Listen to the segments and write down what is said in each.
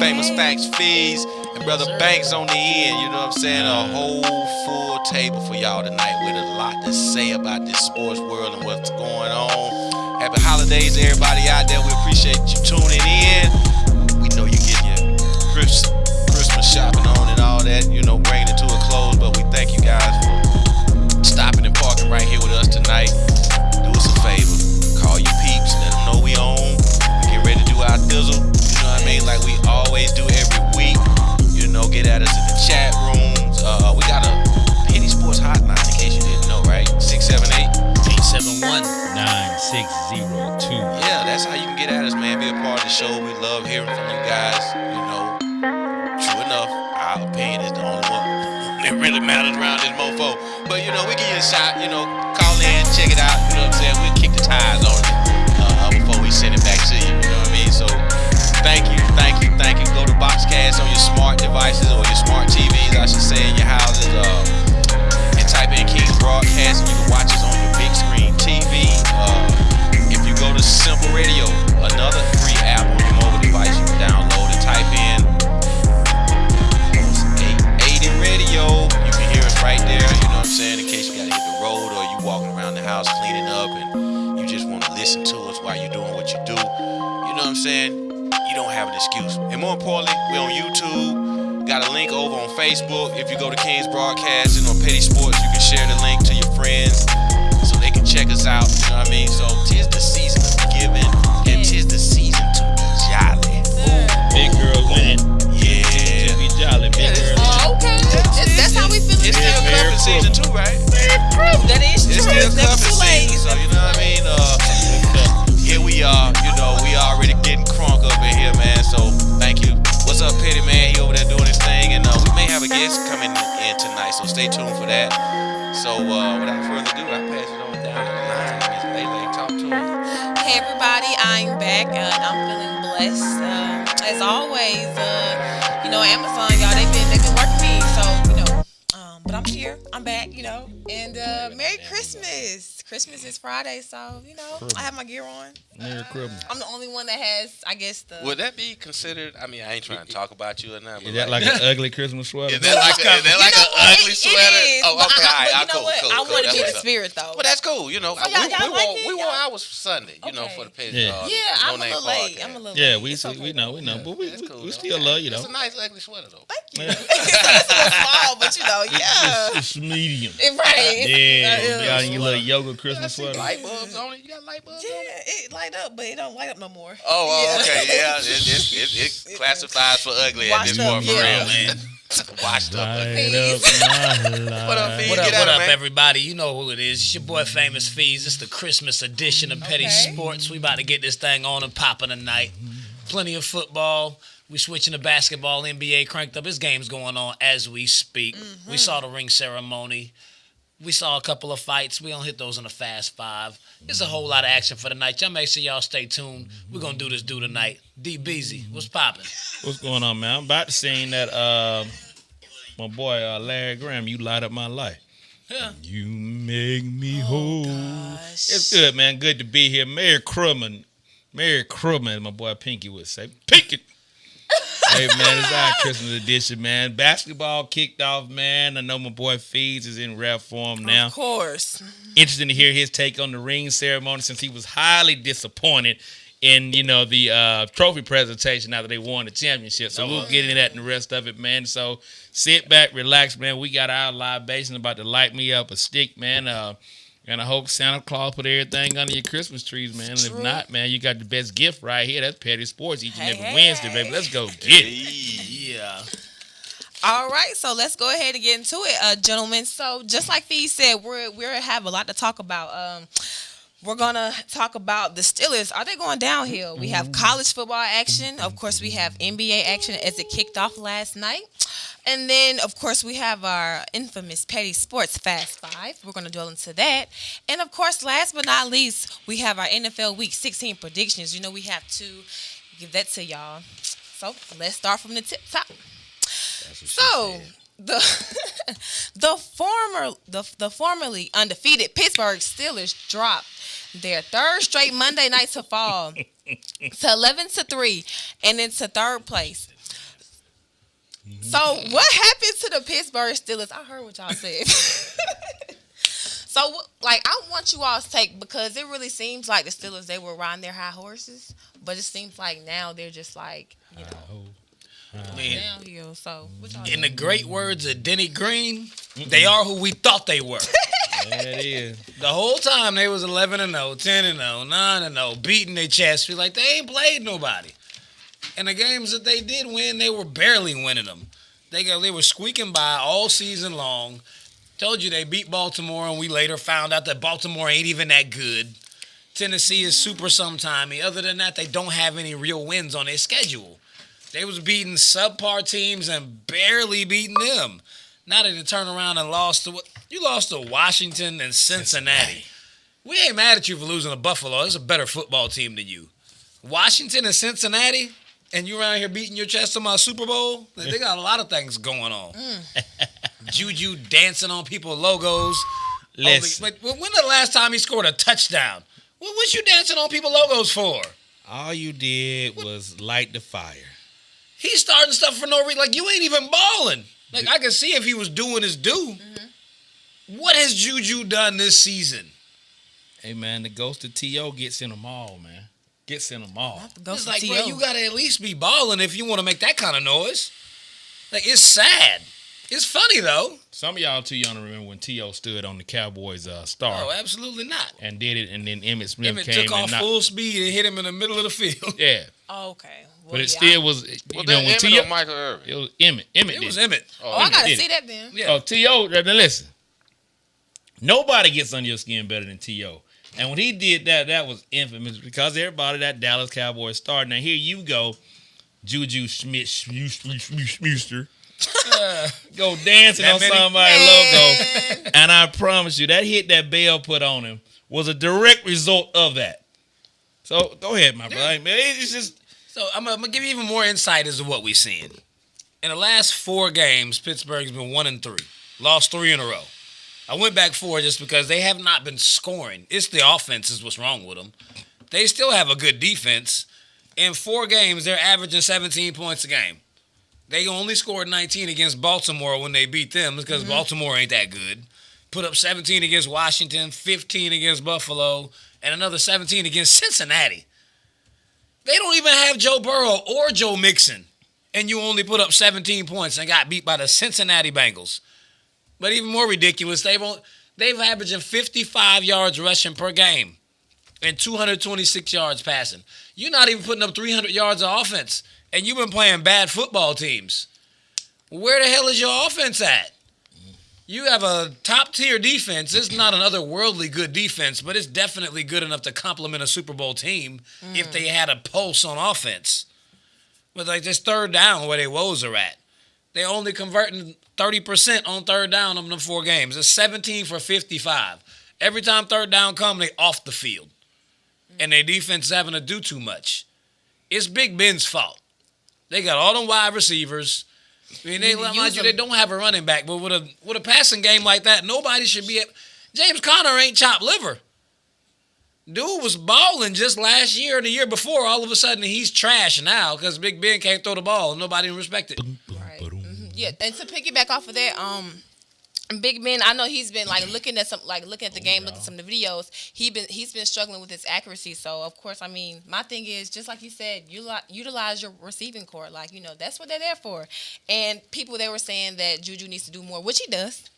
Famous Facts Feez, and Brother Banks on the end. You know what I'm saying? A whole full table for y'all tonight with a lot to say about this sports world and what's going on. Happy holidays to everybody out there. We appreciate you tuning in. We know you getting your Christmas shopping on and all that, you know, bringing it to a close. But we thank you guys for stopping and parking right here with us tonight. Do us a favor. Call your peeps. Let them know we on. Get ready to do our thizzle. You know what I mean? Like we always do every week. You know, get at us in the chat rooms. We got a Penny Sports hotline in case you didn't know, right? 678-871-9602. Yeah, that's how you can get at us, man. Be a part of the show. We love hearing from you guys. You know, true enough, our opinion is the only one that really matters around this mofo. But, you know, we give you a shot. You know, call in, check it out. You know what I'm saying? We'll kick the tires on it before we send it back to you. You know what I mean? So, thank you. Go to Boxcast on your smart devices or your smart TVs, I should say, in your houses. And type in Kingz Broadcast, and you can watch us on your big screen TV. If you go to Simple Radio, another free app on your mobile device, you can download and type in 880 Radio. You can hear us right there. You know what I'm saying? In case you gotta hit the road or you walking around the house cleaning up and you just want to listen to us while you're doing what you do. You know what I'm saying? You don't have an excuse. And more importantly, we're on YouTube. Got a link over on Facebook. If you go to Kingz Broadcasting or Petty Sports, you can share the link to your friends so they can check us out. You know what I mean? So, 'tis the season of giving, and 'tis the season to be jolly. Big girl winning. Yeah. To be jolly, big girl. Oh, okay. That's how we feel. It's still cuffing season too, right? That is true. It's still It's never cuffing too late. season, so you know what I mean? Here we are. You know, we already getting crunk up in here, man. So, thank you. What's up, Petty Man? He over there doing his thing, and we may have a guest coming in tonight, so stay tuned for that. So, without further ado, I pass it on down the line. Miss Lele, talk to him. Hey everybody, I'm back and I'm feeling blessed. As always, you know, Amazon, y'all, they've been working me, so you know. But I'm here, I'm back, you know, and Merry Christmas. Christmas is Friday, so you know, I have my gear on. Merry Christmas. I'm the only one that has, I guess, the. Would that be considered? I mean, I ain't trying to talk about you or nothing. Is that like an ugly Christmas sweater? Is that like an ugly sweater? It is, Oh, okay, all right. but you know Cool. what? I want to be the spirit though. Well, that's cool. You know, So y'all like it? we wore ours Sunday. You know, Okay. for the page. Yeah. I'm a little late. Yeah, late. we It's okay. we know, Yeah, but that's cool, we though. still love you It's though. a nice ugly sweater though. Thank you. Yeah. It's a little small, but you know, yeah. It's medium. Right. Yeah, you got Yeah, your little yoga Christmas See sweater. light bulbs on it. You got light bulbs on it. it light up, but it don't light up no more. Oh, Yeah. okay, yeah. It classifies for ugly at this Washed up, point, for yeah. real, man. Washed up. Light up my life. What up, Feez? What up, Get at what it, up, man. everybody? You know who it is. It's your boy Famous Feez. It's the Christmas edition of Petty Okay. Sports. We about to get this thing on and popping tonight. Plenty of football. We switching to basketball. NBA cranked up. His game's going on as we speak. We saw the ring ceremony. We saw a couple of fights. We don't hit those in a fast five. There's a whole lot of action for the night. Y'all make sure y'all stay tuned. We're going to do this tonight. D Beezy, what's popping? What's going on, man? I'm about to sing that my boy Larry Graham, You Light Up My Life. Yeah. You make me whole. Gosh. It's good, man. Good to be here. Merry Christmas, as my boy Pinky would say. Pinky. Hey, man, it's our Christmas edition, man. Basketball kicked off, man. I know my boy Feez is in rep form now. Of course. Interesting to hear his take on the ring ceremony since he was highly disappointed in, you know, the trophy presentation after they won the championship. So we'll get into that and the rest of it, man. So sit back, relax, man. We got our libation about to light me up a stick, man. And I hope Santa Claus put everything under your Christmas trees, man. And if not, man, you got the best gift right here. That's Petty Sports each and every Wednesday, baby. Let's go get it. Yeah. All right, so let's go ahead and get into it, gentlemen. So just like Feez said, we have a lot to talk about. We're going to talk about the Steelers. Are they going downhill? We have college football action. Of course, we have NBA action as it kicked off last night. And then, of course, we have our infamous Petty Sports Fast Five. We're going to dwell into that. And, of course, last but not least, we have our NFL Week 16 predictions. You know, we have to give that to y'all. So let's start from the top. So the formerly undefeated Pittsburgh Steelers dropped their third straight Monday night to fall to 11-3 and into third place. So what happened to the Pittsburgh Steelers? I heard what y'all said. So, like, I want you all's take because it really seems like the Steelers, they were riding their high horses, but it seems like now they're just like, you know, downhill. So, what y'all in the great words of Denny Green, they are who we thought they were. Yeah, it is. The whole time they was 11-0, 10-0, 9-0, beating their chest. Feel like they ain't played nobody. And the games that they did win, they were barely winning them. They were squeaking by all season long. Told you they beat Baltimore, and we later found out that Baltimore ain't even that good. Tennessee is super sometimey. Other than that, they don't have any real wins on their schedule. They was beating subpar teams and barely beating them. Now they turn around and lost to Washington and Cincinnati. We ain't mad at you for losing to Buffalo. It's a better football team than you. Washington and Cincinnati, and you around here beating your chest on my Super Bowl? They got a lot of things going on. Juju dancing on people's logos. Listen. When the last time he scored a touchdown? What you dancing on people's logos for? All you did was light the fire. He's starting stuff for no reason. Like, you ain't even balling. Like, I can see if he was doing his due. What has Juju done this season? Hey, man, the ghost of T.O. gets in them all, man. Gets in them all. It's like, bro, you got to at least be balling if you want to make that kind of noise. Like, it's sad. It's funny, though. Some of y'all too young to remember when T.O. stood on the Cowboys star. Oh, absolutely not. And did it, and then Emmitt Smith Emmitt came took off and full speed and hit him in the middle of the field. Yeah. Oh, okay. Well, But it still was, Was when that Emmett T.O. or Michael Irvin? It was Emmitt. It was Emmitt. Oh, I got to did see it. that then. Yeah. Oh, T.O., now listen. Nobody gets under your skin better than T.O. And when he did that, that was infamous because everybody, that Dallas Cowboys star. Now, here you go, Juju Smith-Schuster. Go dancing on somebody's logo. And I promise you, that hit that Bell put on him was a direct result of that. So, go ahead, my brother. Man, it's just... So, I'm going to give you even more insight as to what we're seeing. In the last 4 games, Pittsburgh's been 1-3. Lost 3 in a row. I went back 4 just because they have not been scoring. It's the offense is what's wrong with them. They still have a good defense. In 4 games, they're averaging 17 points a game. They only scored 19 against Baltimore when they beat them because Baltimore ain't that good. Put up 17 against Washington, 15 against Buffalo, and another 17 against Cincinnati. They don't even have Joe Burrow or Joe Mixon, and you only put up 17 points and got beat by the Cincinnati Bengals. But even more ridiculous, they've averaging 55 yards rushing per game and 226 yards passing. You're not even putting up 300 yards of offense, and you've been playing bad football teams. Where the hell is your offense at? You have a top-tier defense. It's not an otherworldly good defense, but it's definitely good enough to complement a Super Bowl team if they had a pulse on offense. But like this third down where they woes are at. They only converting 30% on third down of them 4 games. It's 17 for 55. Every time third down come, they off the field. And their defense is having to do too much. It's Big Ben's fault. They got all them wide receivers. I mean, they don't have a running back, but with a passing game like that, nobody should be at. James Conner ain't chopped liver. Dude was balling just last year and the year before. All of a sudden, he's trash now because Big Ben can't throw the ball and nobody respect it. Right. Yeah, and to piggyback off of that, Big Ben, I know he's been looking at the game, looking at some of the videos. He's been struggling with his accuracy. So of course, I mean, my thing is just like you said, utilize your receiving core. Like, you know, that's what they're there for. And people, they were saying that Juju needs to do more, which he does.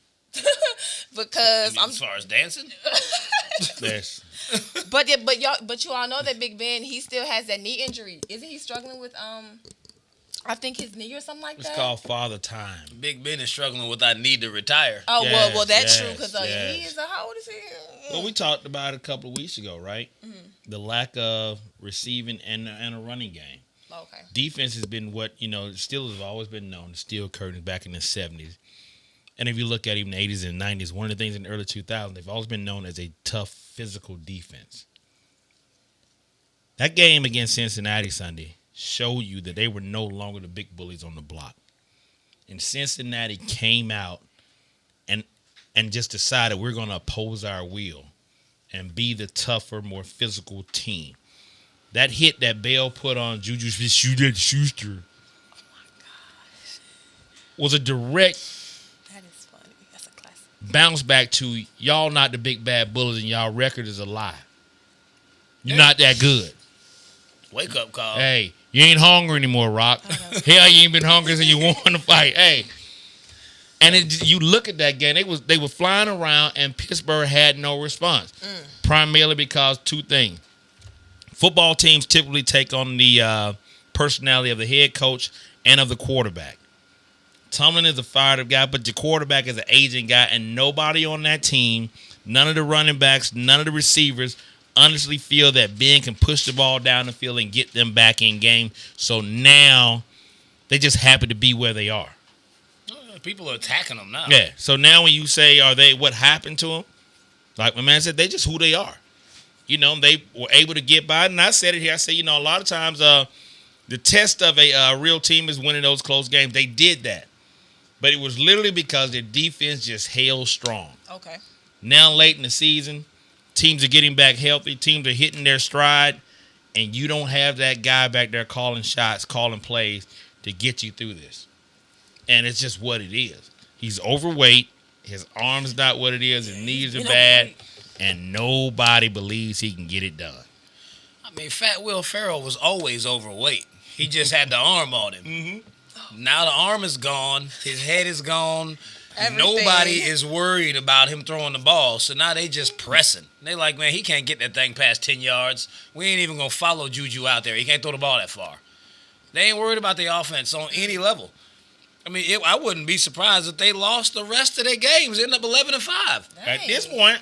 Because as far as dancing, Yes. but you all know that Big Ben, he still has that knee injury. Isn't he struggling with I think his knee or something like that? It's called Father Time. Big Ben is struggling with I need to retire. Oh, Yes, well, that's yes, true because yes. he is how old is he? Well, we talked about it a couple of weeks ago, right? The lack of receiving and a running game. Okay. Defense has been what, you know, Steelers have always been known, the steel curtains back in the 70s. And if you look at even the 80s and 90s, one of the things in the early 2000s, they've always been known as a tough physical defense. That game against Cincinnati Sunday showed you that they were no longer the big bullies on the block. And Cincinnati came out and just decided we're going to oppose our will and be the tougher, more physical team. That hit that Bell put on Juju Smith-Schuster. was a direct That is funny. That's a classic. bounce back to y'all not the big bad bullies and y'all record is a lie. You're not that good. Wake up call. Hey, you ain't hungry anymore, Rock. Hell, you ain't been hungry since you won the fight. Hey. And you look at that game, they were flying around and Pittsburgh had no response. Primarily because two things. Football teams typically take on the personality of the head coach and of the quarterback. Tomlin is a fired up guy, but the quarterback is an aging guy, and nobody on that team, none of the running backs, none of the receivers, honestly feel that Ben can push the ball down the field and get them back in game. So now they just happen to be where they are. People are attacking them now. Yeah. So now when you say, are they, what happened to them? Like my man said, they just who they are. You know, they were able to get by. And I said it here. I said, you know, a lot of times the test of a real team is winning those close games. They did that. But it was literally because their defense just held strong. Okay. Now late in the season, teams are getting back healthy. Teams are hitting their stride. And you don't have that guy back there calling shots, calling plays to get you through this. And it's just what it is. He's overweight. His arm's not what it is. His knees are bad. And nobody believes he can get it done. I mean, Fat Will Ferrell was always overweight. He just had the arm on him. Mm-hmm. Now the arm is gone. His head is gone. Everything. Nobody is worried about him throwing the ball. So now they just pressing. They like, man, he can't get that thing past 10 yards. We ain't even going to follow Juju out there. He can't throw the ball that far. They ain't worried about the offense on any level. I mean, I wouldn't be surprised if they lost the rest of their games, end up 11-5. At this point,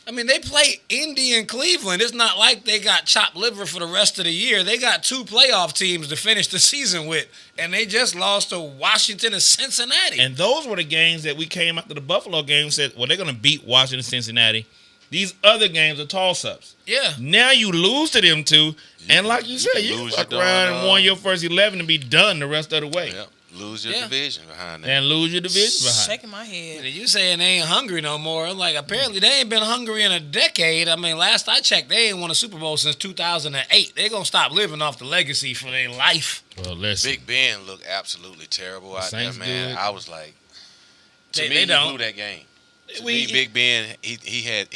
I mean, they play Indy and Cleveland. It's not like they got chopped liver for the rest of the year. They got 2 playoff teams to finish the season with, and they just lost to Washington and Cincinnati. And those were the games that we came after the Buffalo game and said, well, they're going to beat Washington, Cincinnati. These other games are toss-ups. Yeah. Now you lose to them two, and like you said, you fuck around and won your first 11 and be done the rest of the way. Yep. Lose your division behind that. And lose your division behind. Shaking my head. And you saying they ain't hungry no more. I'm like, apparently they ain't been hungry in a decade. I mean, last I checked, they ain't won a Super Bowl since 2008. They're going to stop living off the legacy for their life. Well, listen. Big Ben looked absolutely terrible out there, Saints man. good. I was like, They he don't. blew that game. To me, Big Ben, he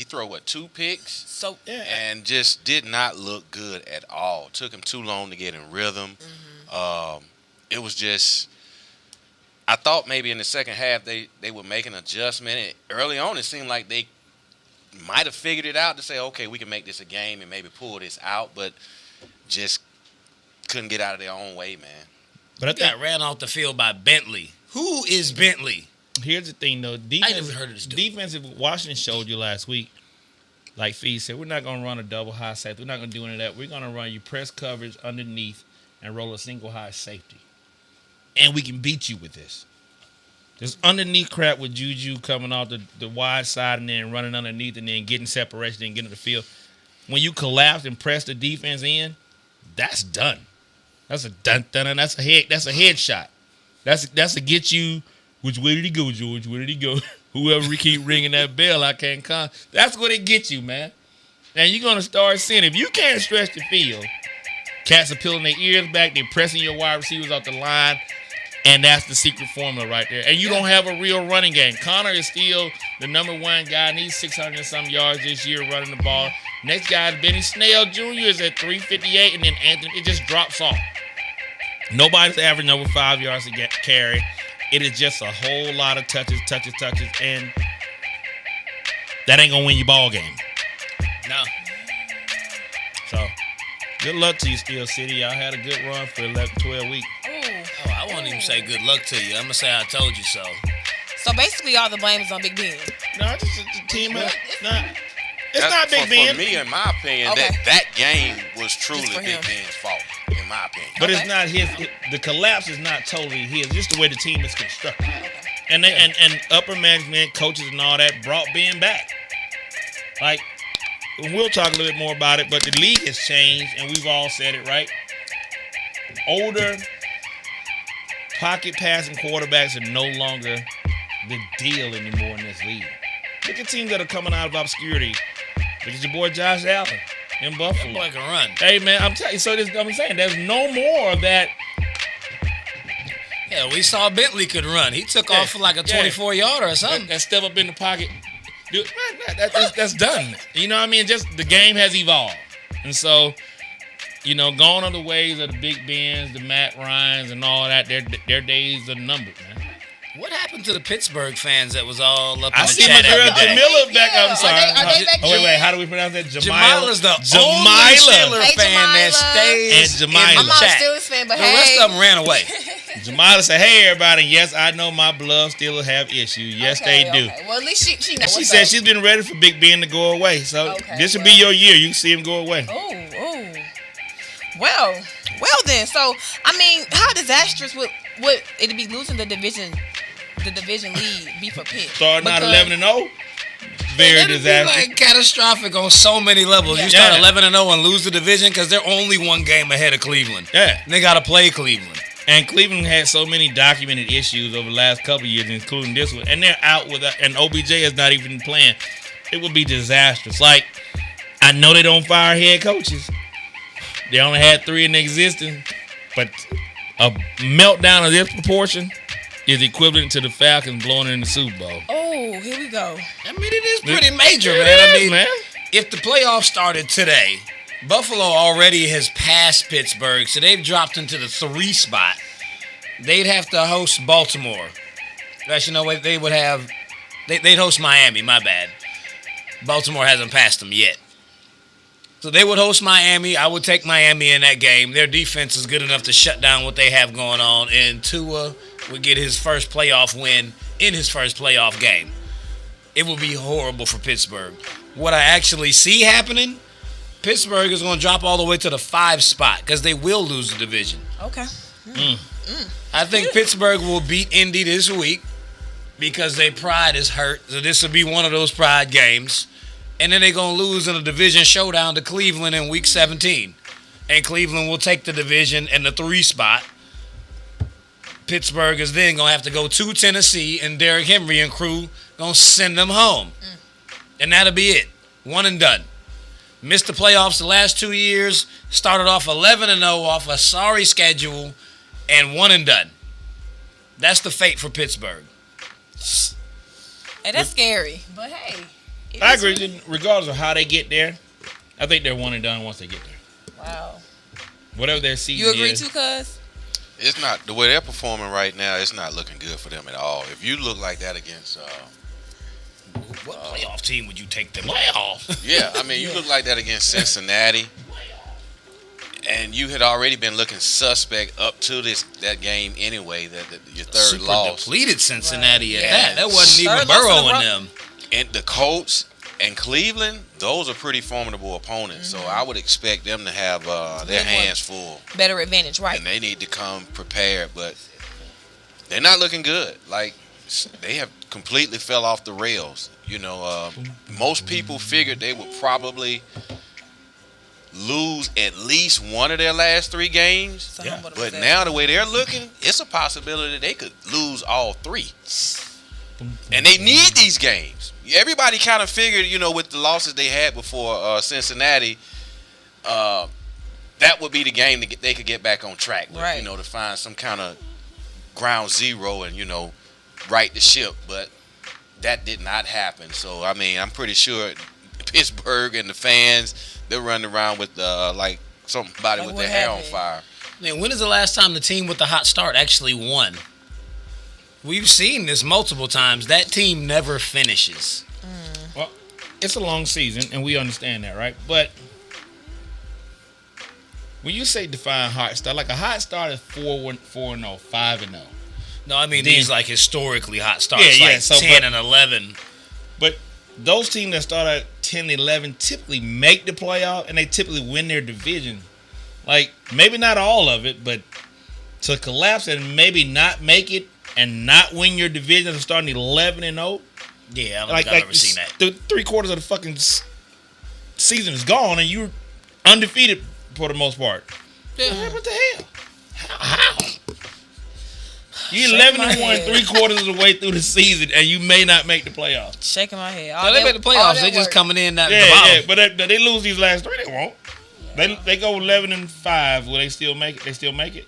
threw 2 picks? So And just did not look good at all. Took him too long to get in rhythm. It was just, I thought maybe in the second half they would make an adjustment. And early on, it seemed like they might have figured it out to say, okay, we can make this a game and maybe pull this out, but just couldn't get out of their own way, man. But I Got ran off the field by Bentley. Who is Bentley? here's the thing, though. I never heard of this dude. Defensive, Washington showed you last week, like Feez said, we're not going to run a double high safety. We're not going to do any of that. We're going to run you press coverage underneath and roll a single high safety. And we can beat you with this. This underneath crap with Juju coming off the wide side and then running underneath and then getting separation and getting to the field. When you collapse and press the defense in, that's done. That's a dun. That's a headshot. That's a get you. Which way did he go, George? Where did he go? Whoever we keep ringing that bell, I can't come. That's what it gets you, man. And you're gonna start seeing if you can't stretch the field, cats are peeling their ears back. They're pressing your wide receivers off the line. And that's the secret formula right there. And you don't have a real running game. Connor is still the number 1 guy, and he's 600 and some yards this year running the ball. Next guy is Benny Snell Jr. is at 358, and then Anthony, it just drops off. Nobody's averaging over 5 yards to carry. It is just a whole lot of touches, and that ain't going to win your ball game. No. So, good luck to you, Steel City. Y'all had a good run for 11, 12 weeks. Oh, I won't even say good luck to you. I'm going to say I told you so. So basically, all the blame is on Big Ben. No, just the team. It's That's not Big Ben. For me, in my opinion, Okay. that game was truly Just for Big him. Ben's fault, in my opinion. But Okay. it's not his. The collapse is not totally his. Just the way the team is constructed. And they, and upper management, coaches, and all that brought Ben back. Like, we'll talk a little bit more about it, but the league has changed, and we've all said it, right? Older, pocket passing quarterbacks are no longer the deal anymore in this league. Look at teams that are coming out of obscurity. Look at your boy Josh Allen in Buffalo. That boy can run. Hey, man, I'm telling you. So I'm saying there's no more of that. Yeah, Yeah, we saw Bentley could run. He took off for like a 24-yarder or something. That step up in the pocket, dude, that's done. You know what I mean? Just the game has evolved. And so, gone are the ways of the Big Bens, the Matt Ryans, and all that. Their days are numbered, man. What happened to the Pittsburgh fans that was all up in I the see chat my girl every day? Jamila back. I'm sorry. Are they back Wait. How do we pronounce that? Jamila's the only Steeler Hey, fan that Jamila. stays And Jamila. in I'm the not a chat. Steelers fan, but The rest of them ran away. Jamila said, "Hey everybody, yes, I know my blood still have issues. Yes, they do." Okay. Well, at least she knows. She said she's been ready for Big Ben to go away. So this will be your year. You can see him go away. Oh. Well then. So I mean, how disastrous would it be losing the division lead be for Pitt? Starting out 11-0, very It'd be disastrous. like catastrophic on so many levels. You start 11-0 and lose the division because they're only one game ahead of Cleveland. Yeah. And they got to play Cleveland. And Cleveland had so many documented issues over the last couple of years, including this one, and they're out with and OBJ is not even playing. It would be disastrous. Like, I know they don't fire head coaches. They only had 3 in existence, but a meltdown of this proportion is equivalent to the Falcons blowing in the Super Bowl. Oh, here we go. I mean, it is pretty major, It man. I is, mean, man. if the playoffs started today, Buffalo already has passed Pittsburgh, so they've dropped into the 3 spot. They'd have to host Baltimore. Actually, no, they would have. They'd host Miami. My bad. Baltimore hasn't passed them yet. So they would host Miami. I would take Miami in that game. Their defense is good enough to shut down what they have going on, and Tua would get his first playoff win in his first playoff game. It would be horrible for Pittsburgh. What I actually see happening, Pittsburgh is going to drop all the way to the 5 spot because they will lose the division. Okay. I think Pittsburgh will beat Indy this week because their pride is hurt. So this will be one of those pride games. And then they're going to lose in a division showdown to Cleveland in week 17. And Cleveland will take the division in the 3 spot. Pittsburgh is then going to have to go to Tennessee, and Derrick Henry and crew going to send them home. And that'll be it. One and done. Missed the playoffs the last 2 years. Started off 11-0 off a sorry schedule, and one and done. That's the fate for Pittsburgh. Hey, that's scary. But hey. I agree. Regardless of how they get there, I think they're one and done once they get there. Wow. Whatever their season You agree is. too, cuz? It's not the way they're performing right now. It's not looking good for them at all. If you look like that against, What playoff team would you take them playoff? yeah, I mean, you look like that against Cincinnati, and you had already been looking suspect up to that game anyway. That your third Super loss, depleted Cincinnati at Yeah. that. That wasn't even Third loss in a Burrow row. in them. and the Colts and Cleveland. Those are pretty formidable opponents. So I would expect them to have their hands full. Better advantage, right? And they need to come prepared, but they're not looking good. Like, they have completely fell off the rails. Most people figured they would probably lose at least one of their last 3 games. Yeah. But now the way they're looking, it's a possibility they could lose all 3. And they need these games. Everybody kind of figured, with the losses they had before Cincinnati, that would be the game that they could get back on track with, Right. to find some kind of ground zero and, right the ship. But that did not happen. So, I mean, I'm pretty sure Pittsburgh and the fans, they're running around with, somebody Like with what their hair on happened? fire. Man, when is the last time the team with the hot start actually won? We've seen this multiple times. That team never finishes. Well, it's a long season, and we understand that, right? But when you say define hot start, like a hot start is 4-0, 5-0. No, I mean Then- these like historically hot starts, Yeah, like so, 10 but- and 11. But those teams that start at 10-11 typically make the playoff, and they typically win their division. Like, maybe not all of it, but to collapse and maybe not make it and not win your division and starting 11-0. Yeah, I don't think I've ever seen that. The 3/4 of the fucking season is gone, and you're undefeated for the most part. Yeah. What the hell? How? You're 11-1 3/4 of the way through the season, and you may not make the playoffs. Shaking my head. No, they made the playoffs. They just coming in at the Yeah, bottom. but they lose these last 3. They won't. They go 11-5. Will they still make it? They still make it.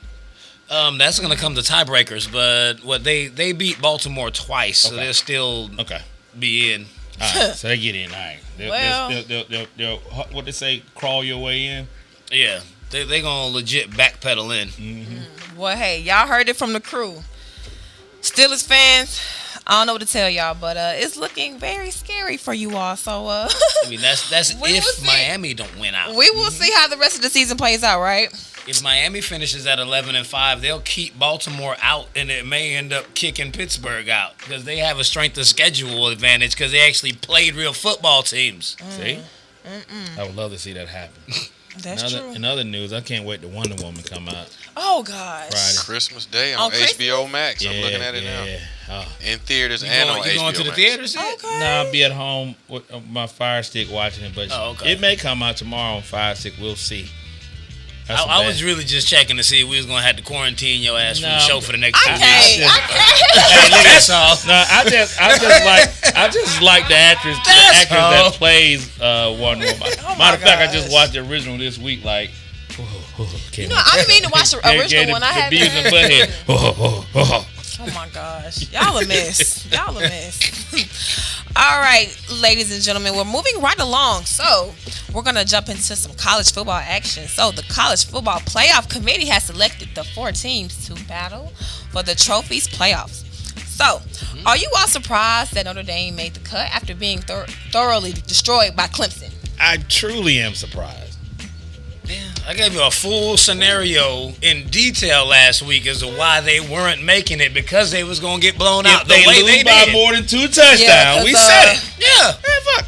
That's going to come to tiebreakers, but they beat Baltimore twice, so they'll still be in. All right, so they get in. All right. They'll what they say, crawl your way in? Yeah, they going to legit backpedal in. Mm-hmm. Well, hey, y'all heard it from the crew. Steelers fans, I don't know what to tell y'all, but it's looking very scary for you all. So, I mean, that's if Miami don't win out. We will see how the rest of the season plays out, right? If Miami finishes at 11-5, they'll keep Baltimore out, and it may end up kicking Pittsburgh out because they have a strength of schedule advantage because they actually played real football teams. See? I would love to see that happen. That's true. In other news, I can't wait to Wonder Woman come out. Oh, gosh. Friday. Christmas Day on HBO Max. I'm looking at it now. In theaters and on HBO Max. You going to the theaters yet? Okay. No, I'll be at home with my Fire Stick watching it, but it may come out tomorrow on Fire Stick. We'll see. I was really just checking to see if we was gonna have to quarantine your ass from the show for the next 2 weeks. That's all. No, I just like the actress that plays Wonder Woman. Matter of fact, I just watched the original this week. Like, I didn't mean to watch the original one. I had the Beavis and Butthead. Oh my gosh, y'all a mess. Y'all a mess. All right, ladies and gentlemen, we're moving right along. So we're going to jump into some college football action. So the College Football Playoff Committee has selected the 4 teams to battle for the trophies playoffs. So are you all surprised that Notre Dame made the cut after being thoroughly destroyed by Clemson? I truly am surprised. Yeah, I gave you a full scenario in detail last week as to why they weren't making it because they was going to get blown out. They lose by more than 2 touchdowns. Yeah, we said it. Yeah. Man, fuck.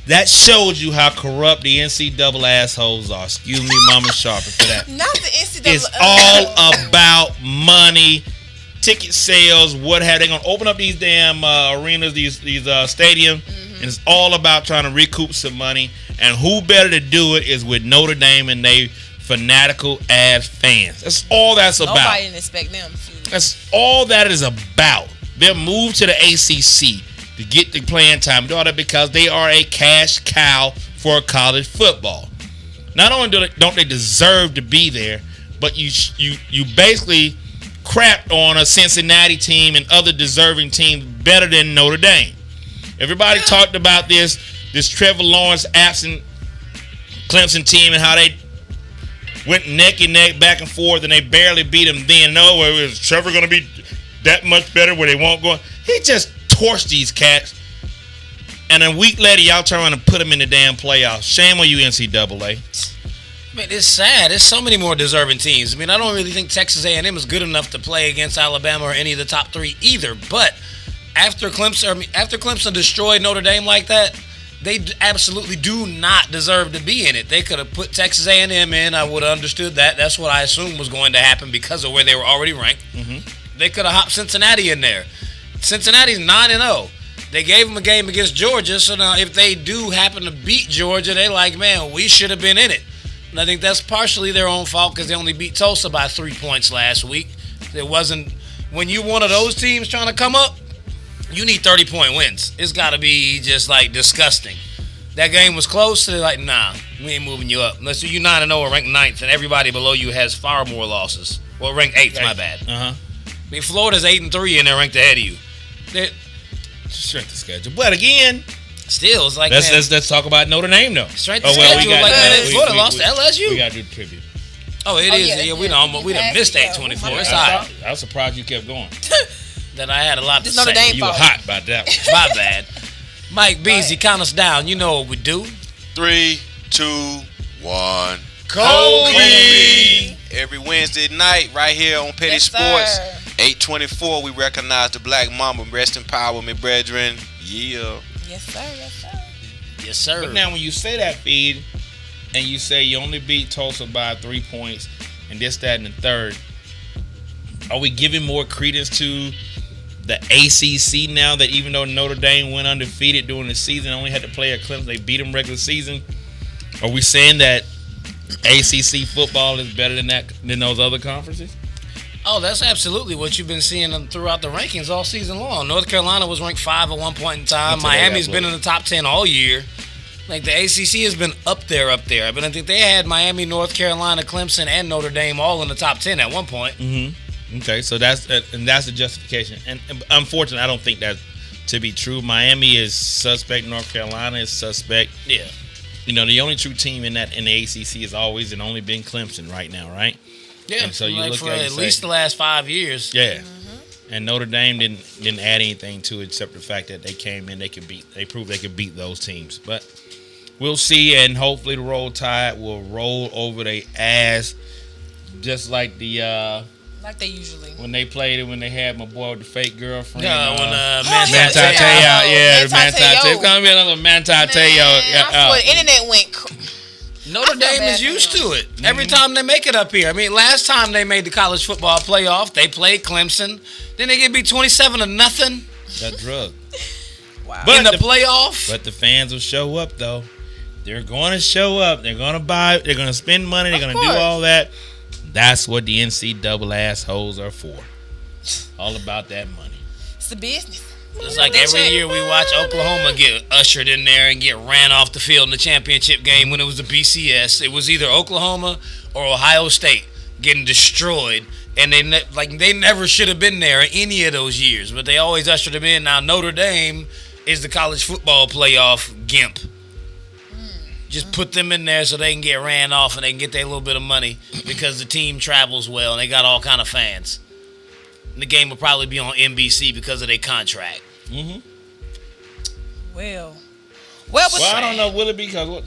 That shows you how corrupt the NCAA assholes are. Excuse me, Mama Sharper, for that. Not the NCAA. It's all about money, ticket sales, what have they going to open up these damn arenas, these stadiums, and it's all about trying to recoup some money. And who better to do it is with Notre Dame and they fanatical ass fans. That's all that's about. Nobody didn't expect them to. That's all that is about. They're moved to the ACC to get the playing time. Do all that because they are a cash cow for college football. Not only don't they deserve to be there, but you basically crapped on a Cincinnati team and other deserving teams better than Notre Dame. Everybody talked about this Trevor Lawrence absent Clemson team and how they went neck and neck back and forth and they barely beat him then. No, is Trevor going to be that much better where they won't go? He just torched these cats. And a week later, y'all turn around and put them in the damn playoffs. Shame on you, NCAA. I mean, it's sad. There's so many more deserving teams. I mean, I don't really think Texas A&M is good enough to play against Alabama or any of the top 3 either. But after Clemson destroyed Notre Dame like that, they absolutely do not deserve to be in it. They could have put Texas A&M in. I would have understood that. That's what I assumed was going to happen because of where they were already ranked. Mm-hmm. They could have hopped Cincinnati in there. Cincinnati's 9-0. They gave them a game against Georgia, so now if they do happen to beat Georgia, they're like, man, we should have been in it. And I think that's partially their own fault because they only beat Tulsa by 3 points last week. It wasn't – when you one of those teams trying to come up, you need 30-point wins. It's got to be just, like, disgusting. That game was close, so they're like, nah, we ain't moving you up. Unless you're 9-0 or ranked 9th, and everybody below you has far more losses. Well, ranked 8th, my bad. Uh-huh. I mean, Florida's 8-3, and they're ranked ahead of you. Strength of schedule. But again, still, it's like let's talk about Notre Dame though. Strength of schedule. Florida lost to LSU. We got to do the tribute. Oh, it is. Yeah, we done missed that 24. It's all right. I was surprised you kept going. That I had a lot to Notre say. Dame You were hot about that one. My bad. Mike Beasley, count us down. You know what we do. 3, 2, 1. Kobe. Every Wednesday night, right here on Petty Sports, 8:24. We recognize the Black Mama. Rest in power, my brethren. Yeah. Yes, sir. Yes, sir. Yes, sir. But now, when you say that, Feed, and you say you only beat Tulsa by 3 points, and this, that, and the third, are we giving more credence to the ACC now that even though Notre Dame went undefeated during the season, only had to play at Clemson, they beat them regular season? Are we saying that ACC football is better than those other conferences? Oh, that's absolutely what you've been seeing throughout the rankings all season long. North Carolina was ranked 5 at one point in time. Miami's been in the top 10 all year. Like the ACC has been up there. But I think they had Miami, North Carolina, Clemson, and Notre Dame all in the top 10 at one point. Mm-hmm. Okay, so that's the justification. And unfortunately, I don't think that to be true. Miami is suspect. North Carolina is suspect. Yeah. You know, the only true team in the ACC has always and only been Clemson right now, right? Yeah. And so you like look for at least the last 5 years. Yeah. And Notre Dame didn't add anything to it except the fact that they came in, they proved they could beat those teams. But we'll see, and hopefully the Roll Tide will roll over their ass, just like like they usually. when they played it when they had my boy with the fake girlfriend. Yeah, when Manti Te'o. It's gonna be another Manti Te'o. I swear, the internet went. Notre Dame is used to it. Every time they make it up here. I mean, last time they made the college football playoff, they played Clemson. Then they get beat 27-0. That drug. Wow. But in the playoff. But the fans will show up though. They're going to show up. They're going to buy. They're going to spend money. They're going to do all that. That's what the NCAA assholes are for. All about that money. It's the business. It's like every year we watch Oklahoma get ushered in there and get ran off the field in the championship game when it was the BCS. It was either Oklahoma or Ohio State getting destroyed, and they never should have been there any of those years, but they always ushered them in. Now Notre Dame is the college football playoff gimp. Just put them in there so they can get ran off and they can get their little bit of money because the team travels well and they got all kind of fans. And the game will probably be on NBC because of their contract. Mm-hmm. Well, I don't know. Will it be because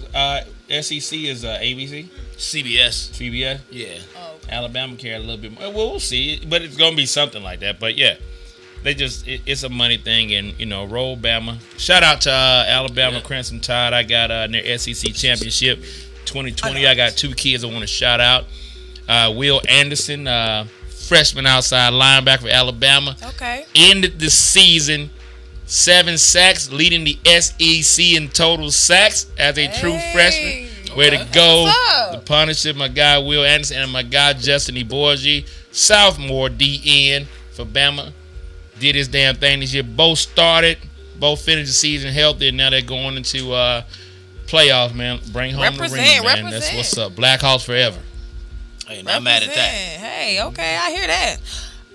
SEC is ABC? CBS. Yeah. Oh, okay. Alabama carried a little bit more. Well, we'll see. But it's going to be something like that. But, yeah. It's a money thing, and roll Bama. Shout out to Alabama Crimson Tide. I got their SEC championship 2020. I got two kids I want to shout out. Will Anderson, freshman outside linebacker for Alabama. Okay. Ended the season 7 sacks, leading the SEC in total sacks as a true freshman. Way to go. The Punisher, my guy Will Anderson, and my guy Justin Eborgi, sophomore DN for Bama. Did his damn thing this year. Both finished the season healthy, and now they're going into playoffs, man. Bring home the ring, man. Represent. That's what's up. Blackhawks forever. Hey, not mad at that. Hey, okay, I hear that.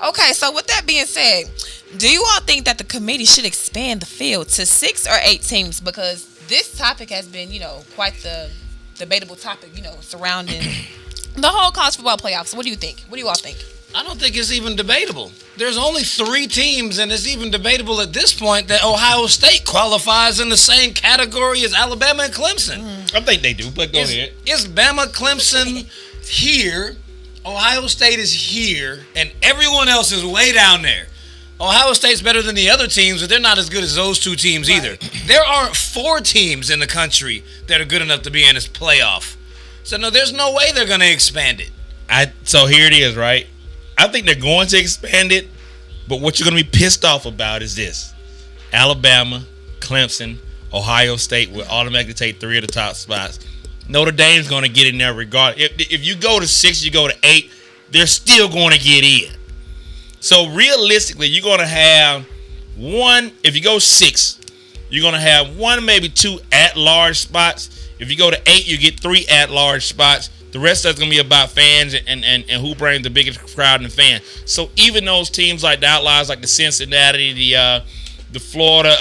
Okay, so with that being said, do you all think that the committee should expand the field to 6 or 8 teams? Because this topic has been, quite the debatable topic, surrounding the whole college football playoffs. What do you think? What do you all think? I don't think it's even debatable. There's only 3 teams, and it's even debatable at this point that Ohio State qualifies in the same category as Alabama and Clemson. I think they do, but go ahead. It's Bama, Clemson here, Ohio State is here, and everyone else is way down there. Ohio State's better than the other teams, but they're not as good as those 2 teams either. There aren't 4 teams in the country that are good enough to be in this playoff. So, no, there's no way they're going to expand it. So here it is, right? I think they're going to expand it, but what you're going to be pissed off about is this. Alabama, Clemson, Ohio State will automatically take 3 of the top spots. Notre Dame's going to get in there regardless. If you go to 6, you go to 8, they're still going to get in. So realistically, you're going to have one, if you go 6, you're going to have 1, maybe 2 at-large spots. If you go to 8, you get 3 at-large spots. The rest of it's going to be about fans and who brings the biggest crowd and fans. So even those teams like the Outliers, like the Cincinnati, the Florida,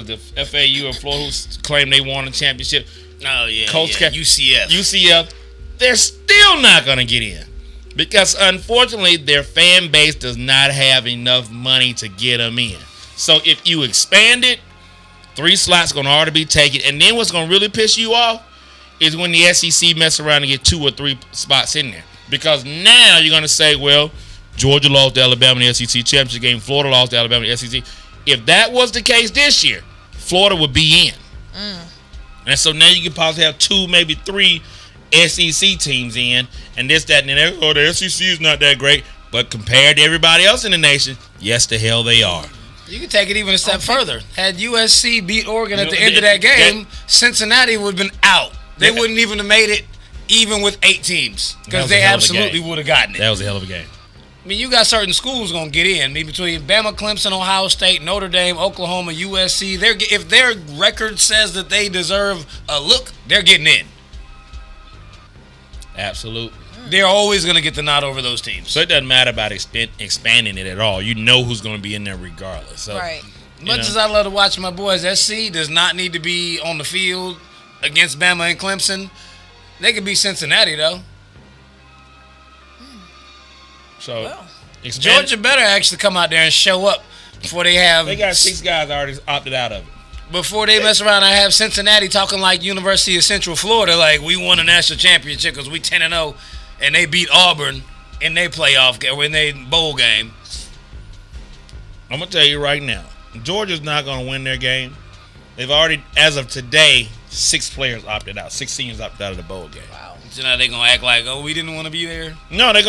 the FAU and Florida, who claim they won a championship. Oh, yeah, UCF. UCF, they're still not going to get in. Because, unfortunately, their fan base does not have enough money to get them in. So if you expand it, 3 slots going to already be taken. And then what's going to really piss you off is when the SEC mess around and get 2 or 3 spots in there. Because now you're going to say, well, Georgia lost to Alabama in the SEC championship game. Florida lost to Alabama in the SEC. If that was the case this year, Florida would be in. And so now you can possibly have 2, maybe 3 SEC teams in. And this, that, and then, the SEC is not that great. But compared to everybody else in the nation, yes, the hell they are. You can take it even a step further. Had USC beat Oregon at the end of that game, Cincinnati would have been out. They wouldn't even have made it even with 8 teams because they absolutely would have gotten it. That was a hell of a game. mean, you got certain schools gonna get in. I mean, between Bama, Clemson, Ohio State, Notre Dame, Oklahoma, USC, if their record says that they deserve a look, they're getting in. Absolutely. They're always gonna get the nod over those teams. So it doesn't matter about expanding it at all. You know who's going to be in there regardless. So, Right. Much as I love to watch my boys, SC does not need to be on the field against Bama and Clemson. They could be Cincinnati though. So Well, Georgia better actually come out there and show up before they have. They got 6 guys already opted out of it. Before they mess around and have Cincinnati talking like University of Central Florida, like we won a national championship because we 10-0, and they beat Auburn in their playoff or in their bowl game. I'm going to tell you right now, Georgia's not going to win their game. They've already, as of today, 6 players opted out. 6 seniors opted out of the bowl game. wow. So now they're gonna act like, oh, we didn't want to be there. No, they're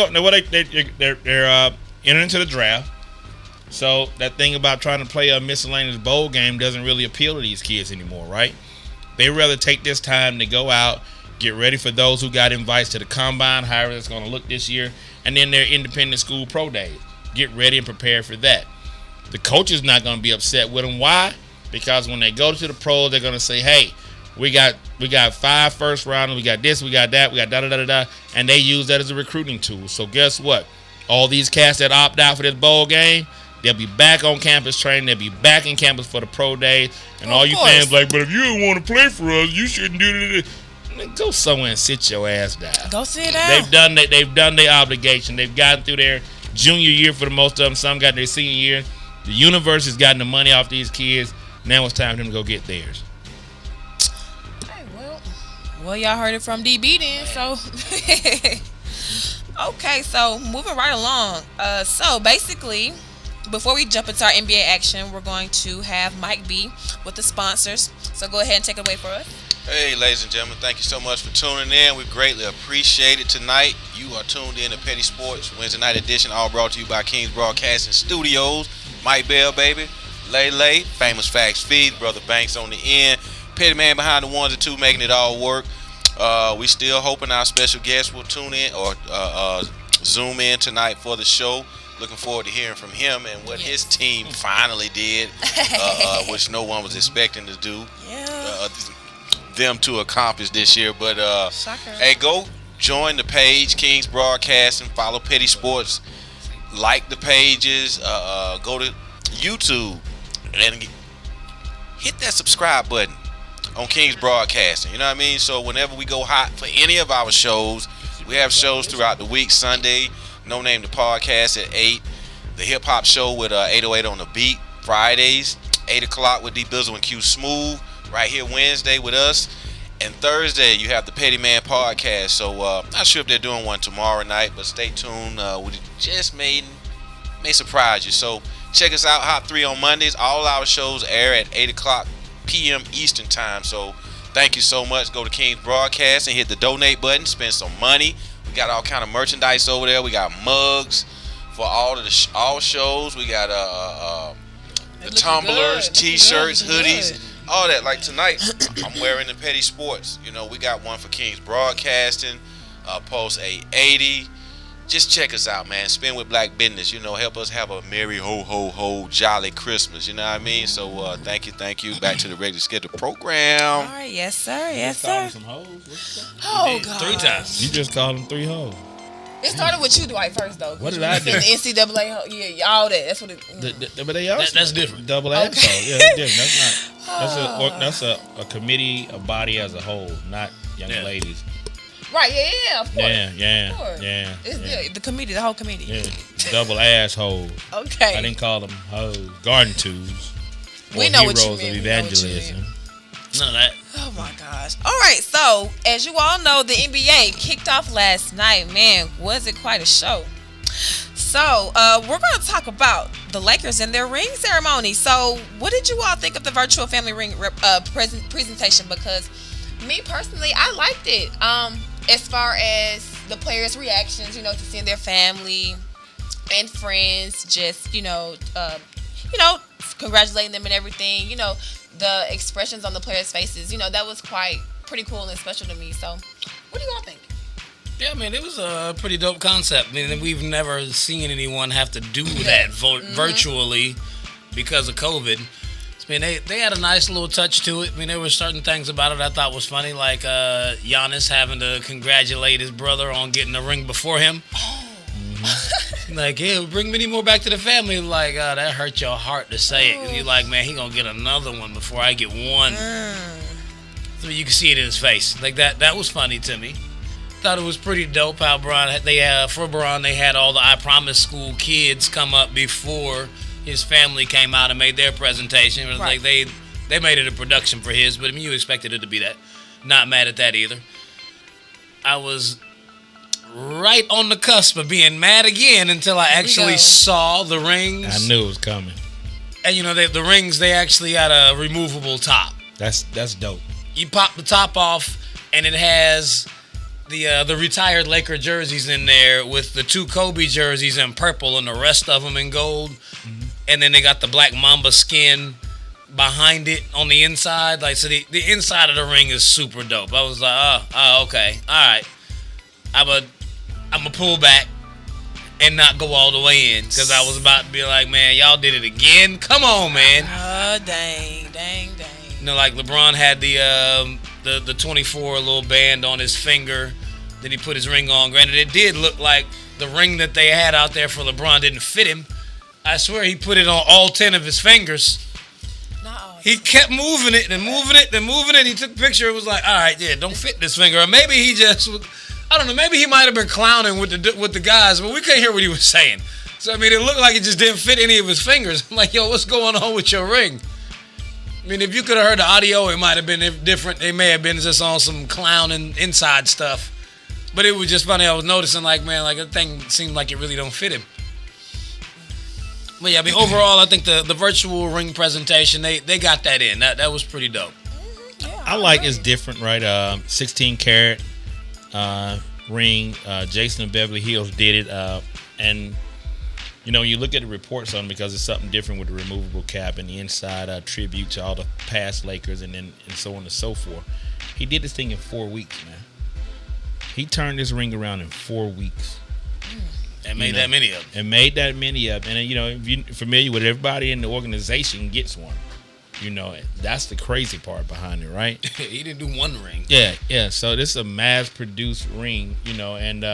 entering into the draft. So that thing about trying to play a miscellaneous bowl game doesn't really appeal to these kids anymore, right? They rather take this time to go out, get ready for those who got invites to the combine, however it's going to look this year, and then their independent school pro days. Get ready and prepare for that. The coach is not going to be upset with them. Why? Because when they go to the pros, they're going to say, hey, we got 5 first rounders, we got this, we got that, we got da-da-da-da-da, and they use that as a recruiting tool. So guess what? All these cats that opt out for this bowl game, they'll be back on campus training. They'll be back in campus for the pro days. And all you fans like, but if you don't want to play for us, you shouldn't do it. Go somewhere and sit your ass down. Go sit down. They've done their obligation. They've gotten through their junior year for the most of them. Some got their senior year. The universe has gotten the money off these kids. Now it's time for them to go get theirs. Hey, well, y'all heard it from DB then. So, okay. So moving right along. So basically, before we jump into our NBA action, we're going to have Mike B with the sponsors. So go ahead and take it away for us. Hey, ladies and gentlemen, thank you so much for tuning in. We greatly appreciate it tonight. You are tuned in to Petty Sports Wednesday night edition, all brought to you by Kingz Broadcasting Studios. Mike Bell, baby. Lay, Famous Facts Feez, Brother Banks on the end. Petty Man behind the ones and two, making it all work. We still hoping our special guest will tune in or zoom in tonight for the show. Looking forward to hearing from him and what his team finally did, which no one was expecting to do. Them to accomplish this year. But hey, go join the page, Kingz Broadcasting. Follow Petty Sports. Like the pages. Go to YouTube and hit that subscribe button on Kingz Broadcasting. You know what I mean? So whenever we go hot for any of our shows, we have shows throughout the week. Sunday, No Name the Podcast at 8. The Hip Hop Show with 808 on the Beat. Fridays, 8 o'clock with D Bizzle and Q Smooth. Right here Wednesday with us. And Thursday, you have the Petty Man Podcast. So not sure if they're doing one tomorrow night, but stay tuned. We just may surprise you. So check us out, Hot 3 on Mondays. All our shows air at 8 o'clock p.m. Eastern Time. So thank you so much. Go to Kingz Broadcast and hit the donate button. Spend some money. We got all kind of merchandise over there. We got mugs for all shows. We got the tumblers, T-shirts, hoodies, all that. Like tonight, I'm wearing the Petty Sports. You know, we got one for Kingz Broadcasting, Post 880. Just check us out, man. Spend with Black Business. You know, help us have a merry ho jolly Christmas. You know what I mean? So thank you. Back to the regular scheduled program. All right, yes sir. Some hoes? Oh God. 3 times. You just called them 3 hoes. It started with you, Dwight, first though. What did I do? The NCAA, yeah, all that. That's what it. But they also That's different. double ass hoes. Yeah, that's different. That's not. That's a committee, a body as a whole, not young ladies. Right, yeah, of course. Yeah. Of course. Yeah. The committee, the whole committee. Yeah. Double asshole. Okay. I didn't call them hoes. Garden tools. We know what you heroes mean. of We know what you evangelism. mean. None of that. Oh my gosh. All right, so as you all know, the NBA kicked off last night. Man, was it quite a show. So we're going to talk about the Lakers and their ring ceremony. So what did you all think of the virtual family ring presentation? Because me personally, I liked it. As far as the players' reactions, to seeing their family and friends, just congratulating them and everything. The expressions on the players' faces. That was pretty cool and special to me. So, what do you all think? Yeah, I mean, it was a pretty dope concept. I mean, we've never seen anyone have to do that virtually because of COVID. I mean, they had a nice little touch to it. I mean, there were certain things about it I thought was funny, like Giannis having to congratulate his brother on getting the ring before him. Like, yeah, bring many more back to the family. Like, that hurt your heart to say it. And you're like, man, he gonna get another one before I get one. So you can see it in his face. Like, that was funny to me. Thought it was pretty dope how for Bron, they had all the I Promise School kids come up before his family came out and made their presentation. It was like they made it a production for his, but I mean, you expected it to be that. Not mad at that either. I was right on the cusp of being mad again until I actually saw the rings. I knew it was coming. And you know, the rings, they actually got a removable top. That's dope. You pop the top off, and it has the retired Laker jerseys in there with the 2 Kobe jerseys in purple and the rest of them in gold. And then they got the Black Mamba skin behind it on the inside. Like, so the inside of the ring is super dope. I was like, oh, okay, all right. I'm a pull back and not go all the way in because I was about to be like, man, y'all did it again. Come on, man. Dang. You know, like LeBron had the 24 little band on his finger. Then he put his ring on. Granted, it did look like the ring that they had out there for LeBron didn't fit him. I swear he put it on all 10 of his fingers. He kept moving it and moving it and moving it. He took a picture. It was like, all right, yeah, don't fit this finger. Or maybe he just, I don't know, maybe he might have been clowning with the guys, but we couldn't hear what he was saying. So, I mean, it looked like it just didn't fit any of his fingers. I'm like, yo, what's going on with your ring? I mean, if you could have heard the audio, it might have been different. They may have been just on some clowning inside stuff. But it was just funny. I was noticing, like, man, like, that thing seemed like it really don't fit him. But yeah, I mean, overall, I think the virtual ring presentation, they got that in. That was pretty dope. Yeah, I like it's different, right? 16 karat ring. Jason and Beverly Hills did it. And, you know, you look at the reports on it because it's something different with the removable cap and the inside tribute to all the past Lakers and so on and so forth. He did this thing in 4 weeks, man. He turned this ring around in 4 weeks. And made that many of them. And made that many of them. And, you know, if you're familiar with everybody in the organization gets one. You know, that's the crazy part behind it, right? He didn't do one ring. Yeah. So this is a mass-produced ring, you know, and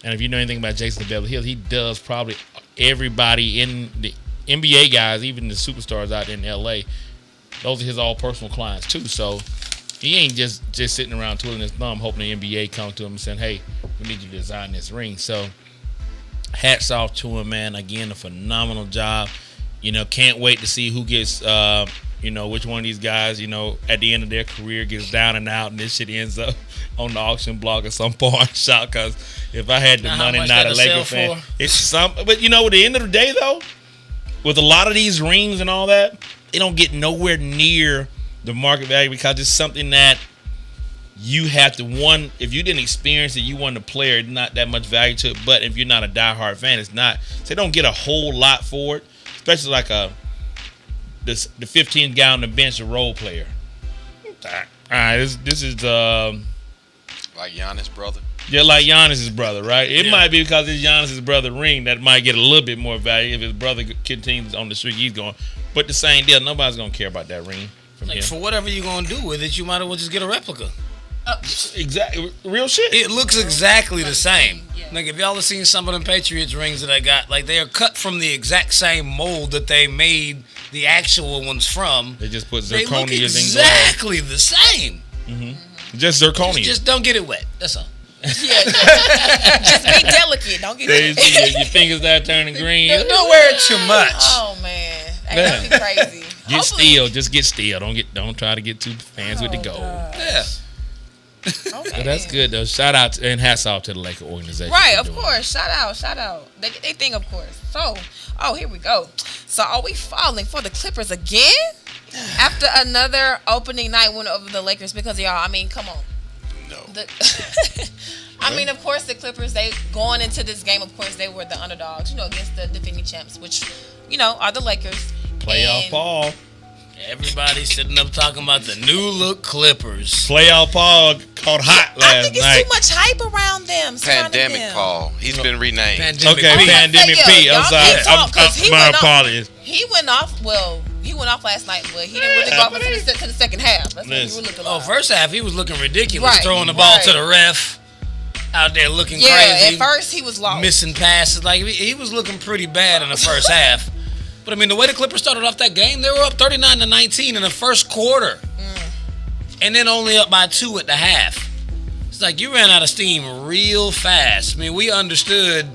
if you know anything about Jason Beverly Hills, he does probably everybody in the NBA guys, even the superstars out in LA, those are his all personal clients too. So he ain't just sitting around twiddling his thumb hoping the NBA comes to him and saying, hey, we need you to design this ring. So hats off to him, man. Again, a phenomenal job. You know, can't wait to see who gets, you know, which one of these guys, you know, at the end of their career gets down and out and this shit ends up on the auction block or some pawn shop. Because if I had the money, not a Laker fan, it's some. But, you know, at the end of the day, though, with a lot of these rings and all that, they don't get nowhere near the market value because it's something that you have to, one, if you didn't experience it, you want to play it, not that much value to it. But if you're not a diehard fan, it's not. So they don't get a whole lot for it, especially like the 15th guy on the bench, a role player. All right, this is like Giannis' brother. Yeah, like Giannis' brother, right? It might be because it's Giannis' brother ring that might get a little bit more value if his brother continues on the streak he's going. But the same deal, nobody's gonna care about that ring from him. For whatever you're gonna do with it, you might as well just get a replica. Exactly, real shit. It looks exactly the same. Like if y'all have seen some of them Patriots rings that I got, like they are cut from the exact same mold that they made the actual ones from. They just put zirconia. They look exactly the same. Mm-hmm. Just zirconia. Just don't get it wet. That's all. Yeah, just be delicate. Don't get it. Your fingers start turning green. Don't wear it too much. Oh man, that'd be crazy. Get steel. Just get steel. Don't try to get too fancy with the gold. Yeah. Okay. But that's good though. Shout out and hats off to the Laker organization. Right, of course. Shout out. They think, of course. So, here we go. So, are we falling for the Clippers again after another opening night win over the Lakers? Because y'all, I mean, come on. No. I mean, of course, the Clippers. They going into this game. Of course, they were the underdogs. You know, against the defending champs, which you know are the Lakers. Playoff ball. Everybody sitting up talking about the new look Clippers. Playoff Paul caught hot I last think it's night. too much hype around them. surrounding Pandemic them. Paul. He's been renamed. Pandemic. Okay, P. Pandemic Yeah, P. I'm y'all sorry. can't talk, 'cause he My went off. apologies. He went off. Well, he went off last night, but he didn't really go off until to the second half. That's when he Listen. was looking Oh, like. first half he was looking ridiculous, Right, throwing the ball right. to the ref, out there looking Yeah, crazy, at first he was lost. missing passes. Like he was looking pretty bad in the first half. But I mean, the way the Clippers started off that game, they were up 39-19 in the first quarter, and then only up by 2 at the half. It's like you ran out of steam real fast. I mean, we understood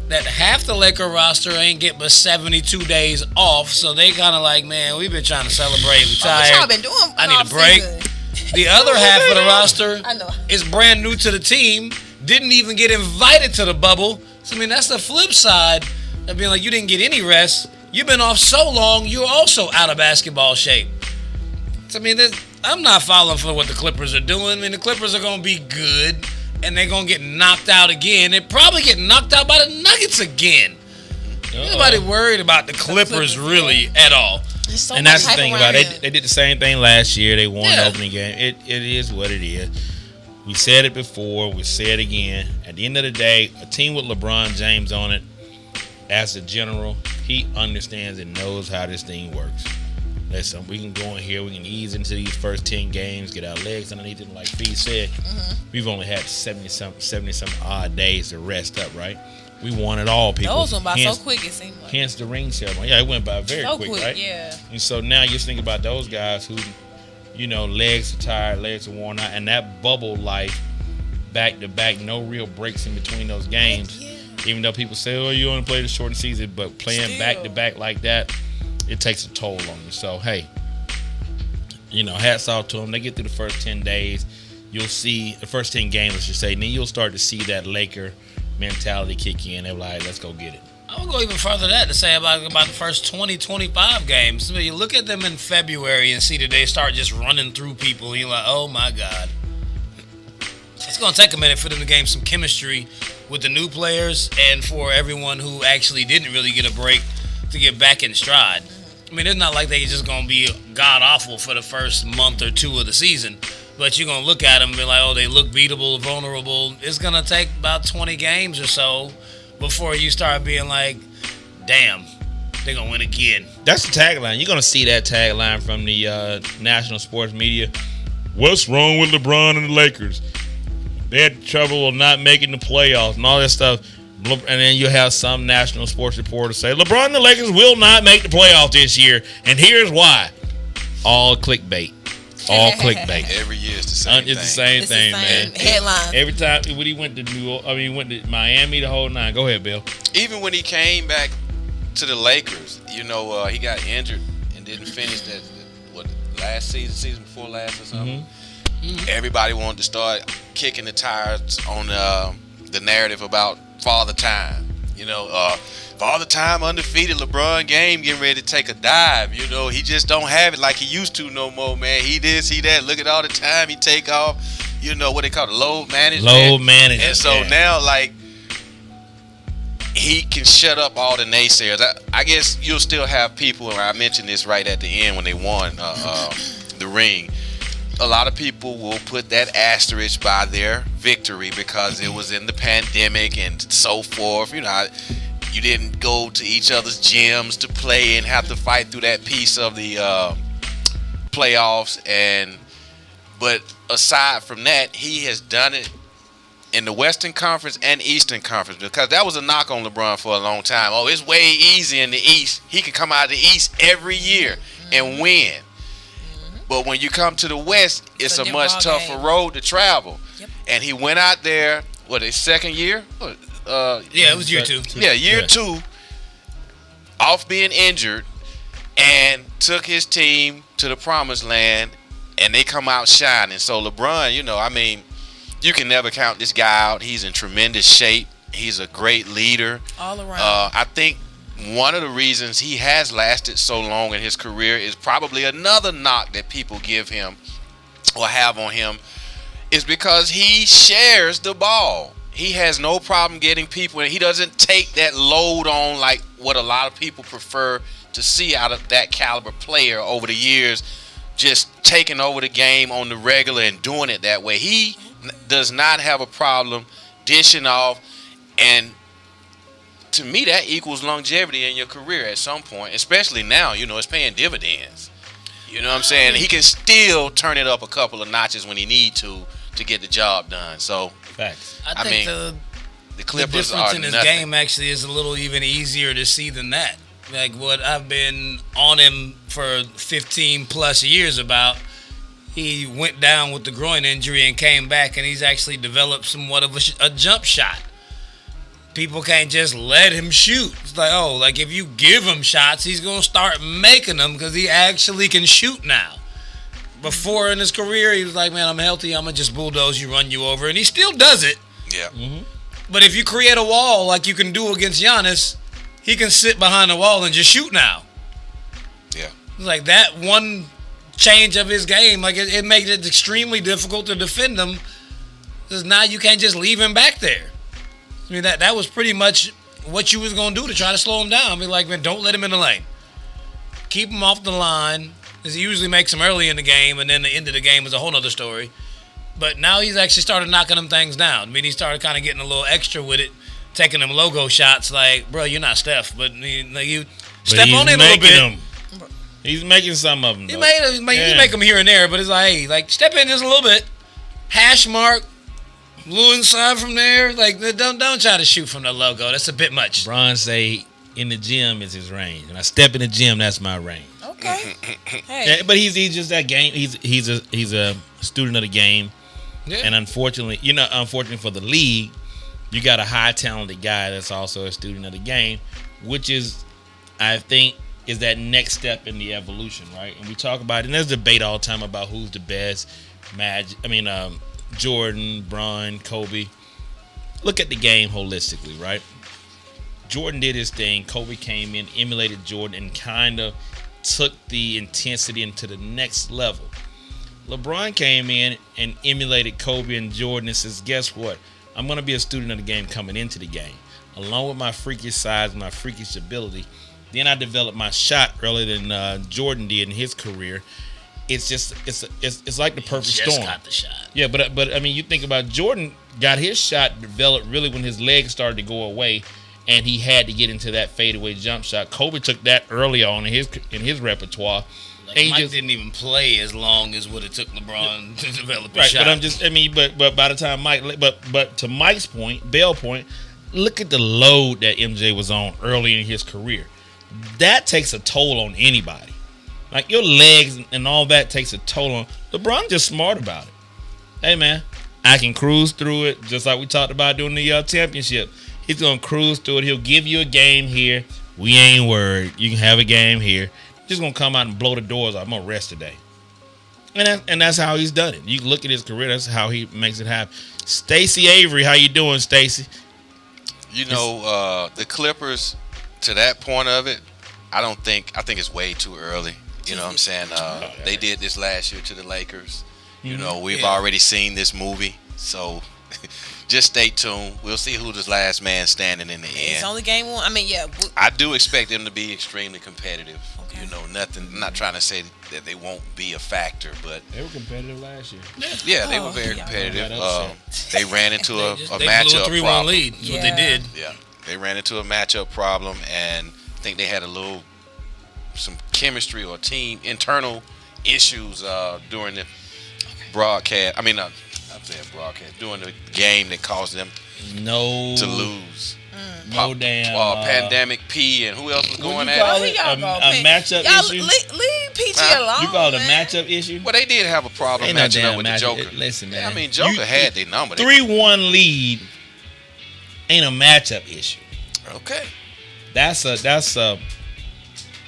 that half the Laker roster ain't get but 72 days off, so they kind of like, man, we've been trying to celebrate. We What tired. y'all been doing? I need a off break. season? The other half of the roster I know. is brand new to the team, didn't even get invited to the bubble. So, I mean, that's the flip side of being like, you didn't get any rest. You've been off so long, you're also out of basketball shape. So, I mean, I'm not falling for what the Clippers are doing. I mean, the Clippers are going to be good, and they're going to get knocked out again. They're probably getting knocked out by the Nuggets again. Nobody worried about the Clippers really at all. There's so And much that's the hype thing around about it. them. They did the same thing last year. They won Yeah. the opening game. It is what it is. We said it before. We say it again. At the end of the day, a team with LeBron James on it, as a general, he understands and knows how this thing works. Listen, we can go in here. We can ease into these first 10 games, get our legs underneath it. Like Feez said, we've only had 70 some odd days to rest up, right? We won it all, people. Those went by so Hence- quick, it seemed like. Hence the ring ceremony. Yeah, it went by very So quick, quick, right? yeah. And so now you're thinking about those guys who, legs are tired, legs are worn out, and that bubble life, back to back, no real breaks in between those games. Yeah. Even though people say, "Oh, you only play the shortened season," but playing Still. back to back like that, it takes a toll on you. So hey, hats off to them. They get through the first 10 days. You'll see the first 10 games, I should say. And then you'll start to see that Laker mentality kick in. They're like, "Let's go get it." I would go even further than that to say about the first 20, 25 games. I mean, you look at them in February and see that they start just running through people. And you're like, oh, my God. It's going to take a minute for them to gain some chemistry with the new players and for everyone who actually didn't really get a break to get back in stride. I mean, it's not like they're just going to be god-awful for the first month or two of the season. But you're going to look at them and be like, oh, they look beatable, vulnerable. It's going to take about 20 games or so before you start being like, damn, they're going to win again. That's the tagline. You're going to see that tagline from the national sports media. What's wrong with LeBron and the Lakers? They had trouble of not making the playoffs and all that stuff. And then you have some national sports reporters say, LeBron and the Lakers will not make the playoffs this year. And here's why. All clickbait. All clickbait. Every year it's the same thing. It's the same It's the thing, same man. headline. Every time when he went to he went to Miami, the whole nine. Go ahead, Bill. Even when he came back to the Lakers, he got injured and didn't finish that last season before last or something. Everybody wanted to start kicking the tires on the narrative about Father Time. Father Time undefeated LeBron game getting ready to take a dive. He just don't have it like he used to no more, man. He this, he that. Look at all the time he take off. What they call it, load management. Load management. And so now, he can shut up all the naysayers. I guess you'll still have people, and I mentioned this right at the end when they won the ring. A lot of people will put that asterisk by their victory because it was in the pandemic and so forth. You didn't go to each other's gyms to play and have to fight through that piece of the playoffs. But aside from that, he has done it in the Western Conference and Eastern Conference, because that was a knock on LeBron for a long time. Oh, it's way easy in the East. He can come out of the East every year and win. But when you come to the West, it's a much tougher road to travel. Yep. And he went out there, his second year? Yeah, it was year 2. Yeah, year 2, off being injured, and took his team to the promised land, and they come out shining. So LeBron, you can never count this guy out. He's in tremendous shape. He's a great leader. All around. I think one of the reasons he has lasted so long in his career is probably another knock that people give him or have on him is because he shares the ball. he has no problem getting people, and he doesn't take that load on like what a lot of people prefer to see out of that caliber player over the years, just taking over the game on the regular and doing it that way. He does not have a problem dishing off, and to me that equals longevity in your career at some point, especially now, it's paying dividends. You know what I'm saying? He can still turn it up a couple of notches when he need to get the job done. So Facts. I think the Clippers difference are in his nothing. game actually is a little even easier to see than that. Like what I've been on him for 15 plus years about, he went down with the groin injury and came back, and he's actually developed somewhat of a jump shot. People can't just let him shoot. It's like, if you give him shots, he's going to start making them because he actually can shoot now. Before in his career, he was like, man, I'm healthy. I'm going to just bulldoze you, run you over. And he still does it. Yeah. Mm-hmm. But if you create a wall like you can do against Giannis, he can sit behind the wall and just shoot now. Yeah. Like that one change of his game, like it makes it extremely difficult to defend him because now you can't just leave him back there. I mean, that was pretty much what you was going to do to try to slow him down. I mean, like, man, don't let him in the lane. Keep him off the line, because he usually makes them early in the game, and then the end of the game is a whole other story. But now he's actually started knocking them things down. I mean, he started kind of getting a little extra with it, taking them logo shots like, bro, you're not Steph, but you step on it a little bit. Them. He's making some of them. He make them here and there, but it's like, hey, like step in just a little bit, hash mark, blue inside from there. Like don't try to shoot from the logo. That's a bit much. Bron say in the gym is his range. When I step in the gym, that's my range. Okay. Hey. Yeah, but he's just that game. He's a student of the game. Yeah. And unfortunately for the league, you got a high talented guy that's also a student of the game, which is, I think, is that next step in the evolution, right? And we talk about it, and there's debate all the time about who's the best. Jordan, Bron, Kobe. Look at the game holistically, right? Jordan did his thing. Kobe came in, emulated Jordan, and kind of took the intensity into the next level. LeBron came in and emulated Kobe and Jordan and says, guess what? I'm going to be a student of the game coming into the game. Along with my freakish size, my freakish ability. Then I developed my shot earlier than Jordan did in his career. It's just it's like the perfect storm. Just got the shot. Yeah, but I mean, you think about Jordan got his shot developed really when his legs started to go away, and he had to get into that fadeaway jump shot. Kobe took that early on in his repertoire. Like Mike didn't even play as long as what it took LeBron to develop a right, shot. But by the time but to Mike's point, Bell point, look at the load that MJ was on early in his career. That takes a toll on anybody. Like your legs and all that takes a toll on. LeBron just smart about it. Hey man, I can cruise through it just like we talked about during the championship. He's gonna cruise through it. He'll give you a game here. We ain't worried. You can have a game here. Just gonna come out and blow the doors off. I'm gonna rest today. And that's how he's done it. You look at his career. That's how he makes it happen. Stacey Avery, how you doing, Stacey? The Clippers, to that point of it, I think it's way too early. You know what I'm saying? They did this last year to the Lakers. We've already seen this movie, so just stay tuned. We'll see who this last man standing in the end. It's only game one. I mean, yeah. I do expect them to be extremely competitive. Okay. Nothing. I'm not trying to say that they won't be a factor, but They were competitive last year. yeah, they were very competitive. They ran into a they matchup blew a 3-1 problem. lead. Is what they did. Yeah, they ran into a matchup problem, and I think they had some chemistry or team internal issues during the broadcast. I'm saying broadcast during the game that caused them to lose. Pandemic P and who else was going at it? A matchup issue. Leave PG alone. You call it a man. matchup issue? Well, they did have a problem Ain't no matching up damn with matchup. the Joker. Listen, man. Yeah, Joker had their number. 3-1 lead ain't a matchup issue. Okay. That's a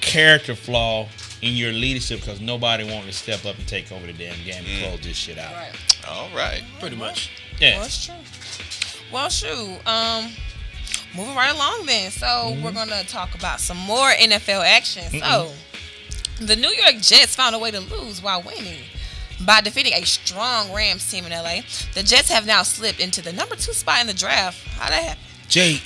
character flaw in your leadership because nobody wanted to step up and take over the damn game and close this shit out. Right. All right. Pretty much. Yeah. Well, that's true. Well, shoot. Moving right along then. So we're going to talk about some more NFL action. So the New York Jets found a way to lose while winning. by defeating a strong Rams team in LA. The Jets have now slipped into the number 2 spot in the draft. How that happen? Jets,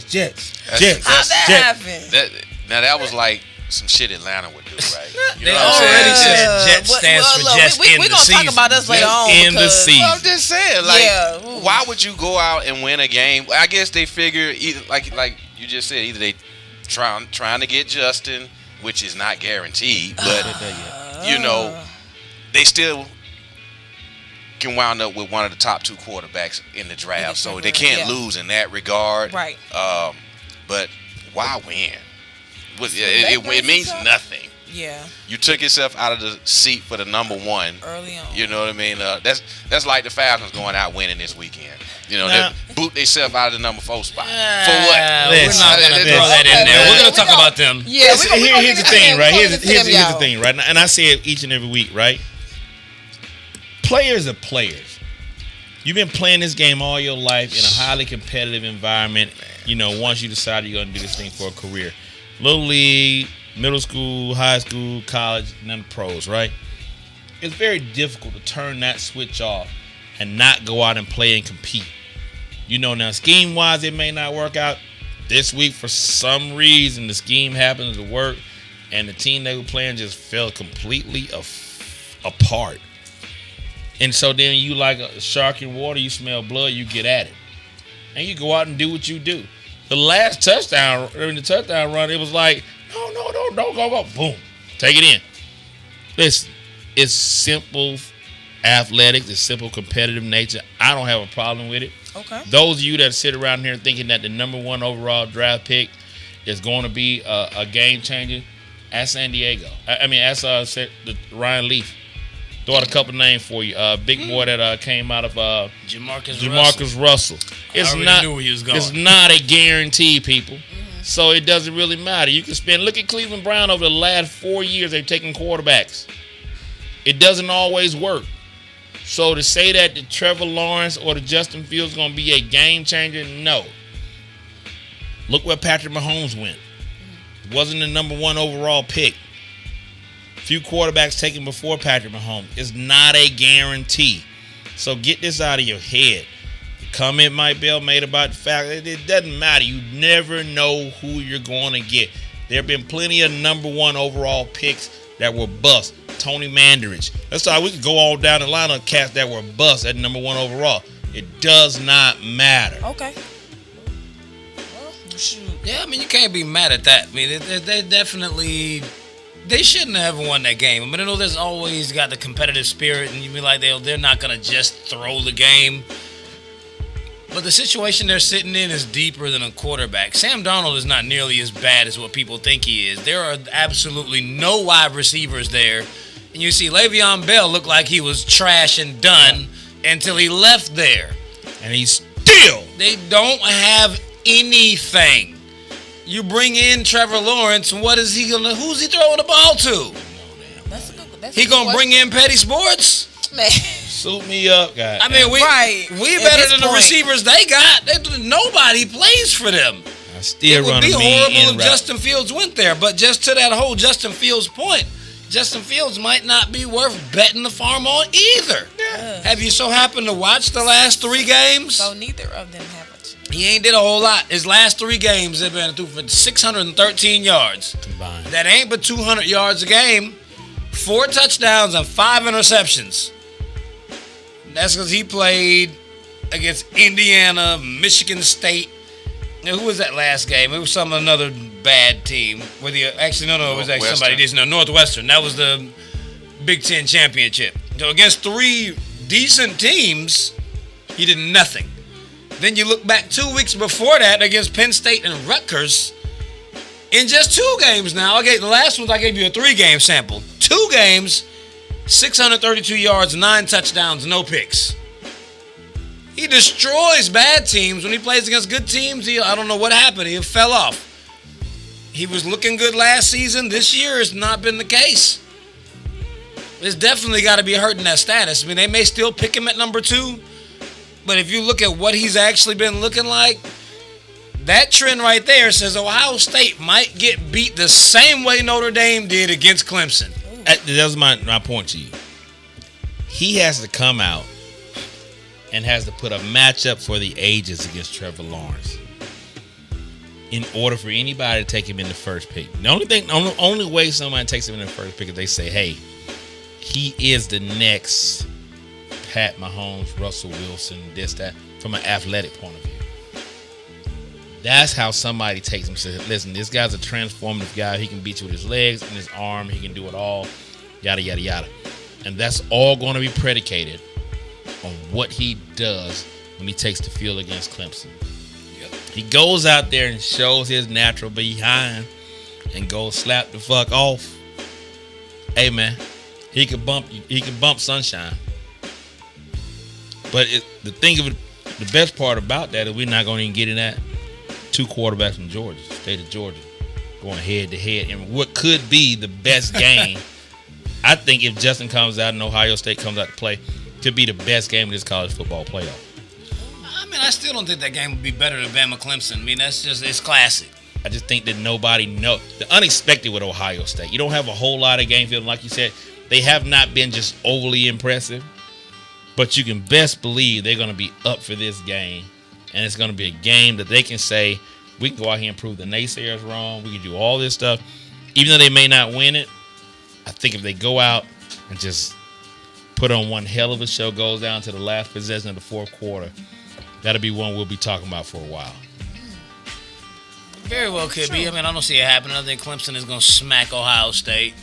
Jets. How that happen? That was like some shit Atlanta would do, right? You They know what I'm already saying? said Jets stands for Jets We're in the going to season. talk about us later on. In the because- season. Well, I'm just saying, like, Yeah. why would you go out and win a game? I guess they figure either, like you just said, either they trying to get Justin, which is not guaranteed, but you know, they still can wind up with one of the top 2 quarterbacks in the draft, so they can't lose in that regard. Right. But why win? It means nothing. Yeah. You took yourself out of the seat for the number 1 Early on. You know what I mean? That's like the Falcons going out winning this weekend. You know, Now- they boot themselves out of the number 4 spot. For We're what? not going to throw that in there. We're going to talk about them. Yeah, Here's the thing, right? Here's the y'all. thing, right? And I say it each and every week, right? Players are players. You've been playing this game all your life in a highly competitive environment. You know, once you decide you're going to do this thing for a career. Little league, middle school, high school, college, and then pros, right? It's very difficult to turn that switch off and not go out and play and compete. You know, now scheme-wise, it may not work out. This week, for some reason, the scheme happens to work, and the team they were playing just fell completely apart. And so then you like a shark in water, you smell blood, you get at it. And you go out and do what you do. The last touchdown, during the touchdown run, it was like, no, don't go. Boom. Take it in. Listen, it's simple athletics, it's simple competitive nature. I don't have a problem with it. Okay. Those of you that sit around here thinking that the number 1 overall draft pick is going to be a game changer, ask San Diego. Ask the Ryan Leaf. Throw out a couple names for you. Big boy that came out of Jamarcus Russell. It's not. Knew where he was going. It's not a guarantee, people. So it doesn't really matter. You can spend. Look at Cleveland Brown over the last 4 years. They've taken quarterbacks. It doesn't always work. So to say that the Trevor Lawrence or the Justin Fields is going to be a game changer, no. Look where Patrick Mahomes went. Wasn't the number 1 overall pick. Few quarterbacks taken before Patrick Mahomes. It's not a guarantee. So get this out of your head. The comment Mike Bell made about the fact that it doesn't matter. You never know who you're going to get. There have been plenty of number 1 overall picks that were bust. Tony Mandarich. That's why we could go all down the line of cats that were bust at number 1 overall. It does not matter. Okay. Well, shoot. Yeah, I mean, you can't be mad at that. I mean, they definitely... They shouldn't have won that game. I mean, I know there's always got the competitive spirit, and you be like, they're not going to just throw the game. But the situation they're sitting in is deeper than a quarterback. Sam Darnold is not nearly as bad as what people think he is. There are absolutely no wide receivers there. And you see Le'Veon Bell look like he was trash and done until he left there. And he's still. They don't have anything. You bring in Trevor Lawrence, and who's he throwing the ball to? That's a good. He gonna bring in Petty Sports? Man. Suit me up, guys. I mean, we At better this than the point. receivers they got. Nobody plays for them. I still It would run be a mean horrible if in route. Justin Fields went there. But just to that whole Justin Fields point, Justin Fields might not be worth betting the farm on either. Have you so happened to watch the last 3 games? So neither of them have it. He ain't did a whole lot. His last 3 games, they've been through for 613 yards. Combined. That ain't but 200 yards a game, 4 touchdowns, and 5 interceptions. That's because he played against Indiana, Michigan State. Now, who was that last game? It was another bad team. It was actually somebody didn't know. Northwestern. That was the Big Ten championship. So against 3 decent teams, he did nothing. Then you look back 2 weeks before that against Penn State and Rutgers. In just 2 games now, the last ones I gave you a 3-game sample. 2 games, 632 yards, 9 touchdowns, no picks. He destroys bad teams. When he plays against good teams, I don't know what happened. He fell off. He was looking good last season. This year has not been the case. It's definitely got to be hurting that status. I mean, they may still pick him at number 2. But if you look at what he's actually been looking like, that trend right there says Ohio State might get beat the same way Notre Dame did against Clemson. That was my point to you. he has to come out and has to put a matchup for the ages against Trevor Lawrence in order for anybody to take him in the first pick. The only way somebody takes him in the first pick is they say, hey, he is the next Pat Mahomes, Russell Wilson, this, that, from an athletic point of view. That's how somebody takes him. Says, listen, this guy's a transformative guy. He can beat you with his legs and his arm. He can do it all, yada, yada, yada. And that's all going to be predicated on what he does when he takes the field against Clemson. Yep. He goes out there and shows his natural behind and goes slap the fuck off. Hey, man, he can bump Sunshine. But the thing of it, the best part about that is we're not going to even get in that. 2 quarterbacks from Georgia, state of Georgia, going head to head in what could be the best game. I think if Justin comes out and Ohio State comes out to play, could be the best game of this college football playoff. I mean, I still don't think that game would be better than Bama Clemson. I mean, it's classic. I just think that nobody knows. The unexpected with Ohio State. You don't have a whole lot of game film. Like you said, they have not been just overly impressive. But you can best believe they're going to be up for this game. And it's going to be a game that they can say, we can go out here and prove the naysayers wrong. We can do all this stuff. Even though they may not win it, I think if they go out and just put on one hell of a show, goes down to the last possession of the fourth quarter, that'll be one we'll be talking about for a while. Very well could be. I mean, I don't see it happening. I think Clemson is going to smack Ohio State,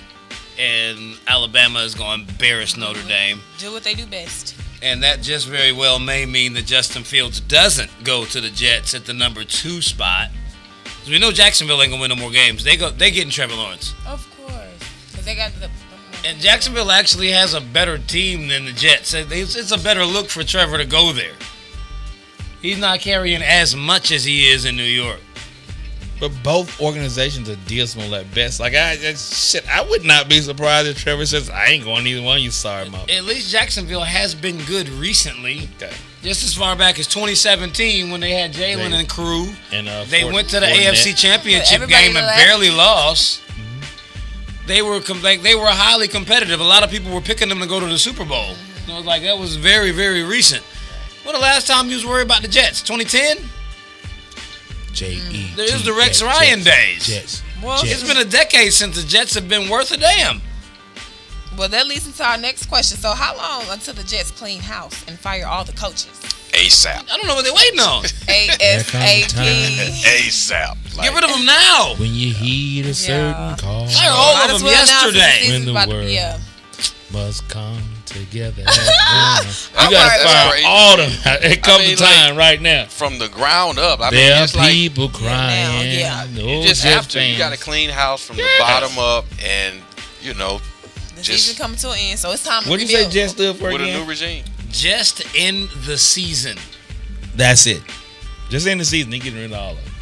and Alabama is going to embarrass Notre Dame. Do what they do best. And that just very well may mean that Justin Fields doesn't go to the Jets at the number 2 spot. Because we know Jacksonville ain't going to win no more games. They getting Trevor Lawrence. Of course. Because they got the and Jacksonville actually has a better team than the Jets. It's a better look for Trevor to go there. He's not carrying as much as he is in New York. But both organizations are dismal at best. Like, I would not be surprised if Trevor says, I ain't going either one. You sorry, mother. At least Jacksonville has been good recently. Okay. Just as far back as 2017 when they had Jalen and crew. And they went to the AFC Championship game and barely lost. Mm-hmm. They were highly competitive. A lot of people were picking them to go to the Super Bowl. So it was like that was very, very recent. When the last time you was worried about the Jets? 2010? J.E. There's the Rex Ryan days. Jets. Well, it's been a decade since the Jets have been worth a damn. Well, that leads into our next question. So how long until the Jets clean house and fire all the coaches? ASAP. I don't know what they're waiting on. ASAP. ASAP. Get rid of them now. When you hear a certain call. Fire all of them yesterday. When the world must come together. You got to fire all of them. It comes to time right now. From the ground up. I there mean, are people crying. You just have to. You got to clean house from the bottom up, and the season coming to an end, so it's time to rebuild. What did you say Jets stood for with again? A new regime. Just in the season. That's it. Just in the season, they getting rid of all of it.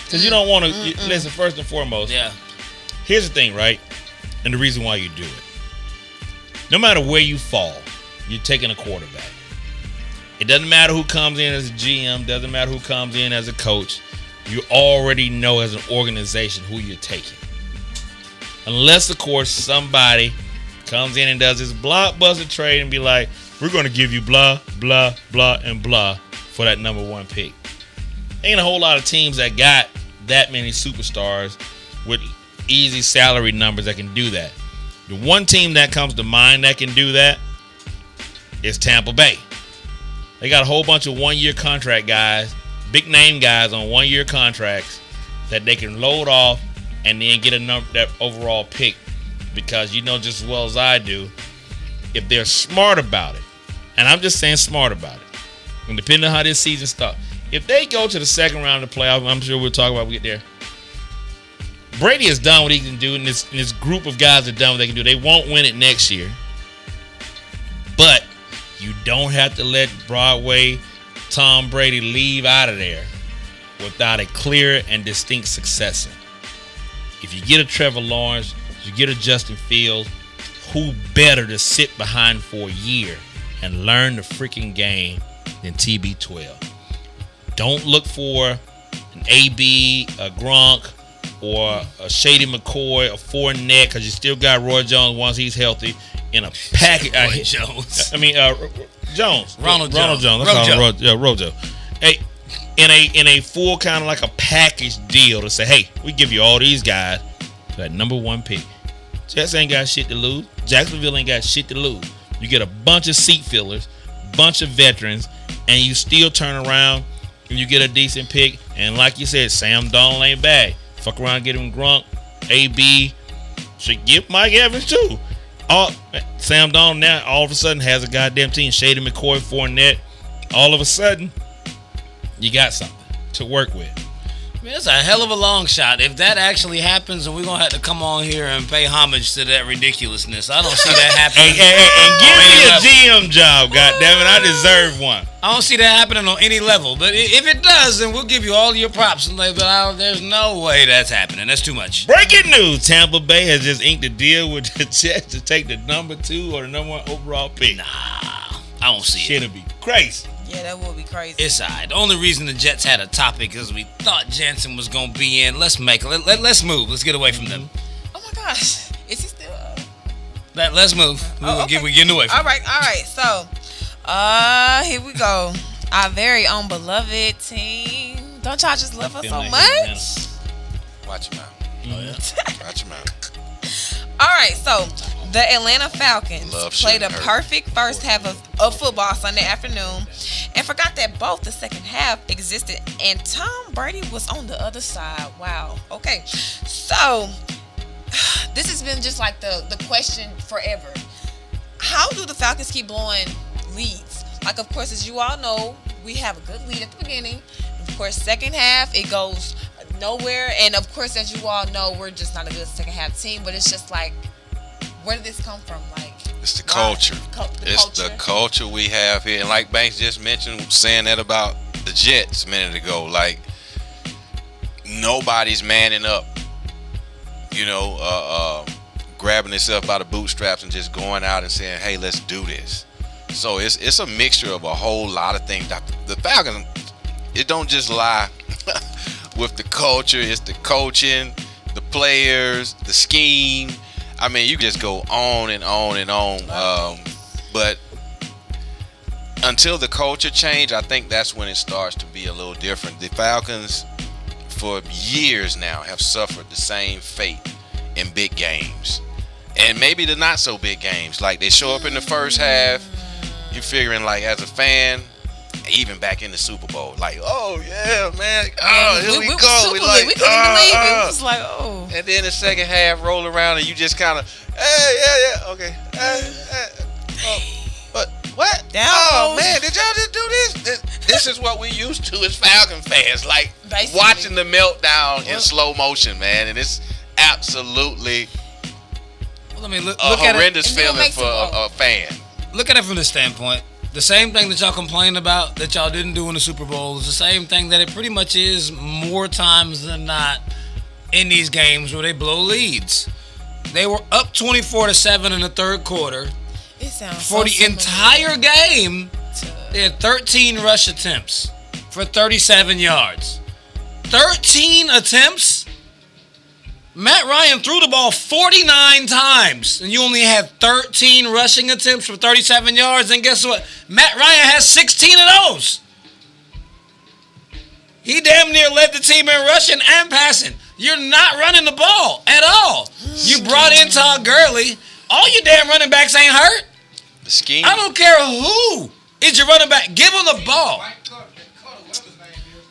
Because you don't want to, listen, first and foremost, here's the thing, right? And the reason why you do it. No matter where you fall, you're taking a quarterback. It doesn't matter who comes in as a GM, doesn't matter who comes in as a coach. You already know as an organization who you're taking. Unless, of course, somebody comes in and does this blockbuster trade and be like, we're going to give you blah, blah, blah, and blah for that number 1 pick. Ain't a whole lot of teams that got that many superstars with easy salary numbers that can do that. The one team that comes to mind that can do that is Tampa Bay. They got a whole bunch of 1-year contract guys, big name guys on 1-year contracts that they can load off and then get that overall pick. Because you know just as well as I do, if they're smart about it, and I'm just saying smart about it, and depending on how this season starts, if they go to the second round of the playoffs, I'm sure we'll talk about when we get there. Brady has done what he can do, and this group of guys have done what they can do. They won't win it next year. But you don't have to let Broadway Tom Brady leave out of there without a clear and distinct successor. If you get a Trevor Lawrence, you get a Justin Fields, who better to sit behind for a year and learn the freaking game than TB12? Don't look for an AB, a Gronk, or a Shady McCoy, a Fournette, because you still got Roy Jones once he's healthy in a package. Roy Jones. Jones. Ronald Jones. Rojo. Hey, in a full kind of like a package deal to say, hey, we give you all these guys for that number 1 pick. Jets ain't got shit to lose. Jacksonville ain't got shit to lose. You get a bunch of seat fillers, bunch of veterans, and you still turn around and you get a decent pick. And like you said, Sam Donald ain't bad. Fuck around and get him Grunk. AB should get Mike Evans too. Sam Donald now all of a sudden has a goddamn team. Shady McCoy, Fournette. All of a sudden, you got something to work with. Man, it's a hell of a long shot. If that actually happens, and we're going to have to come on here and pay homage to that ridiculousness. I don't see that happening. And give me a GM job, goddammit. I deserve one. I don't see that happening on any level. But if it does, then we'll give you all your props. But there's no way that's happening. That's too much. Breaking news. Tampa Bay has just inked a deal with the Jets to take the number 2 or the number 1 overall pick. Nah, I don't see it. Shit'll be crazy. Yeah, that would be crazy. It's all right. The only reason the Jets had a topic is we thought Jansen was going to be in. Let's move. Let's get away from them. Oh my gosh. Is he still Let's move. We're getting away from them. All right. So, here we go. Our very own beloved team. Don't y'all just love us so much? Watch your mouth. Oh, yeah. Watch your mouth. All right, so the Atlanta Falcons played a shouldn't hurt. perfect first half of football Sunday afternoon and forgot that both the second half existed and Tom Brady was on the other side. Wow. Okay. So this has been just like the question forever. How do the Falcons keep blowing leads? Like, of course, as you all know, we have a good lead at the beginning. Of course, second half, it goes nowhere. And, of course, as you all know, we're just not a good second half team. But it's just like, where did this come from? Like, it's the culture. The culture we have here. And like Banks just mentioned, saying that about the Jets a minute ago, like, nobody's manning up, grabbing itself by the bootstraps and just going out and saying, hey, let's do this. So it's a mixture of a whole lot of things. The Falcons, it don't just lie with the culture. It's the coaching, the players, the scheme. I mean, you just go on and on and on. But until the culture change, I think that's when it starts to be a little different. The Falcons, for years now, have suffered the same fate in big games. And maybe the not so big games. Like, they show up in the first half. You figuring, like, as a fan, even back in the Super Bowl, like, oh yeah, man, here we go. We couldn't believe it. It was like, oh. And then the second half roll around and you just kind of, hey, okay, but what? Man, did y'all just do this? This is what we used to as Falcon fans, like basically watching the meltdown in slow motion, man, and it's absolutely look a at horrendous feeling for a fan. Look at it from this standpoint. The same thing that y'all complained about that y'all didn't do in the Super Bowl is the same thing that it pretty much is more times than not in these games where they blow leads. They were up 24-7 in the third quarter. It sounds for the entire game, they had 13 rush attempts for 37 yards. 13 attempts? Matt Ryan threw the ball 49 times, and you only had 13 rushing attempts for 37 yards. And guess what? Matt Ryan has 16 of those. He damn near led the team in rushing and passing. You're not running the ball at all. You brought in Todd Gurley. All your damn running backs ain't hurt. The scheme. I don't care who is your running back. Give him the ball.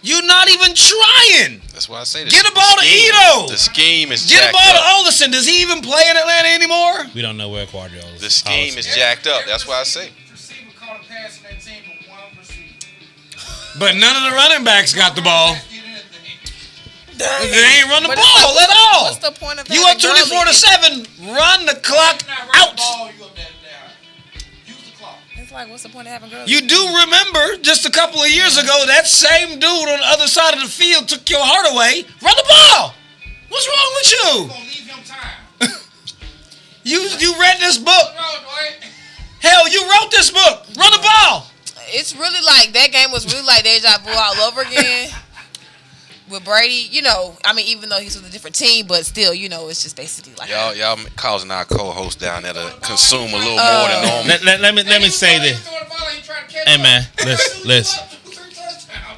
You're not even trying. That's why I say this. Get a ball to Ito. The scheme is Get jacked a ball to up. Olsen. Does he even play in Atlanta anymore? We don't know where Quadro is. The scheme is jacked up. That's why I say. But none of the running backs got the ball. They ain't run the ball at all. What's the point of you up 24-7? Run the clock out. It's like, what's the point of having Gurley? You do remember just a couple of years ago that same dude on the other side of the field took your heart away. Run the ball. What's wrong with you? Gonna leave him time. You read this book. Hell, you wrote this book. Run the ball. It's really like that game was really like deja vu all over again. with Brady, even though he's with a different team, but still, it's just basically like y'all causing our co-host down there to consume a little more than normal. Let me say this. Hey man, listen.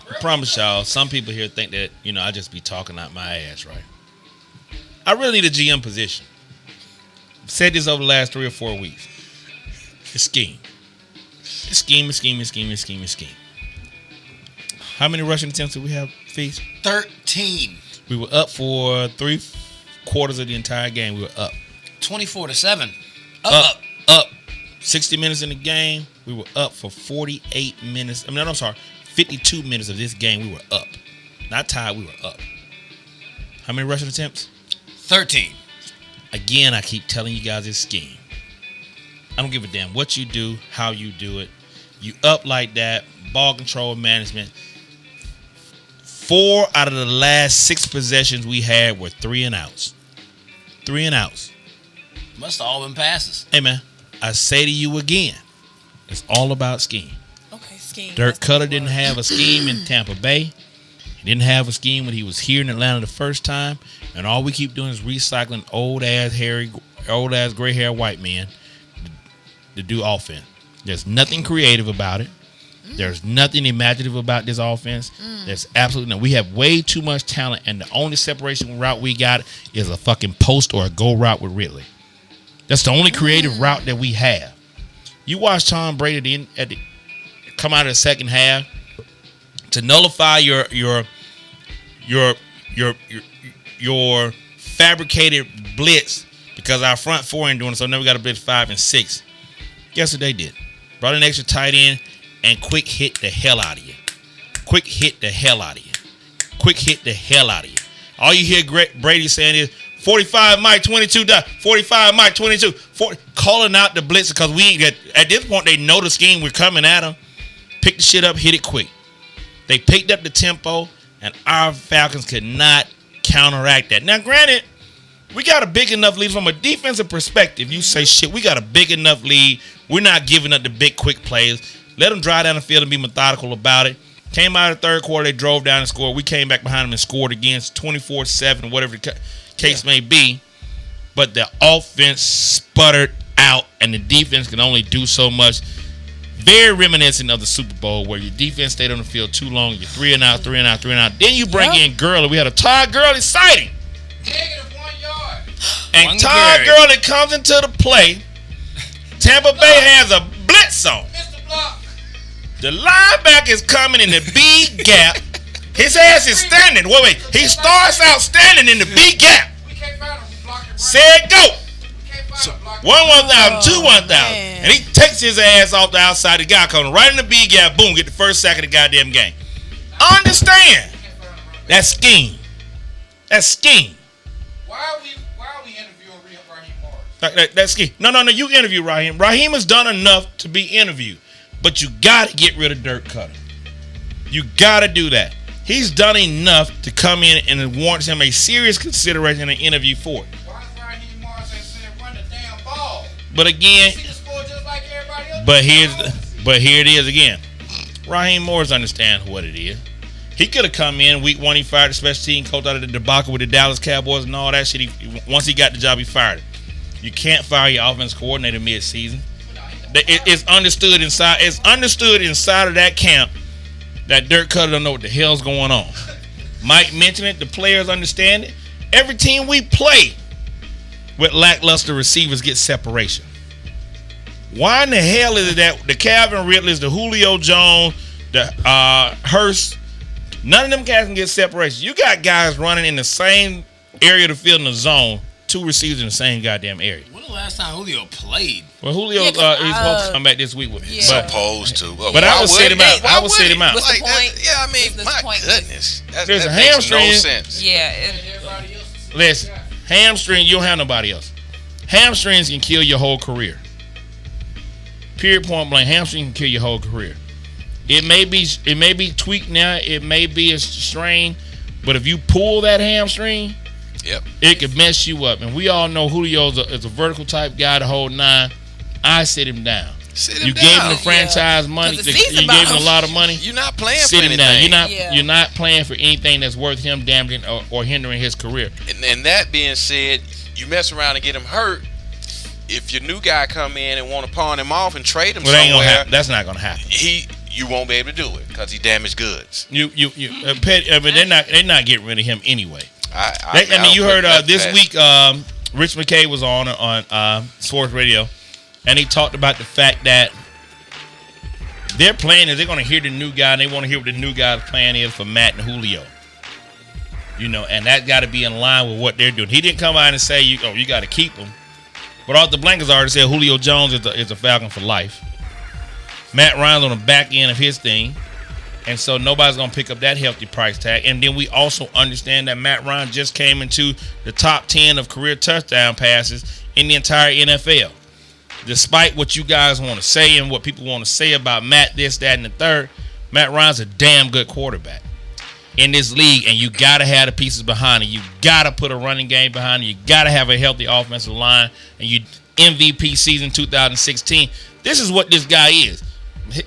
I promise y'all, some people here think that I just be talking out my ass, right? I really need a GM position. I've said this over the last 3 or 4 weeks. It's scheme. It's scheme. How many rushing attempts did we have, Feez? 13. We were up for 3/4 of the entire game. We were up. 24-7. Up. 60 minutes in the game. We were up for 48 minutes. 52 minutes of this game. We were up. Not tied. We were up. How many rushing attempts? 13. Again, I keep telling you guys it's scheme. I don't give a damn what you do, how you do it. You up like that. Ball control management. 4 out of the last 6 possessions we had were 3 and outs. 3 and outs. Must have all been passes. Hey, man, I say to you again, it's all about scheme. Okay, scheme. Dirk Cutter didn't have a scheme in Tampa Bay. He didn't have a scheme when he was here in Atlanta the first time. And all we keep doing is recycling old-ass gray-haired white men to do offense. There's nothing creative about it. There's nothing imaginative about this offense. There's absolutely no. We have way too much talent, and the only separation route we got is a fucking post or a go route with Ridley. That's the only creative route that we have. You watch Tom Brady come out of the second half to nullify your fabricated blitz because our front four ain't doing it, so now we got to blitz 5 and 6. Guess what they did? Brought an extra tight end and quick hit the hell out of you. All you hear Brady saying is 45 Mike 22 45 Mike 22 40, calling out the blitz because we ain't at this point they know the scheme, we're coming at them. Pick the shit up, hit it quick. They picked up the tempo and our Falcons could not counteract that. Now granted, we got a big enough lead from a defensive perspective. You say shit, we got a big enough lead. We're not giving up the big quick plays. Let them drive down the field and be methodical about it. Came out of the third quarter, they drove down and scored. We came back behind them and scored again, 24-7, whatever the case may be. But the offense sputtered out, and the defense can only do so much. Very reminiscent of the Super Bowl, where your defense stayed on the field too long. You're 3 and out. Then you bring in Gurley. We had a Todd Gurley sighting. -1 yard. And Todd Gurley comes into the play. Tampa Bay has a blitz on. Mr. Block. The linebacker is coming in the B gap. His ass is standing. Wait. He starts out standing in the B gap. We can't find him. Blocking right. Said go. We can't find him. 1,000, 2 1,000. Man. And he takes his ass off the outside. The guy coming right in the B gap. Boom, get the first sack of the goddamn game. Understand. That's scheme. Why are we interviewing Raheem Morris? That's scheme. No. You interview Raheem. Raheem has done enough to be interviewed. But you got to get rid of Dirk Cutter. You got to do that. He's done enough to come in and it warrants him a serious consideration and an interview for it. Why is Raheem Morris saying run the damn ball? But again, He just scored just like everybody else. but here it is again. Raheem Morris understands what it is. He could have come in week 1. He fired the special team coach out of the debacle with the Dallas Cowboys and all that shit. Once he got the job, he fired him. You can't fire your offense coordinator mid-season. It's understood inside. It's understood inside of that camp that Dirk Cutter don't know what the hell's going on. Mike mentioned it. The players understand it. Every team we play with lackluster receivers get separation. Why in the hell is it that the Calvin Ridleys, the Julio Jones, the Hurst, none of them guys can get separation? You got guys running in the same area of the field in the zone, 2 receivers in the same goddamn area. When the last time Julio played? Well, Julio he's supposed to come back this week with me. Yeah. Supposed to. But I would sit him out. I would sit him out. What's the point? Yeah, I mean, What's the my point? goodness. There's That a makes hamstring. no sense. Yeah. Listen, hamstring, you don't have nobody else. Hamstrings can kill your whole career. Period, point blank. Hamstring can kill your whole career. It may be tweaked now. It may be a strain. But if you pull that hamstring, Yep. it could mess you up. And we all know Julio is a vertical type guy to hold 9. I sit him down. Sit him You down. gave him the franchise money. 'Cause the You season gave him a about- lot of money. You're not playing Sit for him anything. down. Yeah. You're not playing for anything that's worth him damaging or hindering his career. And that being said, you mess around and get him hurt. If your new guy come in and want to pawn him off and trade him Well, that ain't gonna somewhere, happen. That's not gonna happen. you won't be able to do it because he damaged goods. But they're not getting rid of him anyway. I You don't heard put that this past. week, Rich McKay was on sports radio, and he talked about the fact that their plan is they're going to hear the new guy, and they want to hear what the new guy's plan is for Matt and Julio. And that got to be in line with what they're doing. He didn't come out and say, you got to keep him. But off the blankets already said Julio Jones is a Falcon for life. Matt Ryan's on the back end of his thing. And so nobody's going to pick up that hefty price tag. And then we also understand that Matt Ryan just came into the top 10 of career touchdown passes in the entire NFL. Despite what you guys want to say and what people want to say about Matt, this, that, and the third, Matt Ryan's a damn good quarterback in this league. And you got to have the pieces behind it. You got to put a running game behind it. You got to have a healthy offensive line. And you MVP season 2016. This is what this guy is.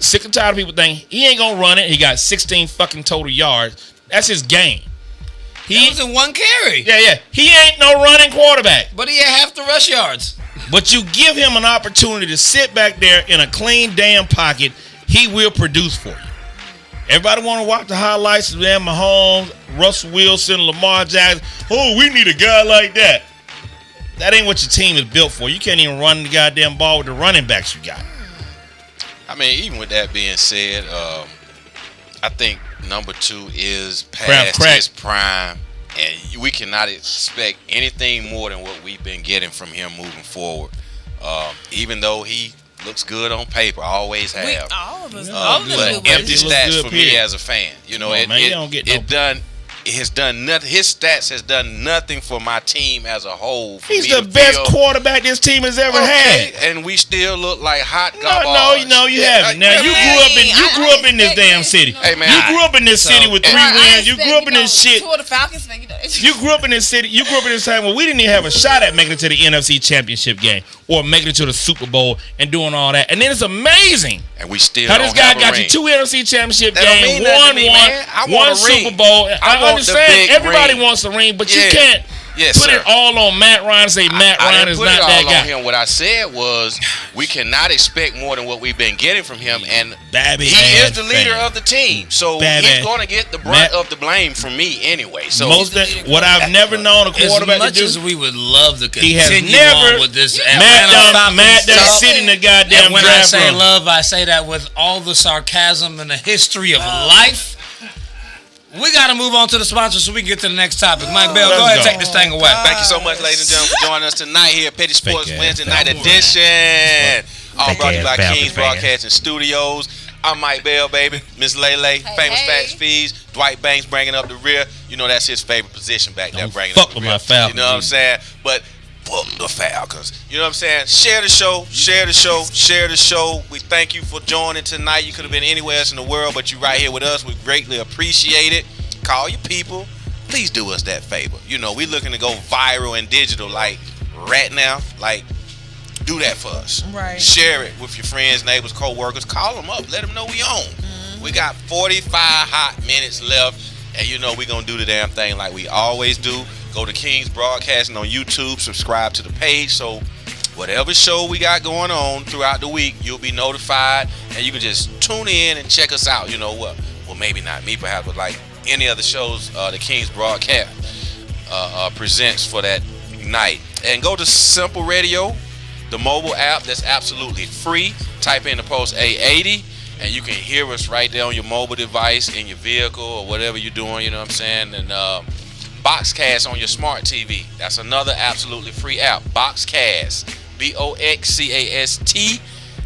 Sick and tired of people thinking he ain't gonna run it. He got 16 fucking total yards. That's his game. He was in one carry. Yeah. He ain't no running quarterback. But he had half the rush yards. But you give him an opportunity to sit back there in a clean damn pocket, he will produce for you. Everybody want to watch the highlights of them, Mahomes, Russell Wilson, Lamar Jackson. Oh, we need a guy like that. That ain't what your team is built for. You can't even run the goddamn ball with the running backs you got. I mean, even with that being said, I think number 2 is past his prime, and we cannot expect anything more than what we've been getting from him moving forward. Even though he looks good on paper, always have. All of us. All of But us. empty He looks stats good, for me period. as a fan. You know, Come on, man, you don't get it has done nothing. His stats has done nothing for my team as a whole. For He's me the to best feel, quarterback this team has ever had. and we still look like hot garbage. No, you haven't. Now you grew up in this damn city. Hey, man, you grew up in this city with 3 wins. You grew up in this shit. Two of the Falcons, man, You grew up in this city. You grew up in this time where we didn't even have a shot at making it to the NFC Championship game or making it to the Super Bowl and doing all that. And then it's amazing And we still how don't this guy have a got ring. you 2 NFC Championship That don't games, mean nothing to me, one man. I want a ring. Super Bowl. I want the understand big everybody ring. wants a ring, but Yeah. you can't Yes, put sir. it all on Matt Ryan and say Matt I Ryan didn't is put not it all that on guy. him. What I said was we cannot expect more than what we've been getting from him, and Babby he ass is the leader fan. of the team, so Babby. he's going to get the brunt Matt- of the blame from me anyway. So What I've never known a As quarterback to much do. as we would love to He has continue never- on with this Matt Falcons done stuff, sit in the goddamn and when I draft say room. love, I say that with all the sarcasm and the history of life. We got to move on to the sponsor so we can get to the next topic. Mike Bell, Let's go ahead go. and take this thing away. thank you so much, ladies and gentlemen, for joining us tonight here at Petty Sports Fake ass Wednesday Night Falcons. Edition. All Fake brought to you ass by Falcons Kingz fan. Broadcasting Studios. I'm Mike Bell, baby. Miss Lele, famous hey. Facts Feez. Dwight Banks bringing up the rear. You know that's his favorite position back there, Don't bringing fuck up the with rear. my Falcons, You know what I'm dude. saying? But fuck the Falcons. You know what I'm saying? Share the show, share the show, share the show. We thank you for joining tonight. You could have been anywhere else in the world, but you right here with us. We greatly appreciate it. Call your people. Please do us that favor. You know, we looking to go viral and digital like right now. Like, do that for us. Right. Share it with your friends, neighbors, co-workers. Call them up. Let them know we on. We got 45 hot minutes left. And you know we going to do the damn thing like we always do. Go to Kingz Broadcasting on YouTube. Subscribe to the page. So whatever show we got going on throughout the week, you'll be notified. And you can just tune in and check us out. You know what? Well, maybe not me perhaps, but like any other shows the Kingz Broadcast presents for that night. And go to Simple Radio, the mobile app that's absolutely free. Type in the post A80 and you can hear us right there on your mobile device, in your vehicle or whatever you're doing, you know what I'm saying? And Boxcast on your smart TV. That's another absolutely free app. Boxcast, Boxcast,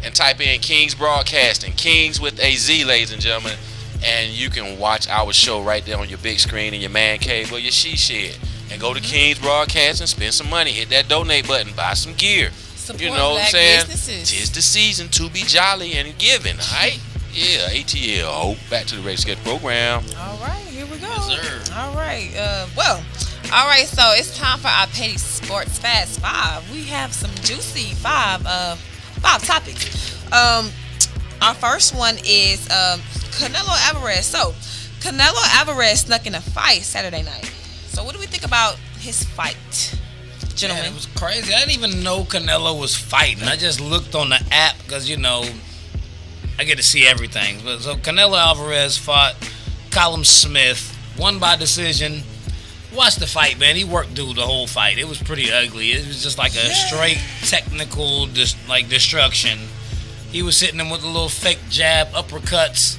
and type in Kingz Broadcasting. Kingz with a Z, ladies and gentlemen. And you can watch our show right there on your big screen in your man cave or your she shed. And go to Kingz Broadcasting, spend some money, hit that donate button, buy some gear. Support You know what I'm black saying? businesses. Tis the season to be jolly and giving, alright? Yeah, ATL. Oh, back to the Race Sketch program. All right, here we go. Yes, sir. All right. All right. So it's time for our Petty Sports Fast 5. We have some juicy five topics. Our first one is Canelo Alvarez. So, Canelo Alvarez snuck in a fight Saturday night. So, what do we think about his fight, gentlemen? Man, it was crazy. I didn't even know Canelo was fighting. I just looked on the app because, I get to see everything. So, Canelo Alvarez fought Callum Smith, won by decision. Watch the fight, man. He worked through the whole fight. It was pretty ugly. It was just like a straight technical destruction. He was hitting him with a little fake jab, uppercuts.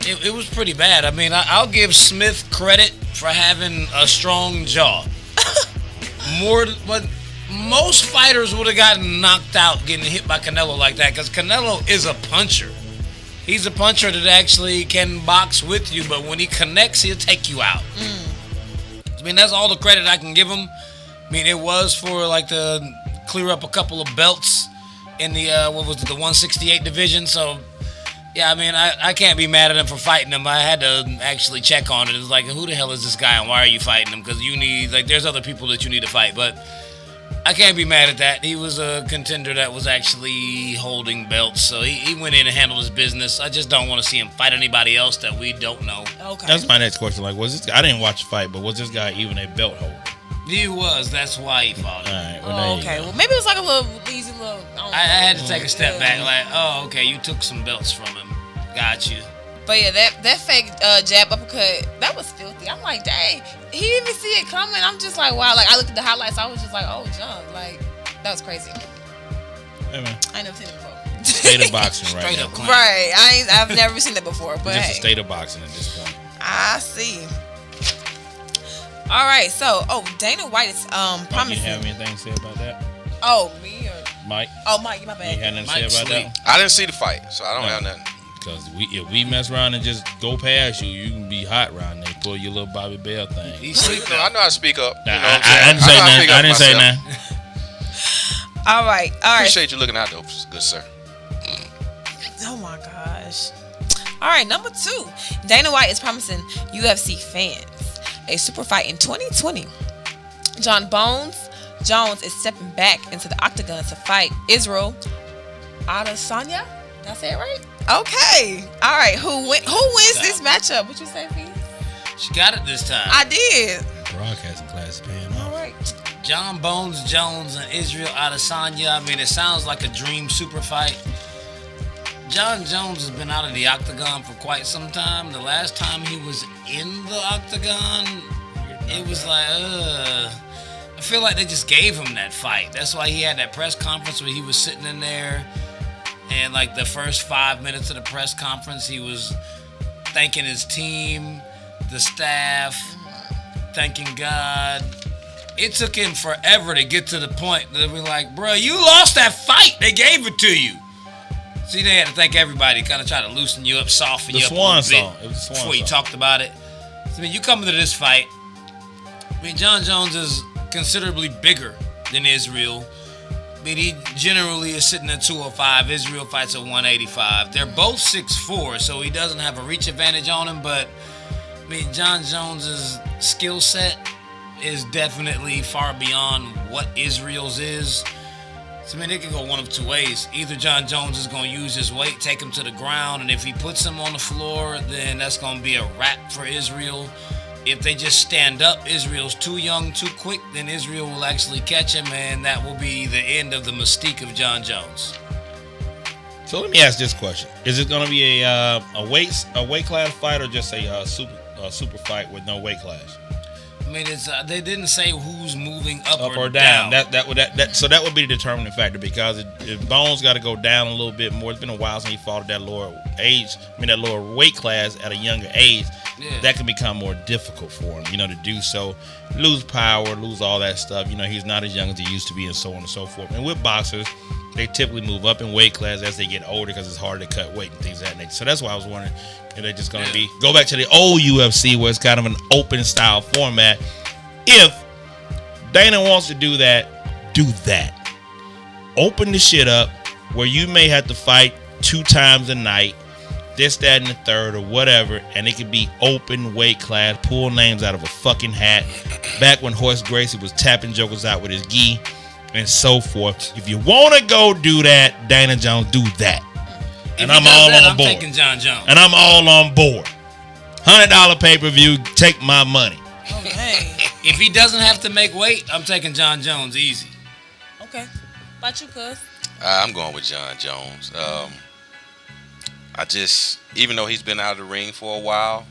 It was pretty bad. I mean, I'll give Smith credit for having a strong jaw. But most fighters would have gotten knocked out getting hit by Canelo like that because Canelo is a puncher. He's a puncher that actually can box with you, but when he connects, he'll take you out. I mean, that's all the credit I can give him. I mean, it was for to clear up a couple of belts in the the 168 division. So, yeah, I mean, I can't be mad at him for fighting him. I had to actually check on it. It's like, who the hell is this guy and why are you fighting him? Because you need, there's other people that you need to fight. But I can't be mad at that. He was a contender that was actually holding belts. So he went in and handled his business. I just don't want to see him fight anybody else that we don't know. Okay. That's my next question. Was this? I didn't watch the fight, but was this guy even a belt holder? He was. That's why he fought him. All right. Well, okay. Well, maybe it was like a little easy little. I had to take a step back. Okay, you took some belts from him. Got you. But yeah, that fake jab uppercut, that was filthy. I'm like, dang, he didn't even see it coming. I'm just like, wow. I looked at the highlights. I was just like, oh, John, that was crazy. Hey man, I ain't never seen it before. State of boxing right now. Right. I've never seen it before. But just a state of boxing at this point. I see. All right, so Dana White is promising. You have anything to say about that? Oh, me or Mike? Oh, Mike, my bad. You had nothing to say about that? I didn't see the fight, so I don't have nothing. Because if we mess around and just go past you, you can be hot around there. Pull your little Bobby Bell thing. I know how to speak up. I didn't say nothing. I didn't say nothing. All right. Appreciate you looking out, though, good sir. Oh my gosh. All right, number 2. Dana White is promising UFC fans a super fight in 2020. John Jones is stepping back into the octagon to fight Israel Adesanya. Did I say it right? Okay. All right. Who wins this matchup? What you say, Feez? She got it this time. I did. Broadcasting class is paying off. All right. John Bones Jones and Israel Adesanya. I mean, it sounds like a dream super fight. John Jones has been out of the octagon for quite some time. The last time he was in the octagon, it was I feel like they just gave him that fight. That's why he had that press conference where he was sitting in there, and the first 5 minutes of the press conference, he was thanking his team, the staff, thanking God. It took him forever to get to the point that we're like, bro, you lost that fight. They gave it to you. See, they had to thank everybody, kind of try to loosen you up, soften you up a little bit. It was the swan before you talked about it. I mean, you come into this fight. I mean, John Jones is considerably bigger than Israel. I mean, he generally is sitting at 205. Israel fights at 185. They're both 6'4", so he doesn't have a reach advantage on him. But, I mean, John Jones's skill set is definitely far beyond what Israel's is. So, I mean, it could go one of two ways. Either John Jones is going to use his weight, take him to the ground, and if he puts him on the floor, then that's going to be a wrap for Israel. If they just stand up, Israel's too young, too quick, then Israel will actually catch him, and that will be the end of the mystique of John Jones. So let me ask this question: is it going to be a weight class fight, or just a super fight with no weight class? I mean, they didn't say who's moving up or down. So that would be the determining factor, because if Bones got to go down a little bit more. It's been a while since he fought at that lower weight class at a younger age. Yeah. That can become more difficult for him, to do so. Lose power, lose all that stuff. He's not as young as he used to be, and so on and so forth. And with boxers, they typically move up in weight class as they get older because it's harder to cut weight and things of that nature. So that's why I was wondering if they're just going to go back to the old UFC where it's kind of an open style format. If Dana wants to do that, do that. Open the shit up where you may have to fight 2 times a night, this, that, and the third, or whatever, and it could be open weight class, pull names out of a fucking hat. Back when Horace Gracie was tapping jokers out with his gi and so forth. If you want to go do that, Dana Jones, do that. and I'm all on board. I'm taking John Jones. And I'm all on board. $100 pay-per-view, take my money. Oh, dang. If he doesn't have to make weight, I'm taking John Jones easy. Okay. About you, cuz? I'm going with John Jones. Even though he's been out of the ring for a while,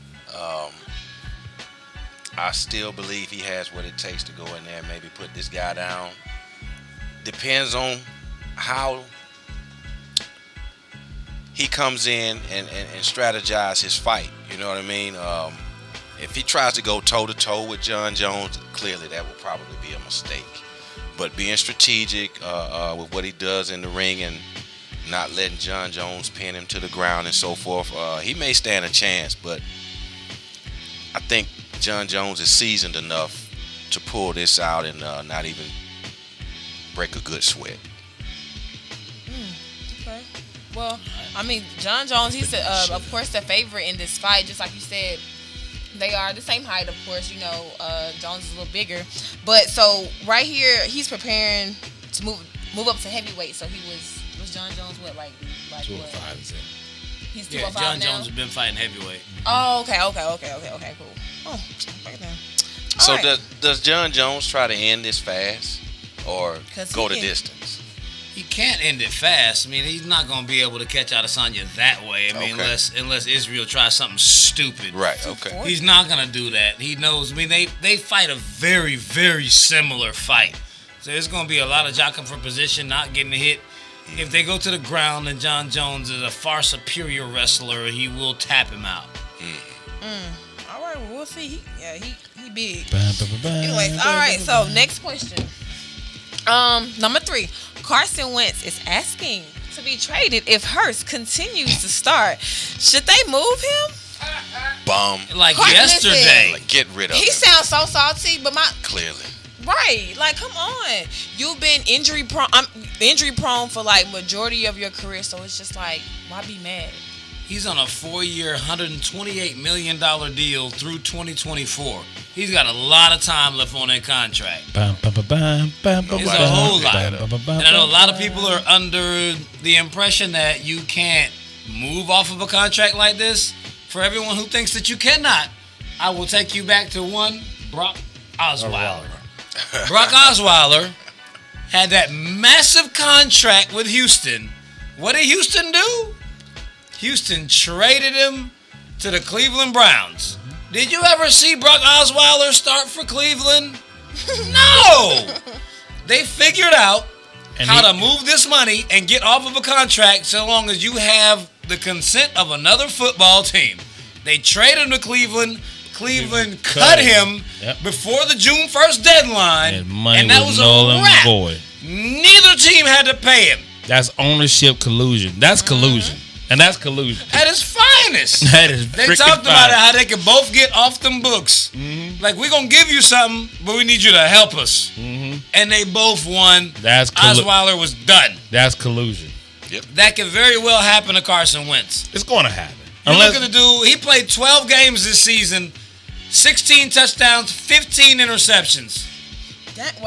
I still believe he has what it takes to go in there and maybe put this guy down. Depends on how he comes in and strategize his fight. You know what I mean? If he tries to go toe-to-toe with John Jones, clearly that will probably be a mistake. But being strategic with what he does in the ring and not letting John Jones pin him to the ground and so forth, he may stand a chance. But I think John Jones is seasoned enough to pull this out and not even break a good sweat. Okay. Well, I mean, John Jones, he's, of course, the favorite in this fight. Just like you said, they are the same height, of course. You know, Jones is a little bigger. But so right here, he's preparing to move up to heavyweight. So he was John Jones what, like 205 is it? He's 205 John now? Jones has been fighting heavyweight. Oh, okay, cool. Oh, break it down. So All right. does John Jones try to end this fast or 'Cause go he the can- distance? He can't end it fast. I mean, he's not going to be able to catch Adesanya that way. I mean, Okay. unless Israel tries something stupid. Right, okay. He's not going to do that. He knows. I mean, they fight a very, very similar fight. So there's going to be a lot of jockeying for position, not getting hit. If they go to the ground, then John Jones is a far superior wrestler. He will tap him out. All right, well, we'll see. He big. Anyways, all right. So next question. Number 3. Carson Wentz is asking to be traded if Hurts continues to start. Should they move him? Bum. Like Listen. yesterday. Like, get rid of He him. sounds so salty, but Clearly. right, like come on. You've been injury prone for like majority of your career, so it's just like, why be mad? He's on a 4-year, $128 million deal through 2024. He's got a lot of time left on that contract. It's a whole lot. And I know a lot of people are under the impression that you can't move off of a contract like this. For everyone who thinks that you cannot, I will take you back to one Brock Osweiler. Brock Osweiler had that massive contract with Houston. What did Houston do? Houston traded him to the Cleveland Browns. Did you ever see Brock Osweiler start for Cleveland? No! They figured out how to move this money and get off of a contract so long as you have the consent of another football team. They traded him to Cleveland. Cleveland cut him before the June 1st deadline. And that was null a and wrap. void. Neither team had to pay him. That's ownership collusion. That's collusion. And that's collusion. At its finest. That is They freaking talked about fine. it, how they could both get off them books. Like, we're going to give you something, but we need you to help us. And they both won. That's Osweiler was done. That's collusion. That could very well happen to Carson Wentz. It's going to happen. You're looking to do, he played 12 games this season, 16 touchdowns, 15 interceptions. Dang,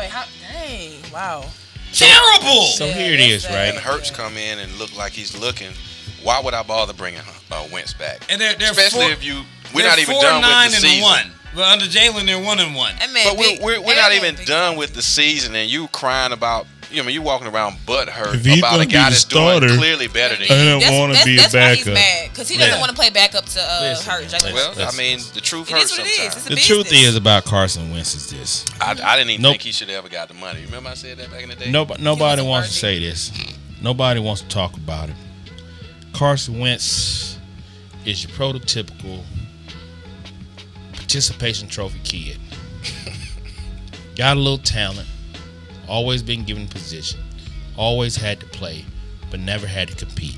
wow. Terrible. So here it is, that's right? And Hurts come in and look like he's looking. Why would I bother bringing Wentz back? And they're Especially four, if we're not even done with the season. 4-9-1. But under Jalen, they're 1-1. That man But big. we're That not man even big. done with the season, and you crying about. You walking around butt hurt If he's about gonna a be guy the that's starter, doing clearly better than I you. don't want to be a That's why he's backup. mad, because he doesn't Yeah. want to play backup to Hurts. Well, Listen. I mean, the truth It hurts is what it is. sometimes. It's a The business. truth is about Carson Wentz is this. I didn't even Nope. think he should have ever got the money. Remember I said that back in the day? Nobody a wants to virgin. say this. Nobody wants to talk about it. Carson Wentz is your prototypical participation trophy kid. Got a little talent. Always been given position. Always had to play, but never had to compete.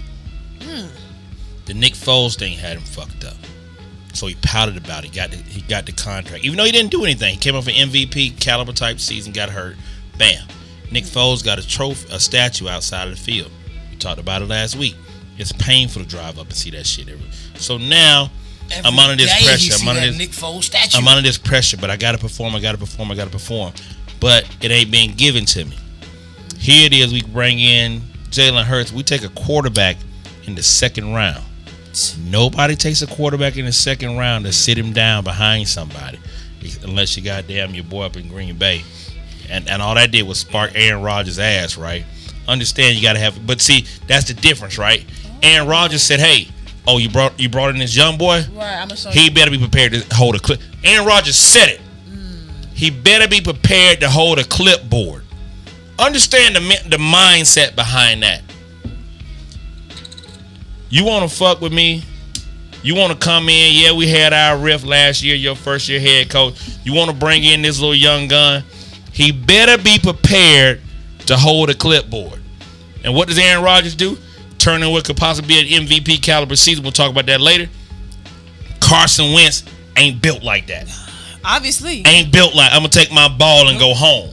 The Nick Foles thing had him fucked up. So he pouted about it. He got the contract. Even though he didn't do anything. He came off an MVP caliber type season, got hurt. Bam. Nick Foles got a statue outside of the field. We talked about it last week. It's painful to drive up and see that shit. So now I'm under this pressure. I'm under this Nick Foles statue. I'm under this pressure, but I gotta perform. But it ain't being given to me. Here it is. We bring in Jalen Hurts. We take a quarterback in the second round. Nobody takes a quarterback in the second round to sit him down behind somebody, unless you goddamn your boy up in Green Bay. And all that did was spark Aaron Rodgers' ass, right? Understand you got to have, but see, that's the difference, right? Aaron Rodgers said, "Hey, you brought in this young boy. Right, I'm gonna show He you. better be prepared to hold a clip." Aaron Rodgers said it. He better be prepared to hold a clipboard. Understand the mindset behind that. You want to fuck with me? You want to come in? Yeah, we had our riff last year, your first year head coach. You want to bring in this little young gun? He better be prepared to hold a clipboard. And what does Aaron Rodgers do? Turn in what could possibly be an MVP caliber season. We'll talk about that later. Carson Wentz ain't built like that. Obviously. Ain't built like, I'm going to take my ball and go home.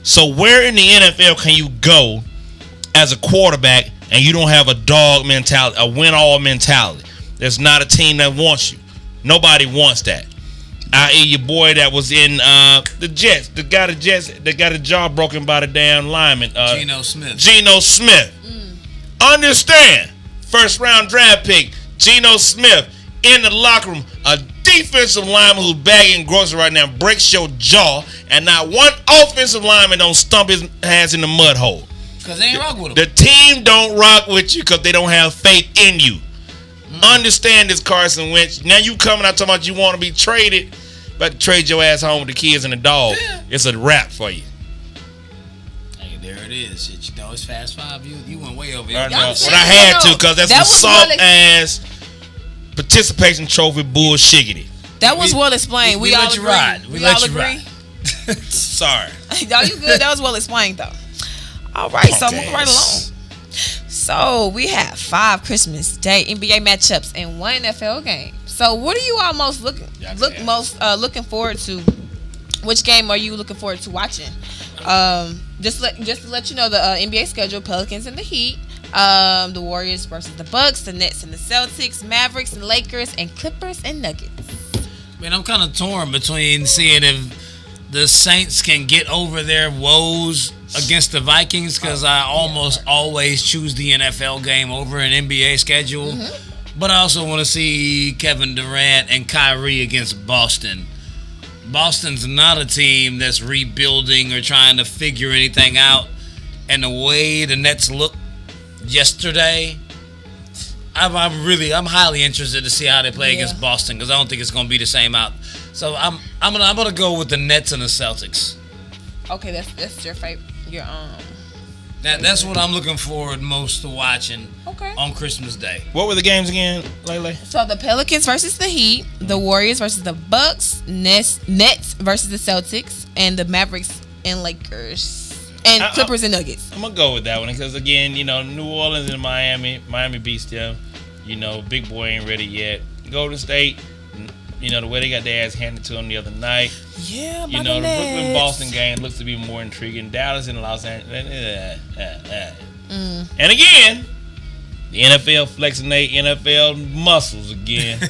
So where in the NFL can you go as a quarterback and you don't have a dog mentality, a win-all mentality? There's not a team that wants you. Nobody wants that. I.e. your boy that was in the Jets, that got a jaw broken by the damn lineman. Geno Smith. Understand, first round draft pick, Geno Smith in the locker room, a defensive lineman who's bagging groceries right now breaks your jaw, and not one offensive lineman don't stump his ass in the mud hole. Because they ain't rock with him. The team don't rock with you because they don't have faith in you. Understand this, Carson Wentz. Now you coming out talking about you want to be traded, but trade your ass home with the kids and the dog. Yeah. It's a wrap for you. Hey, there it is. Shit, you know, it's Fast Five. You went way over I here. know. But I had to because that's some soft ass participation trophy bullshiggity. That was well explained. We all let you agree. ride. We let all you agree. ride. Sorry. No, you good. That was well explained though. All right, so moving right along. So we have 5 Christmas Day NBA matchups and 1 NFL game. So what are you all most looking forward to? Which game are you looking forward to watching? Just to let you know the NBA schedule: Pelicans and the Heat, the Warriors versus the Bucks, the Nets and the Celtics, Mavericks and Lakers, and Clippers and Nuggets. Man, I'm kind of torn between seeing if the Saints can get over their woes against the Vikings, because I almost always choose the NFL game over an NBA schedule. But I also want to see Kevin Durant and Kyrie against Boston. Boston's not a team that's rebuilding or trying to figure anything out. And the way the Nets looked yesterday, I'm highly interested to see how they play against Boston, because I don't think it's going to be the same out. So I'm gonna go with the Nets and the Celtics. Okay, that's your favorite. That's what I'm looking forward most to watching on Christmas Day. What were the games again, Lele? So the Pelicans versus the Heat, the Warriors versus the Bucks, Nets versus the Celtics, and the Mavericks and Lakers, and Clippers and Nuggets. I'm gonna go with that one because again, New Orleans and Miami beats them. Big boy ain't ready yet. Golden State, the way they got their ass handed to them the other night. Yeah, the Brooklyn Boston game looks to be more intriguing. Dallas and Los Angeles. And again, the NFL flexing their NFL muscles again.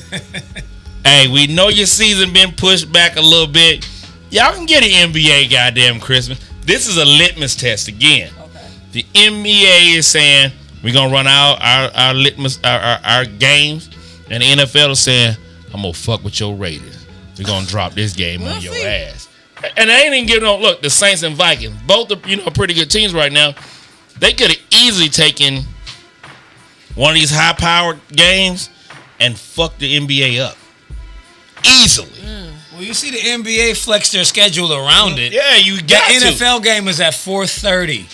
Hey, we know your season been pushed back a little bit. Y'all can get an NBA goddamn Christmas. This is a litmus test again. Okay. The NBA is saying we're gonna run our litmus our games, and the NFL is saying, I'm gonna fuck with your Raiders. We're gonna drop this game on your ass. And they ain't even giving no look. The Saints and Vikings, both are pretty good teams right now. They could have easily taken one of these high-powered games and fucked the NBA up easily. Well, you see the NBA flex their schedule around it. Yeah, you got the NFL game is at 4:30.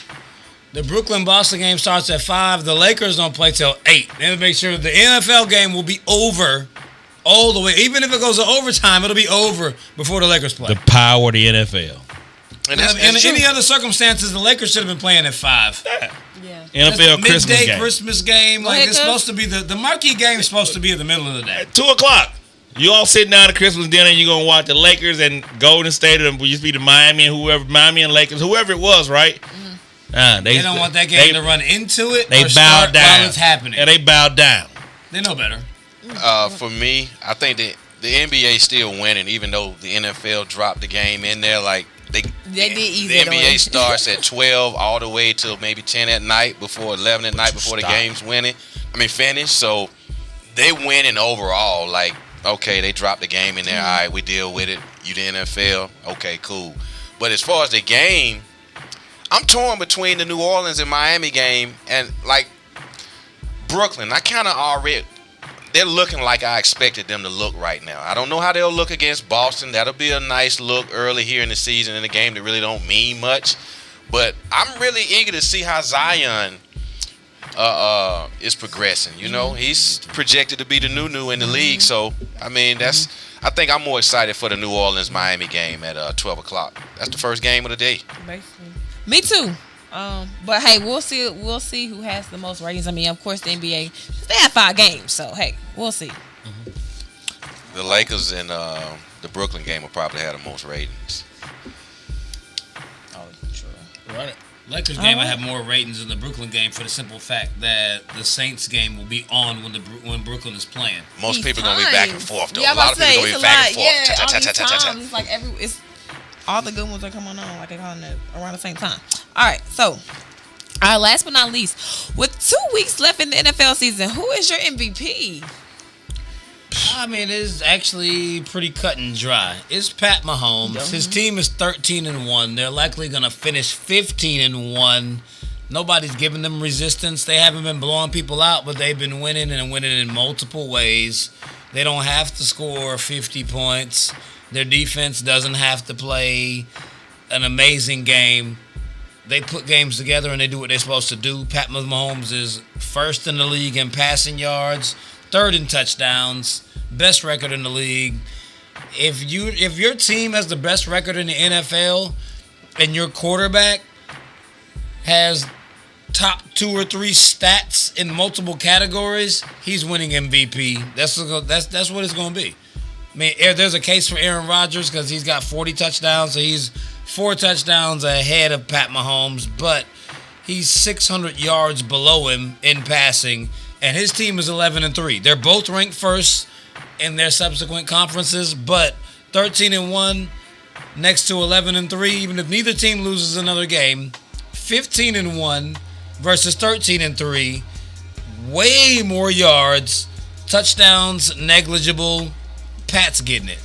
The Brooklyn-Boston game starts at 5. The Lakers don't play till 8. They have to make sure the NFL game will be over all the way. Even if it goes to overtime, it'll be over before the Lakers play. The power of the NFL. And in any other circumstances, the Lakers should have been playing at 5. Yeah. NFL Christmas game. Midday Christmas game. Like, it's supposed to be the marquee game is supposed to be in the middle of the day. At 2 o'clock. You all sitting down at Christmas dinner, you're going to watch the Lakers and Golden State, and used to be the Miami and Lakers, whoever it was, right? They don't want that game to run into it they or start down. while it's happening. Yeah, they bowed down. They know better. For me, I think that the NBA still winning, even though the NFL dropped the game in there. Like, They did ease the it NBA on. starts at 12 all the way till maybe 10 at night, before 11 at night, before the game's finished. So they winning overall. Like, okay, they dropped the game in there. All right, we deal with it. You the NFL. Okay, cool. But as far as the game, I'm torn between the New Orleans and Miami game, and like Brooklyn. I kind of already. They're looking like I expected them to look right now. I don't know how they'll look against Boston. That'll be a nice look early here in the season in a game that really don't mean much. But I'm really eager to see how Zion is progressing. You know, he's projected to be the new in the league. So, I mean, I think I'm more excited for the New Orleans-Miami game at 12 o'clock. That's the first game of the day. Basically. Me too. But hey, we'll see who has the most ratings. I mean, of course, the NBA, they have 5 games, so hey, we'll see. The Lakers and the Brooklyn game will probably have the most ratings. Oh, true. Right. Lakers game will have more ratings than the Brooklyn game for the simple fact that the Saints game will be on when Brooklyn is playing. Most people are going to be back and forth, though. Yeah, a lot of people are going to be back and forth. Yeah, all these times, it's like all the good ones are coming on, like they're calling it around the same time. All right, so last but not least, with 2 weeks left in the NFL season, who is your MVP? I mean, it's actually pretty cut and dry. It's Pat Mahomes. His team is 13-1. They're likely going to finish 15-1. Nobody's giving them resistance. They haven't been blowing people out, but they've been winning and winning in multiple ways. They don't have to score 50 points. Their defense doesn't have to play an amazing game. They put games together and they do what they're supposed to do. Pat Mahomes is first in the league in passing yards, third in touchdowns, best record in the league. If your team has the best record in the NFL and your quarterback has top 2 or 3 stats in multiple categories, he's winning MVP. That's what it's going to be. I mean, there's a case for Aaron Rodgers because he's got 40 touchdowns, so he's 4 touchdowns ahead of Pat Mahomes, but he's 600 yards below him in passing, and his team is 11-3. They're both ranked first in their subsequent conferences, but 13-1 next to 11-3, even if neither team loses another game, 15-1 versus 13-3, way more yards, touchdowns negligible. Pat's getting it.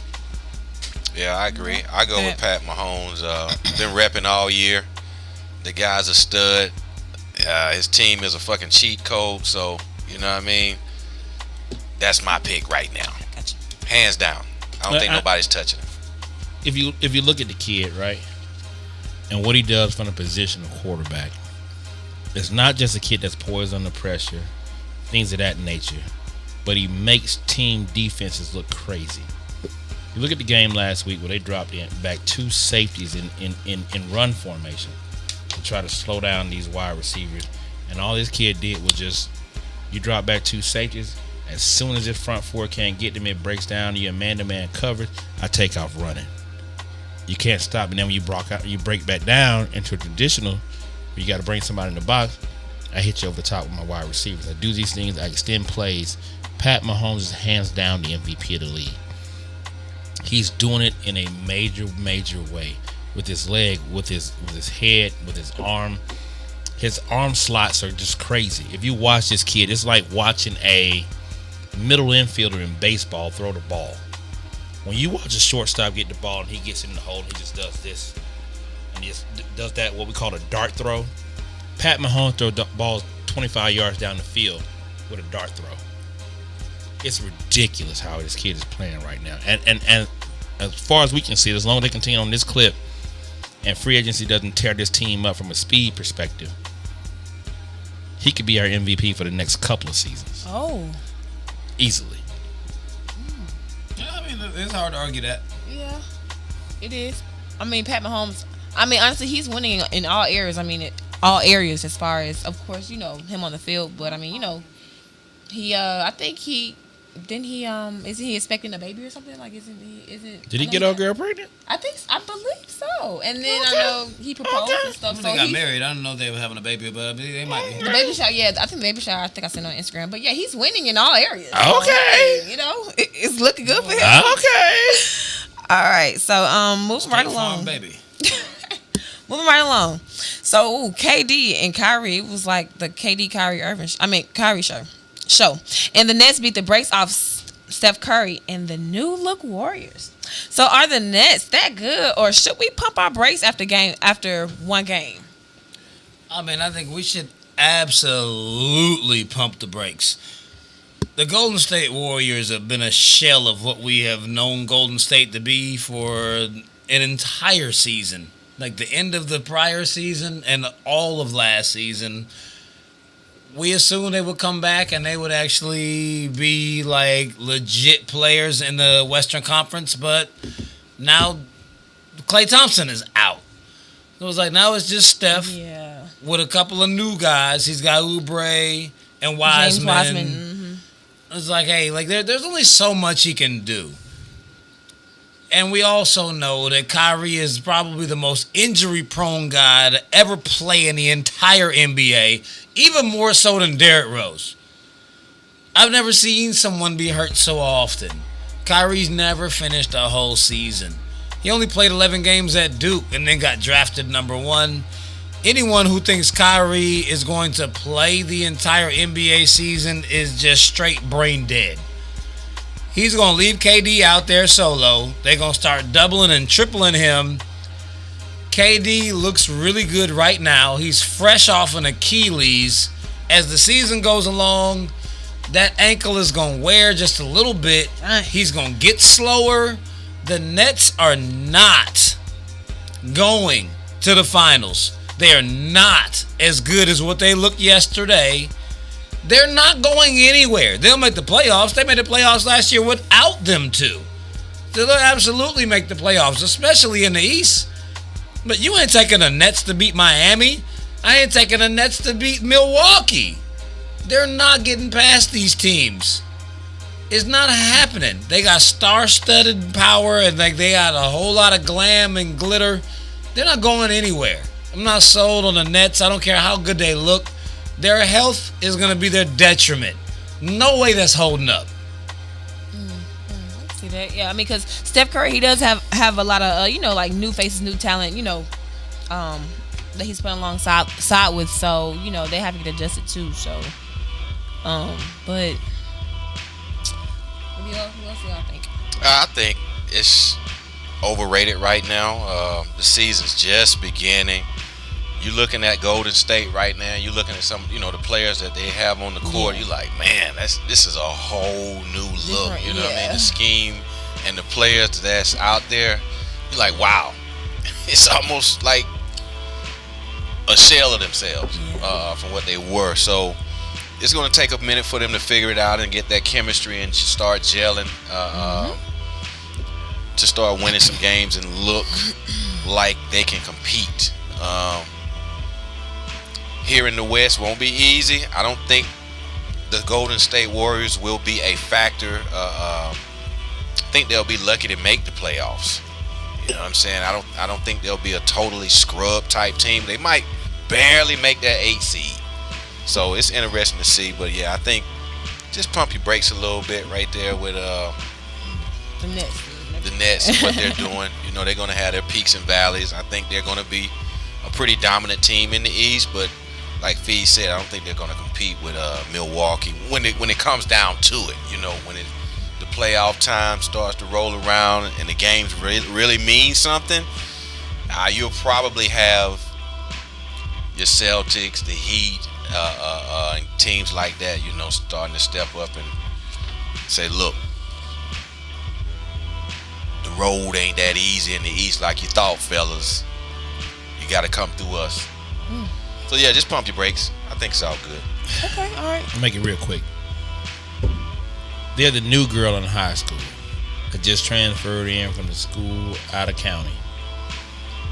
Yeah, I agree. I go with Pat Mahomes. Been repping all year. The guy's a stud. His team is a fucking cheat code. So, you know what I mean? That's my pick right now. Gotcha. Hands down. I don't think nobody's touching him. If you look at the kid, right, and what he does from the position of quarterback, it's not just a kid that's poised under pressure, things of that nature, but he makes team defenses look crazy. You look at the game last week where they dropped back 2 safeties in run formation to try to slow down these wide receivers. And all this kid did was just, you drop back 2 safeties, as soon as this front 4 can't get them, it breaks down, you man-to-man coverage, I take off running. You can't stop. And then when you break back down into a traditional, where you got to bring somebody in the box, I hit you over the top with my wide receivers. I do these things, I extend plays. Pat Mahomes is hands down the MVP of the league. He's doing it in a major way with his leg, with his head, with his arm. His arm slots are just crazy. If you watch this kid, it's like watching a middle infielder in baseball throw the ball. When you watch a shortstop get the ball and he gets in the hole, he just does this. And he just does that, what we call a dart throw. Pat Mahomes throws the ball 25 yards down the field with a dart throw. It's ridiculous how this kid is playing right now. And as far as we can see, as long as they continue on this clip and free agency doesn't tear this team up from a speed perspective, he could be our MVP for the next couple of seasons. Oh. Easily. Yeah, I mean, it's hard to argue that. Yeah, it is. I mean, Pat Mahomes, honestly, he's winning in all areas. All areas as far as, of course, him on the field. But, I think isn't he expecting a baby or something? Like, Did he get our girl pregnant? I believe so. And then I know he proposed and stuff. When they got married, I don't know if they were having a baby, but they might be. The baby shower, yeah. I think the baby shower, I seen on Instagram. But yeah, he's winning in all areas. Okay. It's looking good for him. Okay. All right. So moving right along. Baby. Moving right along. So KD and Kyrie, it was like the Kyrie show. And the Nets beat the brakes off Steph Curry and the new look Warriors. So are the Nets that good, or should we pump our brakes after one game? I mean, I think we should absolutely pump the brakes. The Golden State Warriors have been a shell of what we have known Golden State to be for an entire season. Like the end of the prior season and all of last season, we assumed they would come back and they would actually be like legit players in the Western Conference, but now Klay Thompson is out. So it was like now it's just Steph with a couple of new guys. He's got Oubre and Wiseman. James Wiseman. Mm-hmm. It's like, hey, like there's only so much he can do. And we also know that Kyrie is probably the most injury-prone guy to ever play in the entire NBA, even more so than Derrick Rose. I've never seen someone be hurt so often. Kyrie's never finished a whole season. He only played 11 games at Duke and then got drafted number 1. Anyone who thinks Kyrie is going to play the entire NBA season is just straight brain dead. He's going to leave KD out there solo. They're going to start doubling and tripling him. KD looks really good right now. He's fresh off an Achilles. As the season goes along, that ankle is going to wear just a little bit. He's going to get slower. The Nets are not going to the finals. They are not as good as what they looked yesterday. They're not going anywhere. They'll make the playoffs. They made the playoffs last year without them two. So they'll absolutely make the playoffs, especially in the East. But you ain't taking the Nets to beat Miami. I ain't taking the Nets to beat Milwaukee. They're not getting past these teams. It's not happening. They got star-studded power and like they got a whole lot of glam and glitter. They're not going anywhere. I'm not sold on the Nets. I don't care how good they look. Their health is going to be their detriment. No way that's holding up. I see that. Yeah, I mean, because Steph Curry, he does have a lot of, like new faces, new talent, that he's playing alongside with. So, they have to get adjusted too. So, but who else do y'all think? I think it's overrated right now. The season's just beginning. You're looking at Golden State right now. You're looking at some, the players that they have on the court. You're like, man, this is a whole new look. You know what I mean? The scheme and the players that's out there. You're like, wow, it's almost like a shell of themselves from what they were. So it's going to take a minute for them to figure it out and get that chemistry and start gelling, to start winning some games and look like they can compete. Here in the West won't be easy. I don't think the Golden State Warriors will be a factor. I think they'll be lucky to make the playoffs. You know what I'm saying? I don't think they'll be a totally scrub type team. They might barely make that 8 seed. So it's interesting to see. But yeah, I think just pump your brakes a little bit right there with the Nets and what they're doing. They're going to have their peaks and valleys. I think they're going to be a pretty dominant team in the East, but like Feez said, I don't think they're going to compete with Milwaukee when it comes down to it. When the playoff time starts to roll around and the games really mean something, you'll probably have your Celtics, the Heat, and teams like that, starting to step up and say, look, the road ain't that easy in the East like you thought, fellas. You got to come through us. So yeah, just pump your brakes. I think it's all good. Okay, all right. I'll make it real quick. They're the new girl in high school that just transferred in from the school out of county.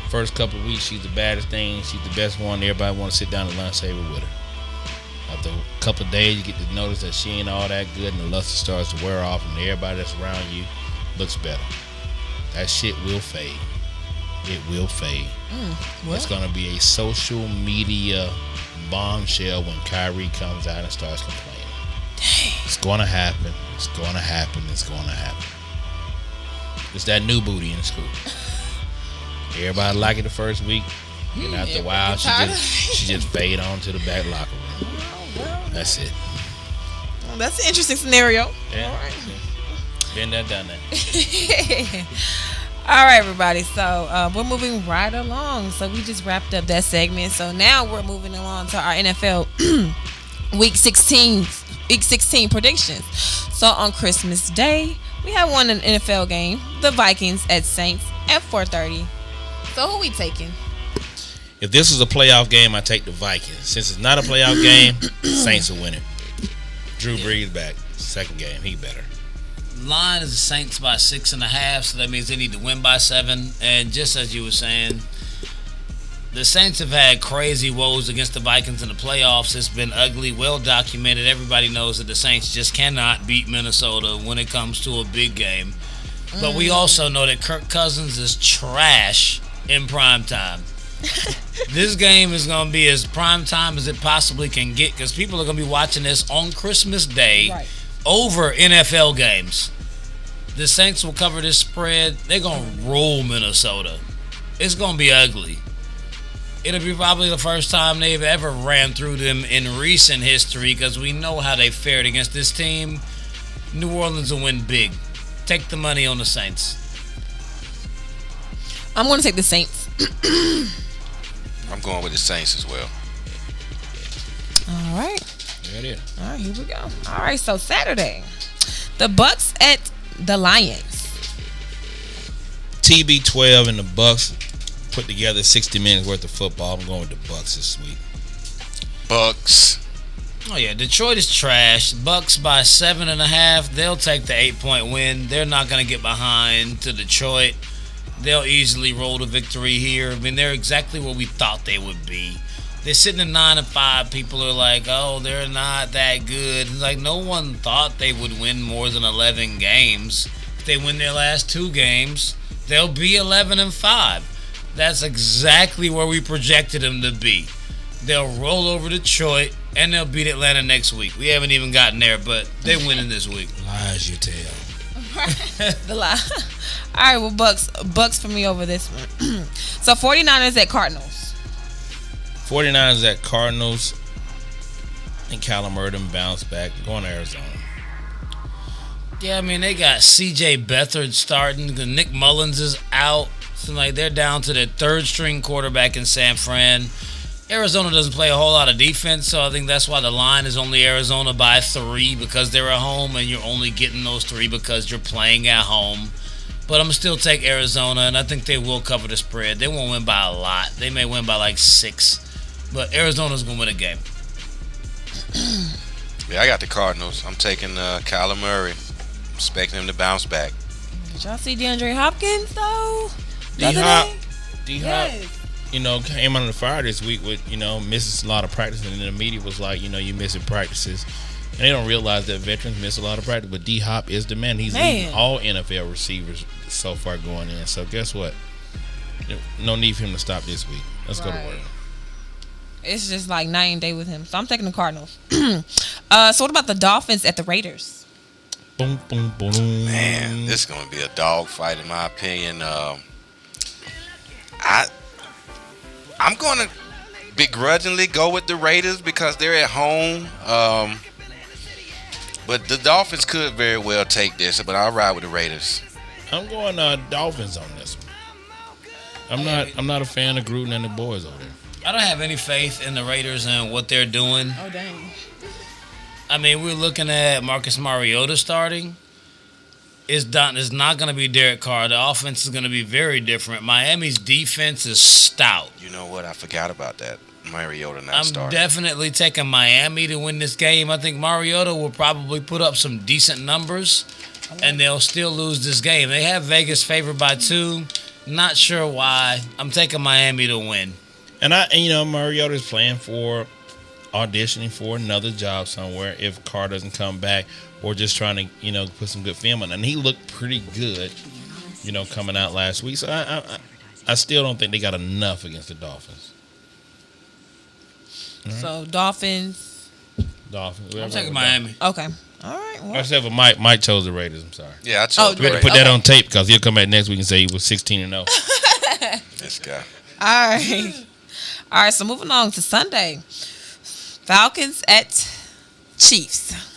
First couple of weeks, she's the baddest thing. She's the best one. Everybody want to sit down and lunch table with her. After a couple of days, you get to notice that she ain't all that good, and the luster starts to wear off, and everybody that's around you looks better. That shit will fade. It will fade. It's going to be a social media bombshell when Kyrie comes out and starts complaining. Dang. It's going to happen. It's going to happen. It's going to happen. It's that new booty in school. Everybody like it the first week. And after a while, she just fade on to the back locker room. That's it. Well, that's an interesting scenario. Yeah. All right. Been there, done that. All right, everybody. So we're moving right along. So we just wrapped up that segment. So now we're moving along to our NFL Week 16 predictions. So on Christmas Day, we have one an NFL game, the Vikings at Saints at 4:30. So who we taking? If this is a playoff game, I take the Vikings. Since it's not a playoff game, Saints will win it. Drew Brees back. Second game, he better. Line is the Saints by 6.5, so that means they need to win by 7. And just as you were saying, the Saints have had crazy woes against the Vikings in the playoffs. It's been ugly, well documented. Everybody knows that the Saints just cannot beat Minnesota when it comes to a big game. But we also know that Kirk Cousins is trash in prime time. This game is going to be as prime time as it possibly can get because people are going to be watching this on Christmas Day over NFL games. The Saints will cover this spread. They're going to roll Minnesota. It's going to be ugly. It'll be probably the first time they've ever ran through them in recent history because we know how they fared against this team. New Orleans will win big. Take the money on the Saints. I'm going to take the Saints. I'm going with the Saints as well. All right. There it is. All right, here we go. All right, so Saturday, the Bucks at the Lions. TB12 and the Bucks put together 60 minutes worth of football. I'm going with the Bucks this week. Bucks. Oh yeah, Detroit is trash. Bucks by 7.5. They'll take the 8-point win. They're not going to get behind to Detroit. They'll easily roll the victory here. I mean, they're exactly where we thought they would be. They're sitting at 9-5. People are like, oh, they're not that good. It's like no one thought they would win more than 11 games. If they win their last 2 games, they'll be 11-5. That's exactly where we projected them to be. They'll roll over Detroit, and they'll beat Atlanta next week. We haven't even gotten there, but they're winning this week. Lies you tell. The lie. All right, well, Bucks for me over this one. So 49ers at Cardinals. 49ers at Cardinals. And Kyler Murray bounce back. Going to Arizona. Yeah, I mean, they got C.J. Beathard starting. Nick Mullins is out. So, like, they're down to their third-string quarterback in San Fran. Arizona doesn't play a whole lot of defense, so I think that's why the line is only Arizona by 3 because they're at home, and you're only getting those 3 because you're playing at home. But I'm going to still take Arizona, and I think they will cover the spread. They won't win by a lot. They may win by like 6. But Arizona's going to win a game. Yeah, I got the Cardinals. I'm taking Kyler Murray. Expecting him to bounce back. Did y'all see DeAndre Hopkins, though? D-Hop, Yes. Came under the fire this week with, misses a lot of practice. And then the media was like, you missing practices. And they don't realize that veterans miss a lot of practice. But D-Hop is the man. He's leading all NFL receivers so far going in. So guess what? No need for him to stop this week. Let's go to work. It's just like night and day with him. So I'm taking the Cardinals. So what about the Dolphins at the Raiders? Boom, boom, boom. Man, this is going to be a dog fight in my opinion. I'm going to begrudgingly go with the Raiders because they're at home. But the Dolphins could very well take this, but I'll ride with the Raiders. I'm going Dolphins on this one. I'm not a fan of Gruden and the boys over there. I don't have any faith in the Raiders and what they're doing. Oh, dang. I mean, we're looking at Marcus Mariota starting. It's not going to be Derek Carr. The offense is going to be very different. Miami's defense is stout. You know what? I forgot about that. Mariota not starting. I'm definitely taking Miami to win this game. I think Mariota will probably put up some decent numbers, and they'll still lose this game. They have Vegas favored by 2. Not sure why. I'm taking Miami to win. And Mariota's auditioning for another job somewhere if Carr doesn't come back, or just trying to, put some good film on. And he looked pretty good, coming out last week. So I still don't think they got enough against the Dolphins. Right. So Dolphins. I'm taking Miami. Okay. All right. Well. Except for Mike chose the Raiders. I'm sorry. Yeah, I chose the We had to Raiders. put that on tape because he'll come back next week and say he was 16-0. This guy. All right. All right, so moving on to Sunday. Falcons at Chiefs.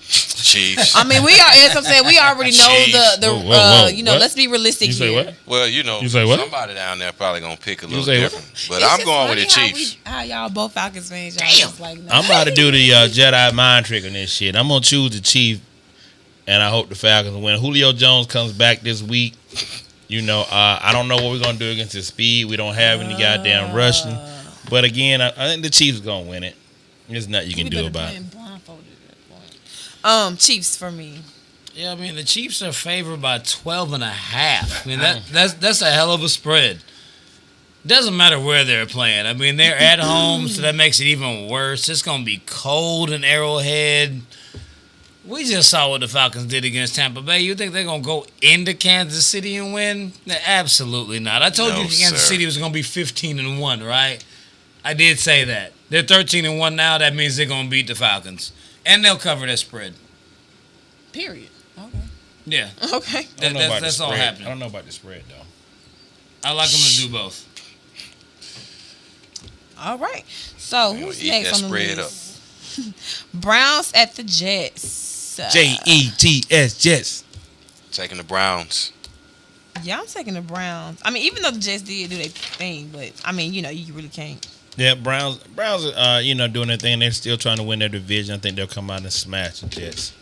Chiefs. I mean, as I'm saying, we already know Chiefs. Whoa, you know, what? let's be realistic You say here. what? Well, you know, You say what? somebody down there probably gonna pick a little say what? different. But It's I'm just going with the funny Chiefs. How y'all both Falcons fans? Y'all just like, nah. I'm about to do the Jedi mind trick on this shit. I'm gonna choose the Chief, and I hope the Falcons win. Julio Jones comes back this week. You know, I don't know what we're gonna do against his speed. We don't have any goddamn rushing. But again, I think the Chiefs gonna win it. There's nothing you can do about it. Chiefs for me. Yeah, I mean, the Chiefs are favored by 12.5. I mean, that's a hell of a spread. Doesn't matter where they're playing. I mean, they're at home, so that makes it even worse. It's going to be cold in Arrowhead. We just saw what the Falcons did against Tampa Bay. You think they're going to go into Kansas City and win? Absolutely not. I told you Kansas City was going to be 15-1, right? I did say that. They're 13-1 now. That means they're going to beat the Falcons. And they'll cover that spread. Period. Okay. Yeah. Okay. That's all I happening. don't know about the spread, though. I like them to do both. All right. So We who's gonna eat next that on the spread list? Browns at the Jets. Jets, Jets. Taking the Browns. Yeah, I'm taking the Browns. I mean, even though the Jets did do their thing, but I mean, you know, you really can't. Yeah, Browns are doing their thing. They're still trying to win their division. I think they'll come out and smash the Jets.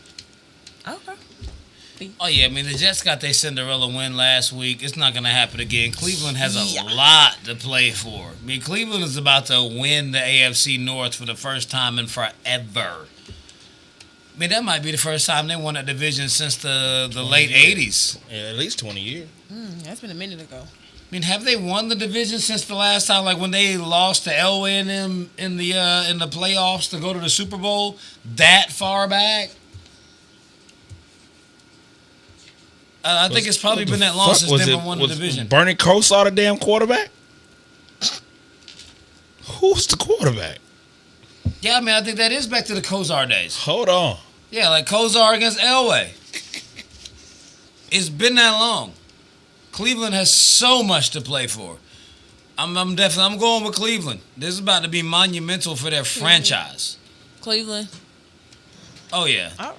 Okay. Oh, yeah. I mean, the Jets got their Cinderella win last week. It's not going to happen again. Cleveland has a lot to play for. I mean, Cleveland is about to win the AFC North for the first time in forever. I mean, that might be the first time they won a division since the late 80s. Yeah, at least 20 years. That's been a minute ago. I mean, have they won the division since the last time? Like when they lost to Elway and them in the playoffs to go to the Super Bowl? That far back? I think it's probably been that long since they won the division. Bernie Kosar the damn quarterback? Who's the quarterback? Yeah, I mean, I think that is back to the Kosar days. Hold on. Yeah, like Kosar against Elway. It's been that long. Cleveland has so much to play for. I'm going with Cleveland. This is about to be monumental for their franchise. Cleveland. Oh, yeah. All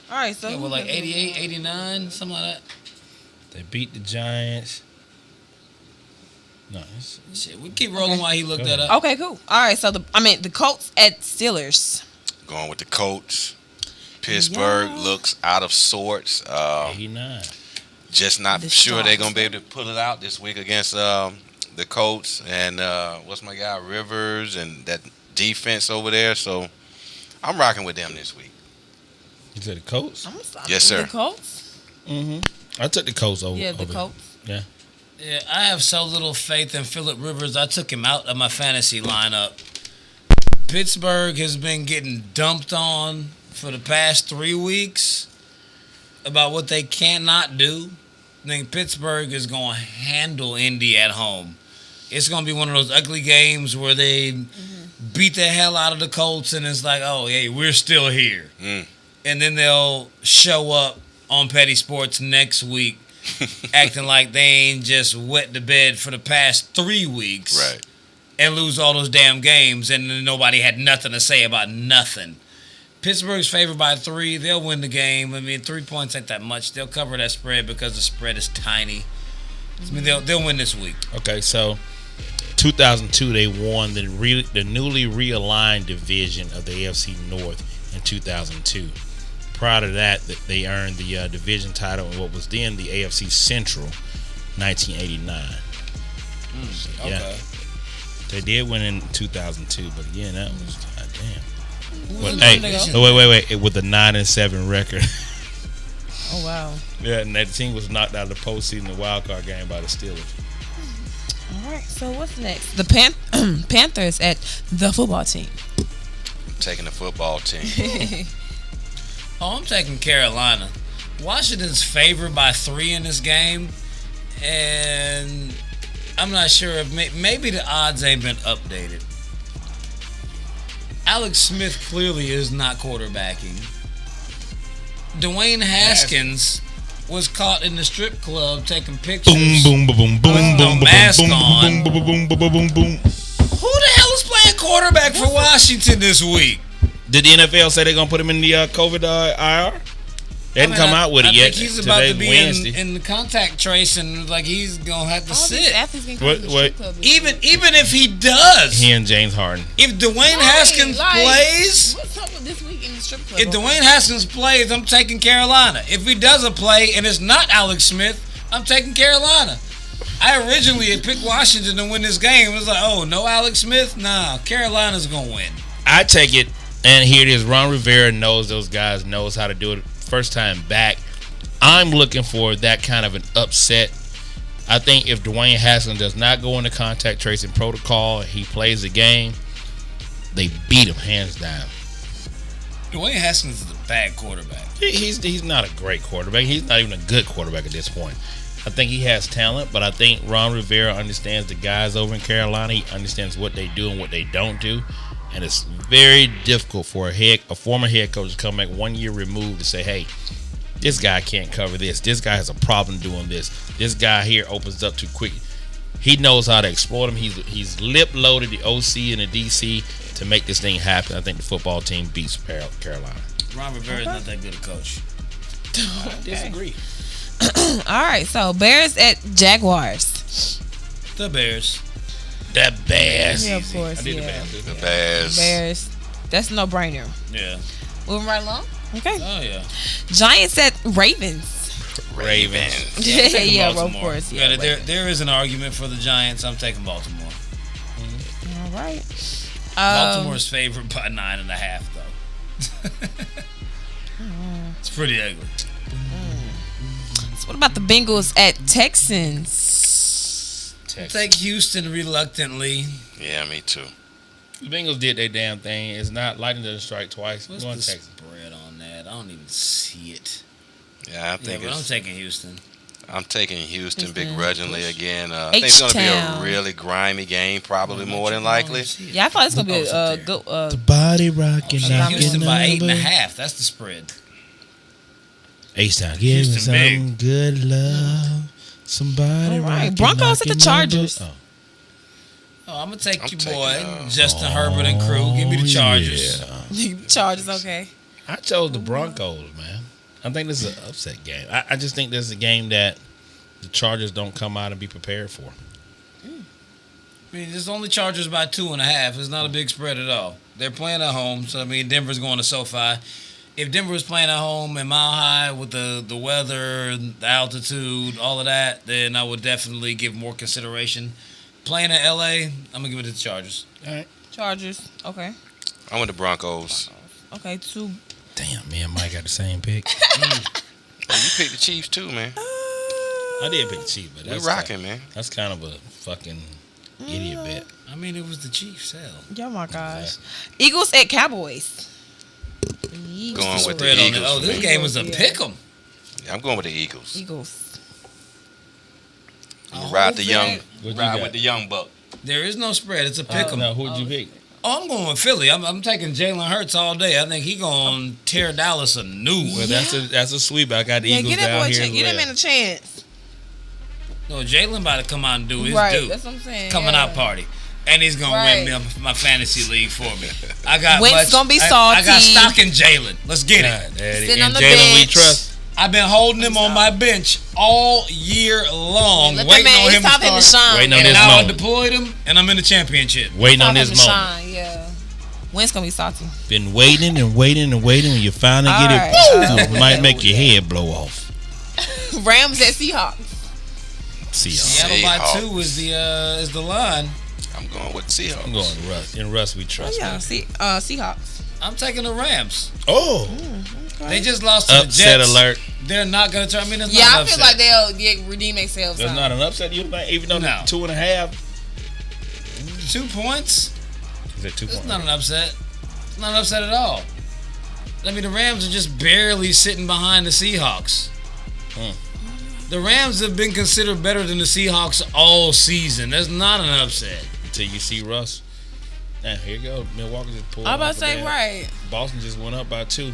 right, so Yeah, with like 88, 89, something like that. They beat the Giants. No, Shit, we keep rolling while he looked that up. Okay, cool. All right, so the Colts at Steelers. Going with the Colts. Pittsburgh looks out of sorts. 89. Just not sure they're going to be able to pull it out this week against the Colts. And what's my guy, Rivers, and that defense over there. So I'm rocking with them this week. You said the Colts? Yes, sir. The Colts? Mm-hmm. I took the Colts over. Yeah, the Colts. Yeah. Yeah, I have so little faith in Phillip Rivers. I took him out of my fantasy lineup. Pittsburgh has been getting dumped on for the past 3 weeks about what they cannot do. I think Pittsburgh is going to handle Indy at home. It's going to be one of those ugly games where they beat the hell out of the Colts and it's like, oh, hey, we're still here. And then they'll show up on Petty Sports next week acting like they ain't just wet the bed for the past 3 weeks. Right. And lose all those damn games and then nobody had nothing to say about nothing. Pittsburgh's favored by 3. They'll win the game. I mean, 3 points ain't that much. They'll cover that spread because the spread is tiny. I mean, they'll win this week. Okay, so 2002 they won the newly realigned division of the AFC North in 2002. Prior to that, they earned the division title in what was then the AFC Central, 1989. Okay. Yeah, they did win in 2002, but again, that was goddamn. But, hey, wait, with a 9-7 record. Oh wow. Yeah, and that team was knocked out of the postseason, the wild card game by the Steelers. All right, so what's next? The Panthers at the football team. Taking the football team. Oh, I'm taking Carolina. Washington's favored by 3 in this game, and I'm not sure if maybe the odds ain't been updated. Alex Smith clearly is not quarterbacking. Dwayne Haskins was caught in the strip club taking pictures. Boom, boom, boom, boom, boom, no boom, mask boom, on. boom, boom, boom, boom, boom, boom, boom. Who the hell is playing quarterback for Washington this week? Did the NFL say they're gonna put him in the COVID IR? They didn't come out with it yet. I think he's about to be Wednesday. in the contact tracing. Like he's gonna have to All these sit. athletes can come What- to the what- strip club. Even if he does, He and James Harden. if Dwayne Haskins Like, plays, what's up with this week in the strip club? if Dwayne Haskins plays, I'm taking Carolina. If he doesn't play and it's not Alex Smith, I'm taking Carolina. I originally had picked Washington to win this game. It was like, oh, no Alex Smith? Nah, Carolina's gonna win. I take it, and here it is. Ron Rivera knows those guys, knows how to do it. First time back. I'm looking for that kind of an upset. I think if Dwayne Haskins does not go into contact tracing protocol, he plays the game, they beat him hands down. Dwayne Haskins is a bad quarterback. He's not a great quarterback. He's not even a good quarterback at this point. I think he has talent, but I think Ron Rivera understands the guys over in Carolina. He understands what they do and what they don't do. And it's very difficult for a former head coach to come back 1 year removed to say, hey, this guy can't cover this. This guy has a problem doing this. This guy here opens up too quick. He knows how to exploit him. He's lip loaded the OC and the DC to make this thing happen. I think the football team beats Carolina. Ron Rivera's not that good a coach. I disagree. All right, so Bears at Jaguars. The Bears. The Bears. Yeah, of course. I did Yeah. The Bears. Bears. That's no brainer. Yeah. Moving right along. Okay. Oh, yeah. Giants at Ravens. Ravens. Yeah, of Baltimore. course. Yeah, there is an argument for the Giants. I'm taking Baltimore. all right. Baltimore's favored by 9.5, though. It's pretty ugly. So what about the Bengals at Texans? Take Houston reluctantly. Yeah, me too. The Bengals did their damn thing. It's not lightning doesn't strike twice. What's Go on the Texas. spread on that? I don't even see it. Yeah, I think But I'm taking Houston. I'm taking Houston Houston. begrudgingly again. I think it's going to be a H-Town. really grimy game, probably more than likely. Yeah, I thought it's gonna be a good. Body rocking, Houston by 8.5. That's the spread. H-Town, give me Houston some big. good love. Somebody All right, rocking, Broncos at the knocking Chargers. numbers. Oh, I'm gonna take I'm your taking, boy Justin Herbert and crew. Give me the Chargers. Yeah. Chargers, okay. I chose the Broncos, man. I think this is an upset game. I just think this is a game that the Chargers don't come out and be prepared for. I mean, it's only Chargers by 2.5. It's not a big spread at all. They're playing at home, so I mean, Denver's going to SoFi. If Denver was playing at home in Mile High with the weather, the altitude, all of that, then I would definitely give more consideration. Playing at LA, I'm gonna give it to the Chargers. All right. Chargers, okay. I went to Broncos. Okay, two. Damn, me and Mike got the same pick. Hey, you picked the Chiefs too, man. I did pick the Chiefs, but We that's rocking, man. That's kind of a fucking idiot bet. I mean, it was the Chiefs. Hell. Oh my gosh. Eagles at Cowboys. Going with the Spread on it. Eagles. Oh, for this me. game was a Yeah. pick'em. Yeah, I'm going with the Eagles. Eagles. You ride the young, What'd you ride got? with the young buck. There is no spread. It's a pick'em. No, who'd you pick? Oh, I'm going with Philly. I'm taking Jalen Hurts all day. I think he gonna tear Dallas a new Well, one. that's a sweep. I got the Yeah, Eagles get that down boy a here. chance. as Get him well. in a chance. No, Jalen about to come out and do his Right, due. that's what I'm saying. Coming yeah. out party. And he's gonna Right. win my fantasy league for me. I got Wentz gonna be I got salty. stock in Jalen. Let's get it. God, Daddy. Sitting on And the Jalen, we bench. trust. I've been holding him on my bench all year long, Let that waiting man, on him it's time for him to to start. shine. Waiting on man. And this now I moment. deployed him, and I'm in the championship. Waiting on Time for this him to moment. shine, yeah. When's gonna be salty? Been waiting and waiting and waiting. When you finally get All it, it might make your head blow off. Rams at Seahawks. See y'all. Seattle by Seahawks. 2 is the line. I'm going with the Seahawks. I'm going to Russ. In Russ, we Oh trust. yeah, Seahawks. I'm taking the Rams. Oh, They just lost to the upset Jets. alert. They're not gonna turn. I mean, it's Yeah, not I an feel upset. like they'll redeem themselves. There's not an upset. You think even though No. 2.5? 2 points. Is it 2 It's points? not an upset. It's not an upset at all. I mean, the Rams are just barely sitting behind the Seahawks. The Rams have been considered better than the Seahawks all season. That's not an upset. Until you see Russ. Now here you go. Milwaukee just pulled. I'm about off to say a damn- right. Boston just went up by 2.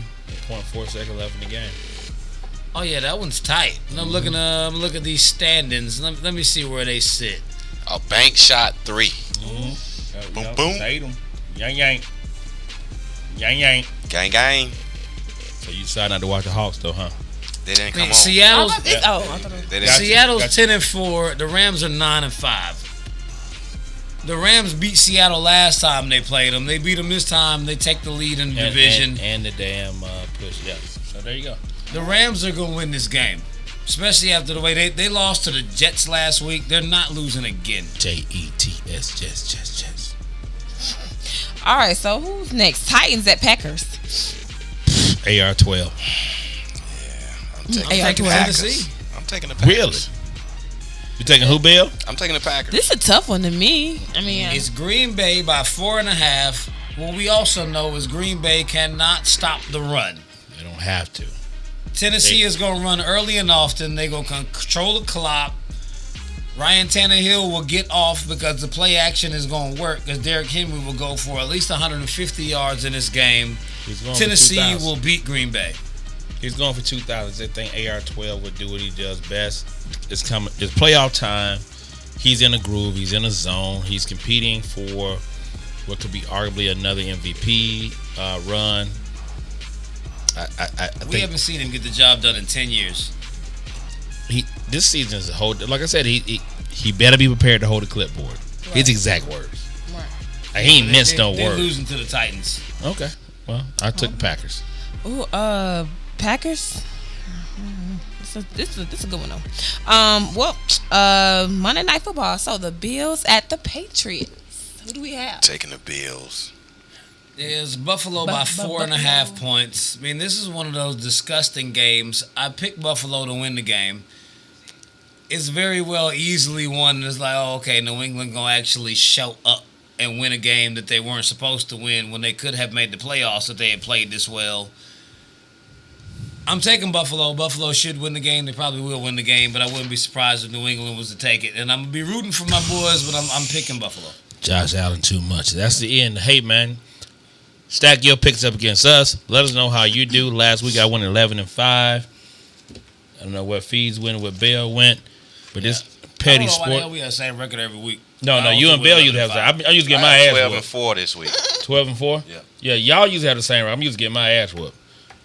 0.4 seconds left in the game. Oh yeah, that one's tight. And I'm looking at these standings. Let me see where they sit. A bank shot 3. Boom, boom. Tatum. Yang. Yang. Gang, gang. So you decided not to watch the Hawks, though, huh? They didn't come on. Seattle's They didn't. Seattle's 10-4. The Rams are 9-5. The Rams beat Seattle last time they played them. They beat them this time. They take the lead in the division. And the damn push, yes. So there you go. The Rams are going to win this game, especially after the way they lost to the Jets last week. They're not losing again. Jets, Jets. All right, so who's next? Titans at Packers. AR-12. I'm taking AR-12. the Packers. Tennessee. I'm taking the Packers. Really? You taking who, Bill? I'm taking the Packers. This is a tough one to me. I mean, It's Green Bay by 4.5. What we also know is Green Bay cannot stop the run. They don't have to. Tennessee is going to run early and often. They're going to control the clock. Ryan Tannehill will get off because the play action is going to work because Derrick Henry will go for at least 150 yards in this game. Tennessee will beat Green Bay. He's going for 2,000. I think AR-12 would do what he does best. It's coming. It's playoff time. He's in a groove. He's in a zone. He's competing for what could be arguably another MVP run. I We think haven't seen him get the job done in 10 years. this season is a whole. Like I said, he better be prepared to hold a clipboard. Right. His exact words. Right. Like, he ain't missed no They're words. losing to the Titans. Okay. Well, I took the Packers. ooh, Packers. This is a good one though. Monday Night Football. So the Bills at the Patriots. Who do we have? Taking the Bills. There's Buffalo by 4.5 points. I mean, this is one of those disgusting games. I picked Buffalo to win the game. It's very well easily one that's like, oh, okay, New England going to actually show up and win a game that they weren't supposed to win when they could have made the playoffs if they had played this well. I'm taking Buffalo. Buffalo should win the game. They probably will win the game, but I wouldn't be surprised if New England was to take it. And I'm going to be rooting for my boys, but I'm picking Buffalo. Josh Allen too much. That's the end. Hey, man. Stack your picks up against us. Let us know how you do. Last week I went 11-5. I don't know what Feez went, what Bell went, but this petty sport. Why we have the same record every week. No, you and Bell used to have that. I used to get my ass whooped. 12-4 this week. 12-4. Yeah. Y'all used to have the same record. I'm used to getting my ass whooped.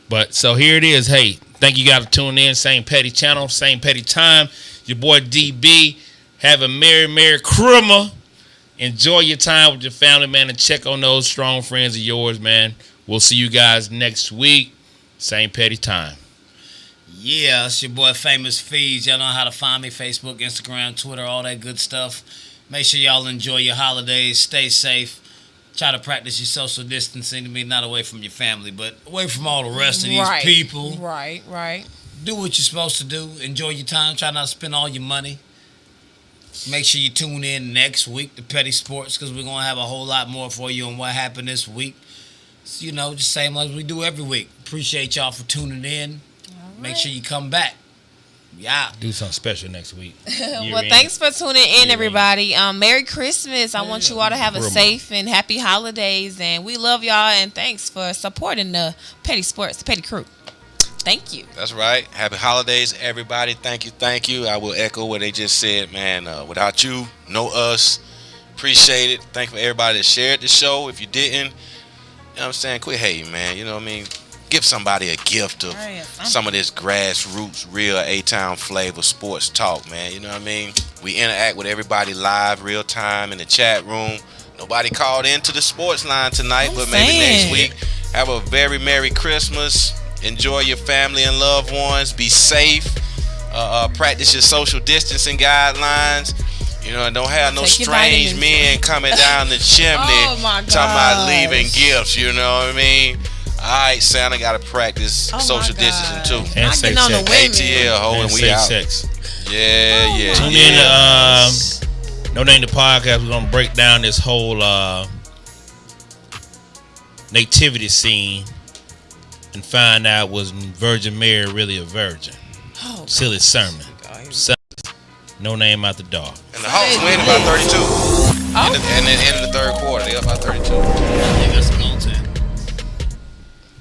But so here it is. Hey, thank you guys for tuning in. Same petty channel, same petty time. Your boy DB. Have a merry Christmas. Enjoy your time with your family, man, and check on those strong friends of yours, man. We'll see you guys next week. Same petty time. Yeah, it's your boy Famous Feez. Y'all know how to find me. Facebook, Instagram, Twitter, all that good stuff. Make sure y'all enjoy your holidays. Stay safe. Try to practice your social distancing. To be not away from your family, but away from all the rest of these people. Right. Do what you're supposed to do. Enjoy your time. Try not to spend all your money. Make sure you tune in next week to Petty Sports because we're going to have a whole lot more for you on what happened this week. So, just same like we do every week. Appreciate y'all for tuning in. Right. Make sure you come back. Yeah. Do something special next week. Well, thanks for tuning in, everybody. Merry Christmas. I want you all to have a safe and happy holidays. And we love y'all. And thanks for supporting the Petty Sports, the Petty Crew. Thank you. That's right. Happy holidays, everybody. Thank you. I will echo what they just said, man. Without you, no us. Appreciate it. Thank you for everybody that shared the show. If you didn't, you know what I'm saying, quit hating, man. You know what I mean? Give somebody a gift of some of this grassroots, real A-Town flavor sports talk, man. You know what I mean? We interact with everybody live, real time in the chat room. Nobody called into the sports line tonight, but maybe next week. Have a very Merry Christmas. Enjoy your family and loved ones. Be safe. Practice your social distancing guidelines. And don't have no strange men coming down the chimney talking about leaving gifts. You know what I mean? All right, Santa got to practice social distancing too. And safe sex. ATL, ho, and we out. Sex. Yeah. Tune in to No Name the Podcast. We're going to break down this whole nativity scene and find out was Virgin Mary really a virgin. Silly sermon. No name out the door. And the Hawks win by 32. And the end of the third quarter, they up by 32. I think that's going to